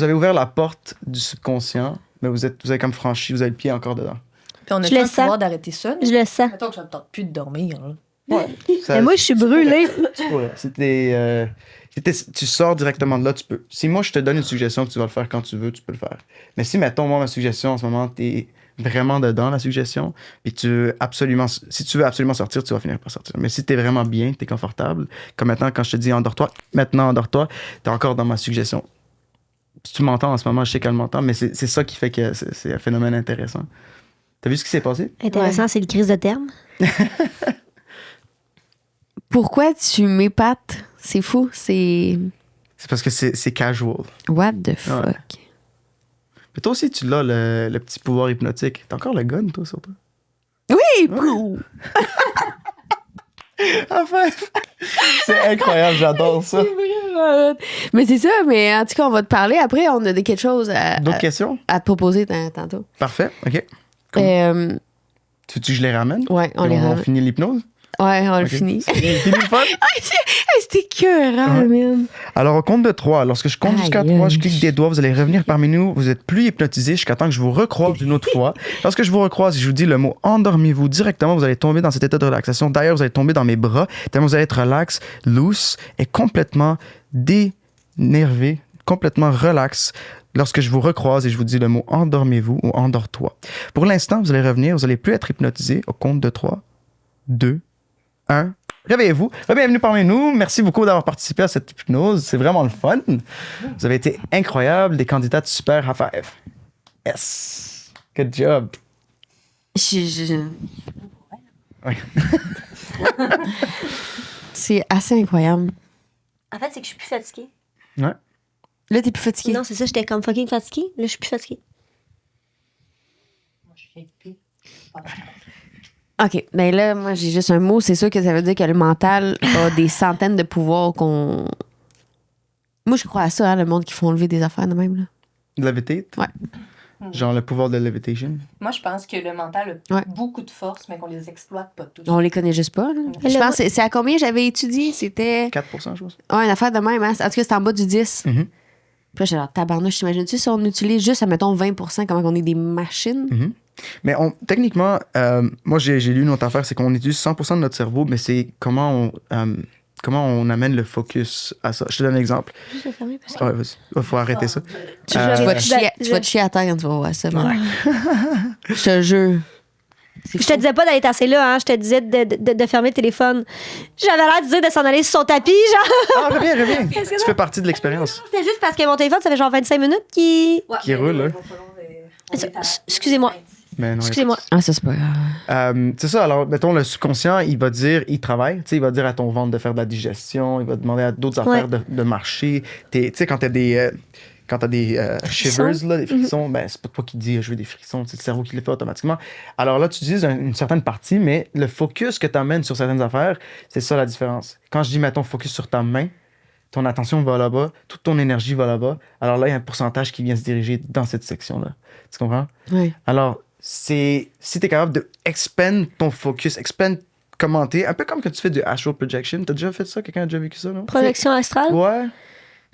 avez ouvert la porte du subconscient, mais vous avez comme franchi, vous avez le pied encore dedans. Puis on a Je le le sens. pouvoir d'arrêter ça. Je le sens. Mettons que ça me tente plus de dormir. Là. Ouais. Ça- Mais moi, je suis brûlée. tu pourrais. Tu sors directement de là, tu peux. Si moi, je te donne une suggestion que tu vas le faire quand tu veux, tu peux le faire. Mais si, mettons, moi, ma suggestion en ce moment, t'es vraiment dedans, la suggestion, puis si tu veux absolument sortir, tu vas finir par sortir. Mais si t'es vraiment bien, t'es confortable, comme maintenant, quand je te dis endors-toi, t'es encore dans ma suggestion. Si tu m'entends en ce moment, je sais qu'elle m'entend, mais c'est ça qui fait que c'est un phénomène intéressant. T'as vu ce qui s'est passé? Intéressant, c'est le crise de terme. Pourquoi tu m'épates? C'est fou, c'est... C'est parce que c'est casual. What the fuck? Ouais. Mais toi aussi, tu l'as, le petit pouvoir hypnotique. T'as encore le gun, toi, sur toi? Oui! Enfin! C'est incroyable, j'adore ça. Mais c'est ça, mais en tout cas, on va te parler. Après, on a quelque chose D'autres questions? à te proposer tantôt. Parfait, OK. Tu veux que je les ramène? Ouais, on Puis les on ramène. finit l'hypnose? Ouais, on le OK. finit. Fini le fun? C'était écœurant, Ouais. man. Alors, au compte de 3, lorsque je compte jusqu'à Aïe, 3, aïe. je clique des doigts, vous allez revenir parmi nous, vous êtes plus hypnotisé jusqu'à temps que je vous recroise une autre fois. Lorsque je vous recroise et je vous dis le mot endormez-vous directement, vous allez tomber dans cet état de relaxation. D'ailleurs, vous allez tomber dans mes bras, tellement vous allez être relax, loose et complètement dénervé, complètement relax. Lorsque je vous recroise et je vous dis le mot endormez-vous ou endors-toi. Pour l'instant, vous allez revenir, vous allez plus être hypnotisé au compte de 3, 2, 1. Réveillez-vous. Bienvenue parmi nous. Merci beaucoup d'avoir participé à cette hypnose. C'est vraiment le fun. Vous avez été incroyables, des candidates super high five. Yes. Good job. Oui. C'est assez incroyable. En fait, c'est que je suis plus fatiguée. Ouais. Là, t'es plus fatigué. Non, c'est ça, j'étais comme fucking fatiguée. Là, je suis plus fatiguée. OK. Ben là, moi, j'ai juste un mot. C'est sûr que ça veut dire que le mental a des centaines de pouvoirs qu'on... Moi, je crois à ça, hein, le monde qui font lever des affaires de même, là. Levitate? Ouais. Genre le pouvoir de levitation. Moi, je pense que le mental a Ouais. beaucoup de force, mais qu'on les exploite pas tous. On les connaît juste pas, là. Je pense que c'est à combien j'avais étudié? C'était... 4%, je pense. Ouais, une affaire de même, hein. En tout cas, c'était en bas du 10. Mhm. Puis là, j'étais genre, tabarnouche, t'imagines-tu si on utilise juste, admettons, 20%, comment on est des machines? Mhm. Mais techniquement, moi, j'ai lu une autre affaire, c'est qu'on utilise 100% de notre cerveau, mais c'est comment on amène le focus à ça. Je te donne un exemple. Juste le fermer parce que. Ouais, vas-y. Il faut arrêter ça. Tu vas te chier à terre quand tu vas voir ça. man. Je te jure. C'est Je te fou. disais pas d'aller tasser là, hein. Je te disais de fermer le téléphone. J'avais l'air de dire de s'en aller sur son tapis, genre. Ah, reviens. Tu fais partie de l'expérience C'était juste parce que mon téléphone, ça fait genre 25 minutes qui qui roule, là. Excusez-moi. Mais non, Excusez-moi. Ah, ça, c'est pas grave. c'est ça, alors, mettons, le subconscient, il va dire, il travaille, tu sais, il va dire à ton ventre de faire de la digestion, il va demander à d'autres affaires de marcher. Tu sais, quand t'as des shivers, là, des frissons, ben, c'est pas toi qui dis, je veux des frissons, c'est le cerveau qui les fait automatiquement. Alors là, tu utilises une certaine partie, mais le focus que tu amènes sur certaines affaires, c'est ça la différence. Quand je dis, mettons, focus sur ta main, ton attention va là-bas, toute ton énergie va là-bas. Alors là, il y a un pourcentage qui vient se diriger dans cette section-là. Tu comprends? Oui. Alors, si tu es capable de expand ton focus, commenter, un peu comme quand tu fais du astral projection. T'as déjà fait ça? Quelqu'un a déjà vécu ça, non? Projection astrale? Ouais.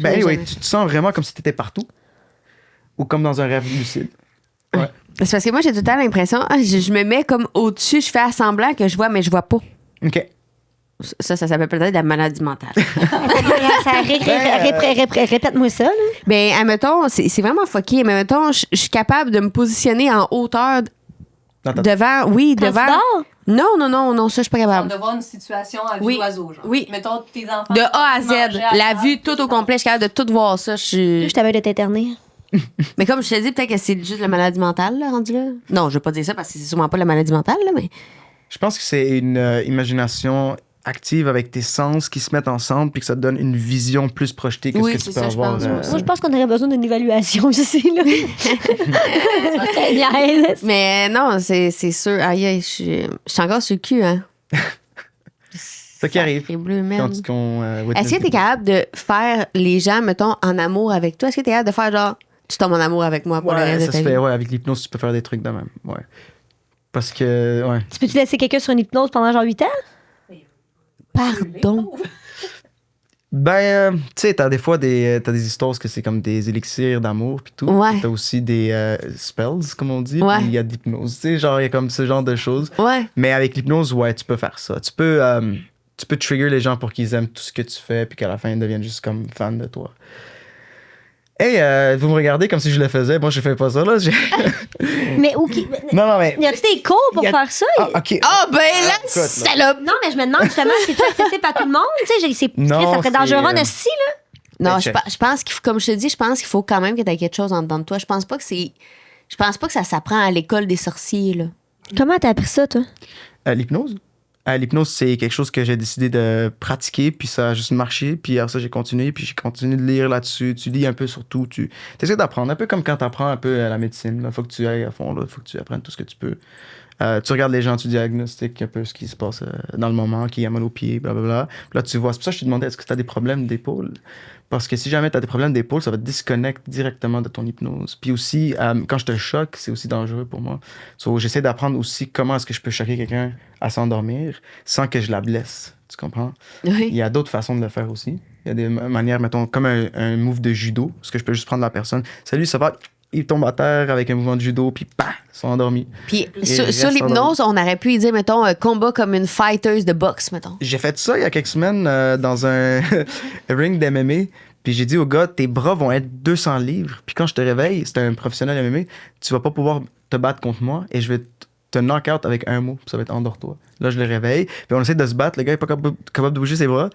Ben, l'ai anyway, jamais. tu te sens vraiment comme si tu étais partout ou comme dans un rêve lucide. Ouais. C'est parce que moi, j'ai tout le temps l'impression, je me mets comme au-dessus, je fais à semblant que je vois, mais je vois pas. OK. Ça s'appelle peut-être de la maladie mentale. Répète-moi ça, là. Ben, admettons, c'est vraiment fucké, mais admettons, je suis capable de me positionner en hauteur Dans ta- devant, Quand tu devant. dors? Non, ça, je suis pas capable. De voir une situation à vue Oui. d'oiseau, genre. Oui. Mettons tes enfants. De A à Z, manger à la table, vue tout au complet, je suis capable de tout voir ça. Je t'avais de t'éterner. Mais comme je te dis, peut-être que c'est juste la maladie mentale, là, rendu là. Non, je vais pas dire ça parce que c'est sûrement pas la maladie mentale, là, mais. Je pense que c'est une imagination active avec tes sens qui se mettent ensemble puis que ça te donne une vision plus projetée que Oui, ce que tu c'est peux ça, je avoir. pense, moi aussi. Moi, je pense qu'on aurait besoin d'une évaluation ici, là. Niaise. Mais non, c'est sûr. Aïe, aïe, je suis encore sur le cul, hein. Ça qui arrive Sacré bleu, man. quand Est-ce que t'es capable de faire les gens, mettons, en amour avec toi? Est-ce que t'es capable de faire genre, tu tombes en amour avec moi pour le Ouais, reste ça de ta se fait. vie? Ouais, avec l'hypnose, tu peux faire des trucs de même. Ouais. Parce que, ouais. Tu peux-tu laisser quelqu'un sur une hypnose pendant genre 8 ans? Pardon. Ben, tu sais, t'as des fois t'as des histoires que c'est comme des élixirs d'amour puis tout. Ouais. T'as aussi des spells, comme on dit. Ouais. Puis il y a de l'hypnose. Tu sais, genre, il y a comme ce genre de choses. Ouais. Mais avec l'hypnose, ouais, tu peux faire ça. Tu peux trigger les gens pour qu'ils aiment tout ce que tu fais puis qu'à la fin, ils deviennent juste comme fans de toi. Hey, vous me regardez comme si je le faisais. Moi, je fais pas ça, là. Mais où qui. Non, mais... Y a-tu des cours pour Y a- faire ça? Ah, OK. Ah, ben là, écoute, là. salope! Non, mais je me demande justement, c'est-tu accessible à tout le monde? Tu sais, c'est Non, ça ferait dangereux en c'est, esti, là. Non, Ben, je, check. je pense qu'il faut, comme je te dis, je pense qu'il faut quand même que tu aies quelque chose en dedans de toi. Je pense pas que ça s'apprend à l'école des sorciers, là. Comment t'as appris ça, toi? L'hypnose? L'hypnose, c'est quelque chose que j'ai décidé de pratiquer, puis ça a juste marché, puis après ça, j'ai continué de lire là-dessus. Tu lis un peu sur tout, tu essaies d'apprendre, un peu comme quand tu apprends un peu la médecine. Il faut que tu ailles à fond, il faut que tu apprennes tout ce que tu peux. Tu regardes les gens, tu diagnostiques un peu ce qui se passe dans le moment, qui a mal aux pieds, blablabla. Puis là, tu vois. C'est pour ça que je te demandais, est-ce que tu as des problèmes d'épaule? Parce que si jamais tu as des problèmes d'épaule, ça va te disconnecter directement de ton hypnose. Puis aussi, quand je te choque, c'est aussi dangereux pour moi. So, j'essaie d'apprendre aussi comment est-ce que je peux choquer quelqu'un à s'endormir sans que je la blesse. Tu comprends? Il Oui. y a d'autres façons de le faire aussi. Il y a des manières, mettons, comme un move de judo, parce que je peux juste prendre la personne. Salut, ça va? Il tombe à terre avec un mouvement de judo, puis bah, ils sont endormis. Puis Et sur reste l'hypnose, on aurait pu y dire, mettons, combat comme une fighteuse de boxe, mettons. J'ai fait ça il y a quelques semaines dans un ring d'MMA. Puis j'ai dit au gars, tes bras vont être 200 livres. Puis quand je te réveille, c'est un professionnel MMA, tu vas pas pouvoir te battre contre moi et je vais te knock out avec un mot. Puis ça va être endors-toi. Là, je le réveille. Puis on essaie de se battre. Le gars est pas capable de bouger ses bras.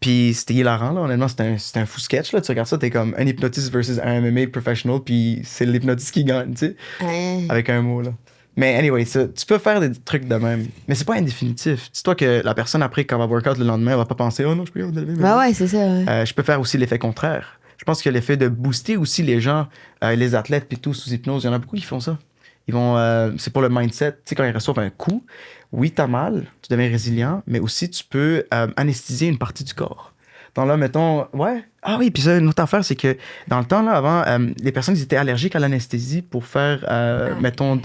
Puis c'était hilarant, là. Honnêtement, c'était un fou sketch, là. Tu regardes ça, t'es comme un hypnotiste versus un MMA professional. Puis c'est l'hypnotiste qui gagne, tu sais. Ouais. Avec un mot, là. Mais anyway, ça, tu peux faire des trucs de même. Mais c'est pas indéfinitif. Dis-toi que la personne, après, quand elle va workout le lendemain, elle va pas penser, oh non, je peux pas me lever. Ben ouais, c'est ça. Ouais. Je peux faire aussi l'effet contraire. Je pense qu'il y a l'effet de booster aussi les gens, les athlètes, puis tout, sous hypnose. Il y en a beaucoup qui font ça. Ils vont, c'est pour le mindset. Tu sais, quand ils reçoivent un coup, oui, t'as mal, tu deviens résilient, mais aussi tu peux anesthésier une partie du corps. Donc là, mettons, ouais. Ah oui, puis ça, une autre affaire, c'est que dans le temps, là, avant, les personnes ils étaient allergiques à l'anesthésie pour faire, mettons,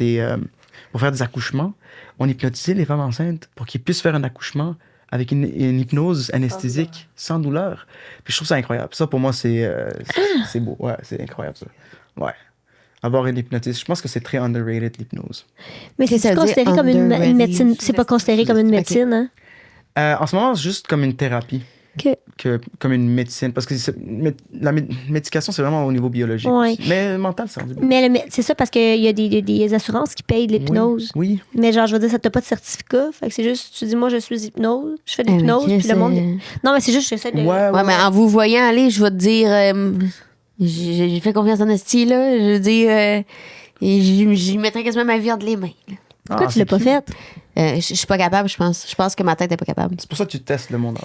pour faire des accouchements. On hypnotisait les femmes enceintes pour qu'ils puissent faire un accouchement avec une hypnose anesthésique sans douleur. Puis je trouve ça incroyable. Ça, pour moi, c'est beau. Ouais, c'est incroyable, ça. Ouais. Avoir une hypnotiste, je pense que c'est très underrated, l'hypnose. Mais Qu'est-ce que ça c'est veut dire, considéré comme une underrated? médecine. C'est pas considéré comme une Ok. médecine, hein? En ce moment, c'est juste comme une thérapie. comme une médecine. Parce que la médication, c'est vraiment au niveau biologique. Ouais. Aussi. Mais mental, c'est rendu bien. Mais c'est ça parce qu'il y a des assurances qui payent de l'hypnose. Oui. Mais genre, je veux dire, ça t'a pas de certificat. Fait que c'est juste, tu dis, moi, je suis hypnose. Je fais de l'hypnose. Puis le monde. Non, mais c'est juste, j'essaie de. Ouais, mais en vous voyant aller, je vais te dire. J'ai fait confiance en Esti, là. Je veux dire. J'y mettrais quasiment ma vie entre les mains. Là. Pourquoi tu l'as pas fait? Je suis pas capable, je pense. Je pense que ma tête est pas capable. C'est pour ça que tu testes le monde.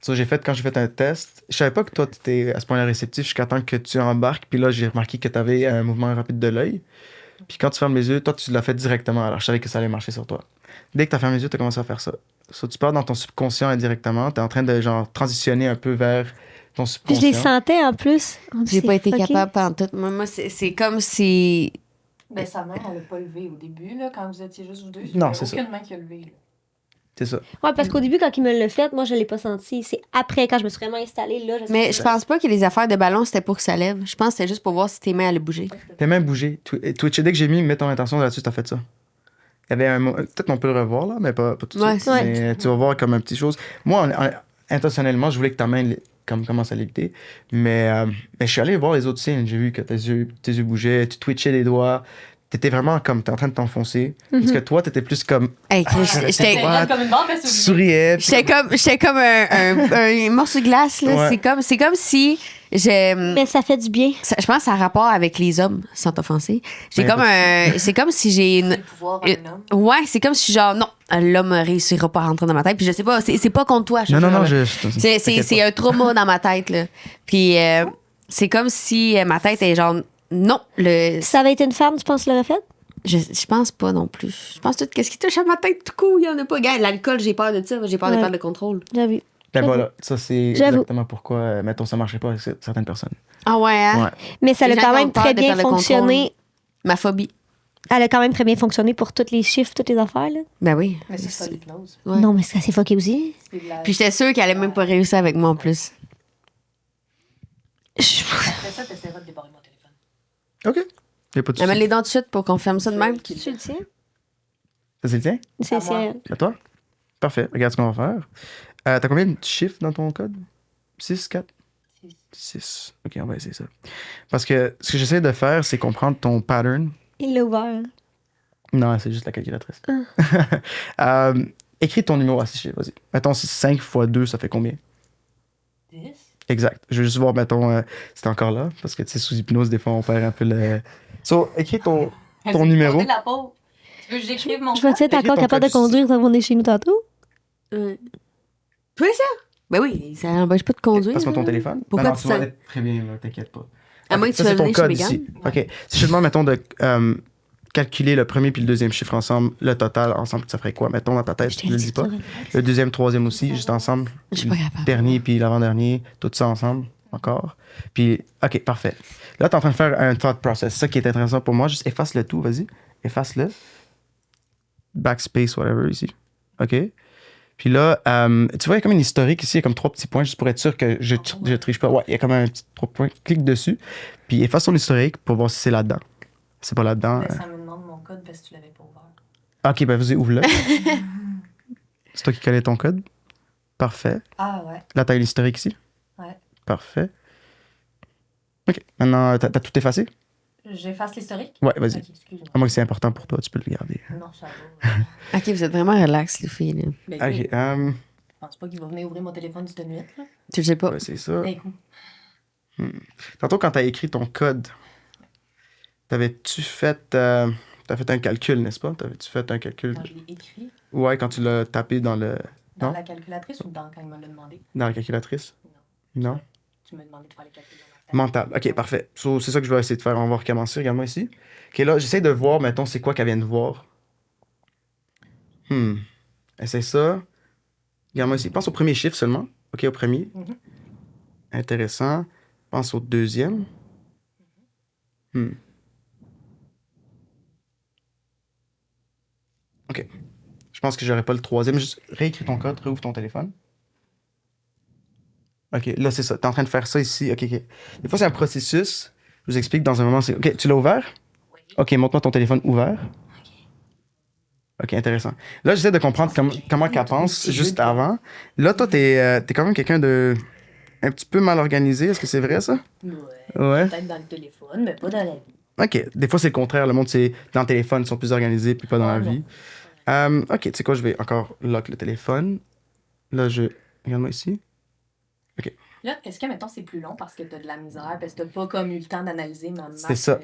Quand j'ai fait un test, je savais pas que toi, tu étais à ce point-là réceptif jusqu'à temps que tu embarques. Puis là, j'ai remarqué que tu avais un mouvement rapide de l'œil. Puis quand tu fermes les yeux, toi, tu l'as fait directement. Alors, je savais que ça allait marcher sur toi. Dès que tu as fermé les yeux, tu as commencé à faire ça. Tu pars dans ton subconscient indirectement. Tu es en train de genre transitionner un peu vers ton Puis subconscient. je les sentais en plus. J'ai pas été fucké. capable pendant tout. Moi, c'est comme si. Ben, sa main, elle a pas levé au début, là, quand vous étiez juste vous deux. Non, Il y a c'est ça. aucune main qui a levé. Là. C'est ça. Ouais, parce qu'au début, quand il me l'a fait, moi, je l'ai pas senti. C'est après, quand je me suis vraiment installée, là. Mais je pense pas que les affaires de ballon, c'était pour que ça lève. Je pense que c'était juste pour voir si tes mains allaient bouger. Tes mains bougé. Twitch, dès que j'ai mis mets ton intention là-dessus, t'as fait ça. Il y avait un peut-être on peut le revoir là, mais pas tout de Ouais, suite. Mais tu vas voir comme une petite chose. Moi, intentionnellement, je voulais que ta main commence à léviter. Mais je suis allé voir les autres signes. J'ai vu que tes yeux bougeaient, tu twitchais les doigts. T'étais vraiment comme, t'es en train de t'enfoncer. Parce que toi, t'étais plus comme, Hey, j'étais C'était comme une bande, mais tu souriais. puis j'étais comme un morceau de glace. Là. Ouais. C'est comme si Mais ça fait du bien. je pense que ça a rapport avec les hommes, sans t'offenser. Ben, C'est comme si j'ai le pouvoir d'un homme. Ouais, c'est comme si genre, non, l'homme réussira pas à rentrer dans ma tête. Puis je sais pas, c'est pas contre toi. Non, C'est un trauma dans ma tête, là. Puis c'est comme si ma tête est genre, non, Si ça avait été une femme, tu penses que tu l'aurais fait? je pense pas non plus. Je pense tout ce qui touche à ma tête, tout coup, il y en a pas. Gars, l'alcool, j'ai peur de ça. J'ai peur de Ouais. perdre le contrôle. J'avoue. Ben voilà, ça c'est J'avoue. exactement pourquoi, mettons, ça marchait pas avec certaines personnes. Ah ouais, hein? Ouais. Mais ça Les a gens quand qui même ont peur très de bien perdre le fonctionné. Ma phobie. Elle a quand même très bien fonctionné pour tous les chiffres, toutes les affaires, là. Ben oui. Mais c'est ça l'hypnose. Ouais. Non, mais c'est assez fucké aussi. C'est de la... Puis j'étais sûre qu'elle allait même pas réussir avec moi en plus. Après ça, t'essaieras de débarrer mon téléphone. OK. Y a pas de Elle met souci. les dents tout de suite pour qu'on ferme ça de même. Tu le tiens? Ça, c'est le tien? C'est À moi. À toi? Parfait. Regarde ce qu'on va faire. T'as combien de chiffres dans ton code? 6, 4? 6. OK, on va essayer ça. Parce que ce que j'essaie de faire, c'est comprendre ton pattern. Il l'a ouvert. Non, c'est juste la calculatrice. Écris ton numéro à 6 chiffres, vas-y. Mettons, 5 fois 2, ça fait combien? 10. Exact. Je veux juste voir, mettons, c'était encore là. Parce que, tu sais, sous hypnose, des fois, on perd un peu le... So, écris ton numéro. La pauvre. Tu veux que j'écrive mon Je vais être Écris encore ton capable de code conduire quand on est chez nous tantôt? Tu vois ça? Ben oui, ça n'empêche pas de conduire. Passe-moi ton là. téléphone. Pourquoi non, tu tu vas sais? être très bien, là, t'inquiète pas. À moins que Ça, tu c'est vas ton venir chez code Mégane. ici. OK. Si je te demande, mettons, de calculer le premier puis le deuxième chiffre ensemble, le total ensemble, ça ferait quoi? Mettons dans ta tête, tu ne le dis pas. Le deuxième, troisième aussi, juste ensemble. Je suis pas capable. Dernier puis l'avant-dernier, tout ça ensemble, encore. Puis, OK, parfait. Là, tu es en train de faire un thought process. C'est ça qui est intéressant pour moi. Juste efface le tout, vas-y. Efface-le. Backspace, whatever, ici. OK? Puis là, tu vois, il y a comme une historique ici, il y a comme 3 petits points, juste pour être sûr que je triche pas. Ouais, il y a comme un petit 3 points. Clique dessus, puis efface ton historique pour voir si c'est là-dedans. C'est pas là-dedans. Mais ça me demande mon code parce que tu l'avais pas ouvert. OK, ben vas-y, ouvre-le. C'est toi qui connais ton code? Parfait. Ah ouais. Là, t'as l'historique ici? Ouais. Parfait. OK, maintenant, t'as tout effacé? J'efface l'historique? Ouais, vas-y. Ok, excuse-moi. À moins que c'est important pour toi, tu peux le garder. Non, ça va. Ok, vous êtes vraiment relax, les filles. Là. Ben, OK, oui, je pense pas qu'il va venir ouvrir mon téléphone cette nuit, là. Tu le sais pas. ouais, c'est ça. D'un coup. Tantôt, quand t'as écrit ton code, t'avais-tu fait... t'as fait un calcul, n'est-ce pas? T'avais-tu fait un calcul? Quand je l'ai écrit, Ouais, quand tu l'as tapé dans le... dans Non? la calculatrice ou quand il me l'a demandé? Dans la calculatrice? Non? Tu m'as demandé de faire les calculs dans ma tête. Mental. OK, parfait. So, c'est ça que je vais essayer de faire. On va recommencer. Regarde-moi ici. OK, là, j'essaie de voir, mettons, c'est quoi qu'elle vient de voir. Essaye ça. Regarde-moi ici. Pense au premier chiffre seulement. OK, au premier. Mhm. Intéressant. Pense au deuxième. OK. Je pense que j'aurais pas le troisième. Juste réécris ton code, réouvre ton téléphone. OK, là, c'est ça. T'es en train de faire ça ici. OK. Des fois, c'est un processus. Je vous explique dans un moment. OK, tu l'as ouvert? OK, montre-moi ton téléphone ouvert. OK, intéressant. Là, j'essaie de comprendre comment qu'elle pense juste avant. Là, toi, t'es quand même quelqu'un de un petit peu mal organisé. Est-ce que c'est vrai, ça? Ouais. Peut-être dans le téléphone, mais pas dans la vie. OK. Des fois, c'est le contraire. Le monde, c'est dans le téléphone, ils sont plus organisés, puis pas dans la vie. OK, tu sais quoi, je vais encore lock le téléphone. Là, regarde-moi ici. OK. Là, est-ce que, mettons, c'est plus long parce que t'as de la misère, parce que t'as pas comme eu le temps d'analyser ma map? C'est ça.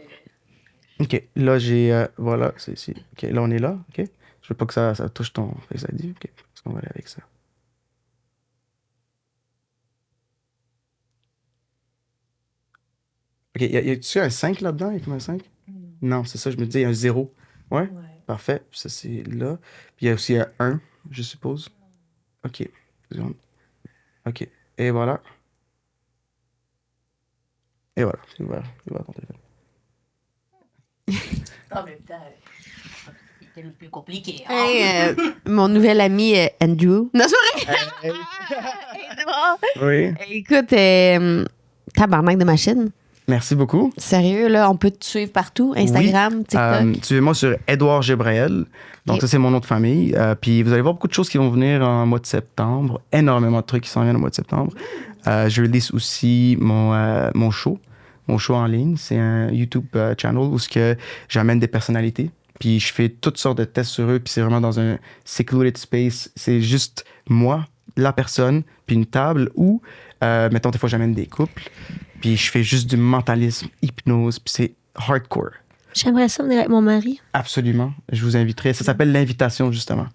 OK, là, j'ai... voilà, c'est ici. OK, là, on est là. OK. Je veux pas que ça touche ton Face ID. OK, parce qu'on va aller avec ça. OK, y a-tu un 5 là-dedans? Il y a comme un 5? Non, c'est ça, je me dis, il y a un 0. Ouais? Parfait. Puis ça, c'est là. Puis il y a aussi un 1, je suppose. OK. OK. Et voilà. Et voilà. C'est ouvert. C'est ouvert ton téléphone. En même temps, c'est le plus compliqué. Hey, mon nouvel ami Andrew. Non, c'est vrai. Oui. Écoute, tabarnak de machine. Merci beaucoup. Sérieux, là, on peut te suivre partout. Instagram, TikTok. Suivez-moi sur Edouard Gébraël. Donc, ça, c'est mon nom de famille. Puis, vous allez voir beaucoup de choses qui vont venir en mois de septembre. Énormément de trucs qui s'en viennent au mois de septembre. Je release aussi mon show. Mon show en ligne. C'est un YouTube channel où j'amène des personnalités. Puis, je fais toutes sortes de tests sur eux. Puis, c'est vraiment dans un secluded space. C'est juste moi, la personne, puis une table où, mettons, des fois, j'amène des couples. Puis je fais juste du mentalisme, hypnose, puis c'est hardcore. J'aimerais ça venir avec mon mari. Absolument. Je vous inviterai. Ça s'appelle l'invitation, justement.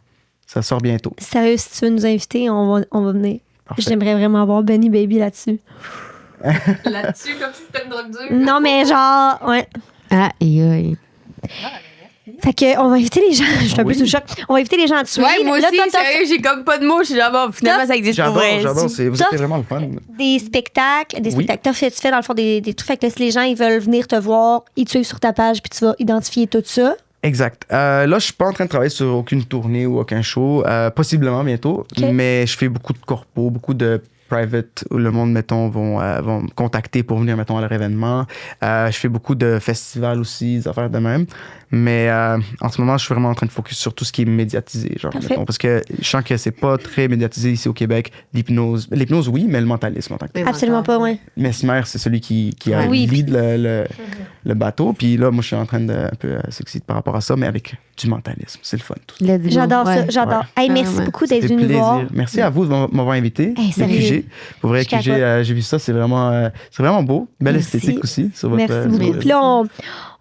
Ça sort bientôt. Sérieux, si tu veux nous inviter, on va venir. Parfait. J'aimerais vraiment avoir Benny Baby là-dessus. Là-dessus, comme si c'était une drogue dure. Non, mais genre, ouais. Aïe. Fait que, on va inviter les gens. Je suis un peu Oui. sous le choc. On va inviter les gens à te suivre. Ouais, moi Là, aussi, toi, t'as sérieux, j'ai comme pas de mots. Je suis genre, bon, finalement, ça existe pour vrai. J'adore. Vous Top. êtes vraiment le fun. des spectacles. Oui. Tu fais dans le fond des trucs. Fait que là, si les gens ils veulent venir te voir, ils te suivent sur ta page, puis tu vas identifier tout ça. Exact. Là, je suis pas en train de travailler sur aucune tournée ou aucun show. Possiblement bientôt. Ok. Mais je fais beaucoup de corpos, beaucoup de private où le monde, mettons, vont me contacter pour venir, mettons, à leur événement. Je fais beaucoup de festivals aussi, des affaires de même. Mais en ce moment, je suis vraiment en train de focus sur tout ce qui est médiatisé. Genre, mettons, parce que je sens que c'est pas très médiatisé ici au Québec. L'hypnose, oui, mais le mentalisme en tant que tel. Absolument pas, ouais. Mesmer, c'est celui qui a Oui. lead le bateau. Puis là, moi, je suis en train de un peu s'exciter par rapport à ça, mais avec du mentalisme. C'est le fun, tout ça. J'adore ça, j'adore. Hey, merci Ouais. beaucoup d'être C'était venu nous voir. plaisir. Merci à vous de m'avoir invité. Hey, sérieux. QG. Pour vrai, Je capote. QG, j'ai vu ça, c'est vraiment beau. Belle Merci. esthétique aussi. Sur votre, Merci sur beaucoup. votre- Puis là,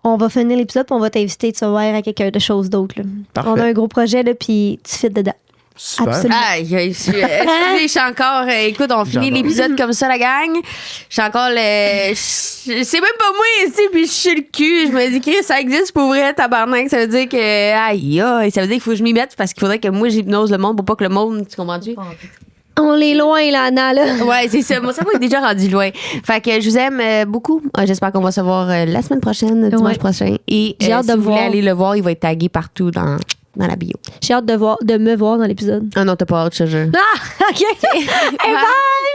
on va finir l'épisode, puis on va t'inviter, tu vas voir, à quelque chose d'autre. là. Parfait. On a un gros projet, là, puis tu fit dedans. Super. Absolument. Aïe, je suis encore. Écoute, on finit J'adore. l'épisode comme ça, la gang. Je suis encore c'est même pas moi ici, puis je suis le cul. Je me dis, Chris, ça existe pour vrai, tabarnak. Ça veut dire que. Aïe, ça veut dire qu'il faut que je m'y mette parce qu'il faudrait que moi, j'hypnose le monde pour pas que le monde. Tu comprends-tu? On est loin, là, Anna, là. Ouais, c'est ça. Moi, ça va déjà rendu loin. Fait que je vous aime beaucoup. J'espère qu'on va se voir la semaine prochaine, dimanche Ouais. prochain. Et J'ai hâte si de vous voulez voir. aller le voir, il va être tagué partout dans la bio. J'ai hâte de me voir dans l'épisode. Ah non, t'as pas hâte, je te jure. Ah, OK. Hey, bye!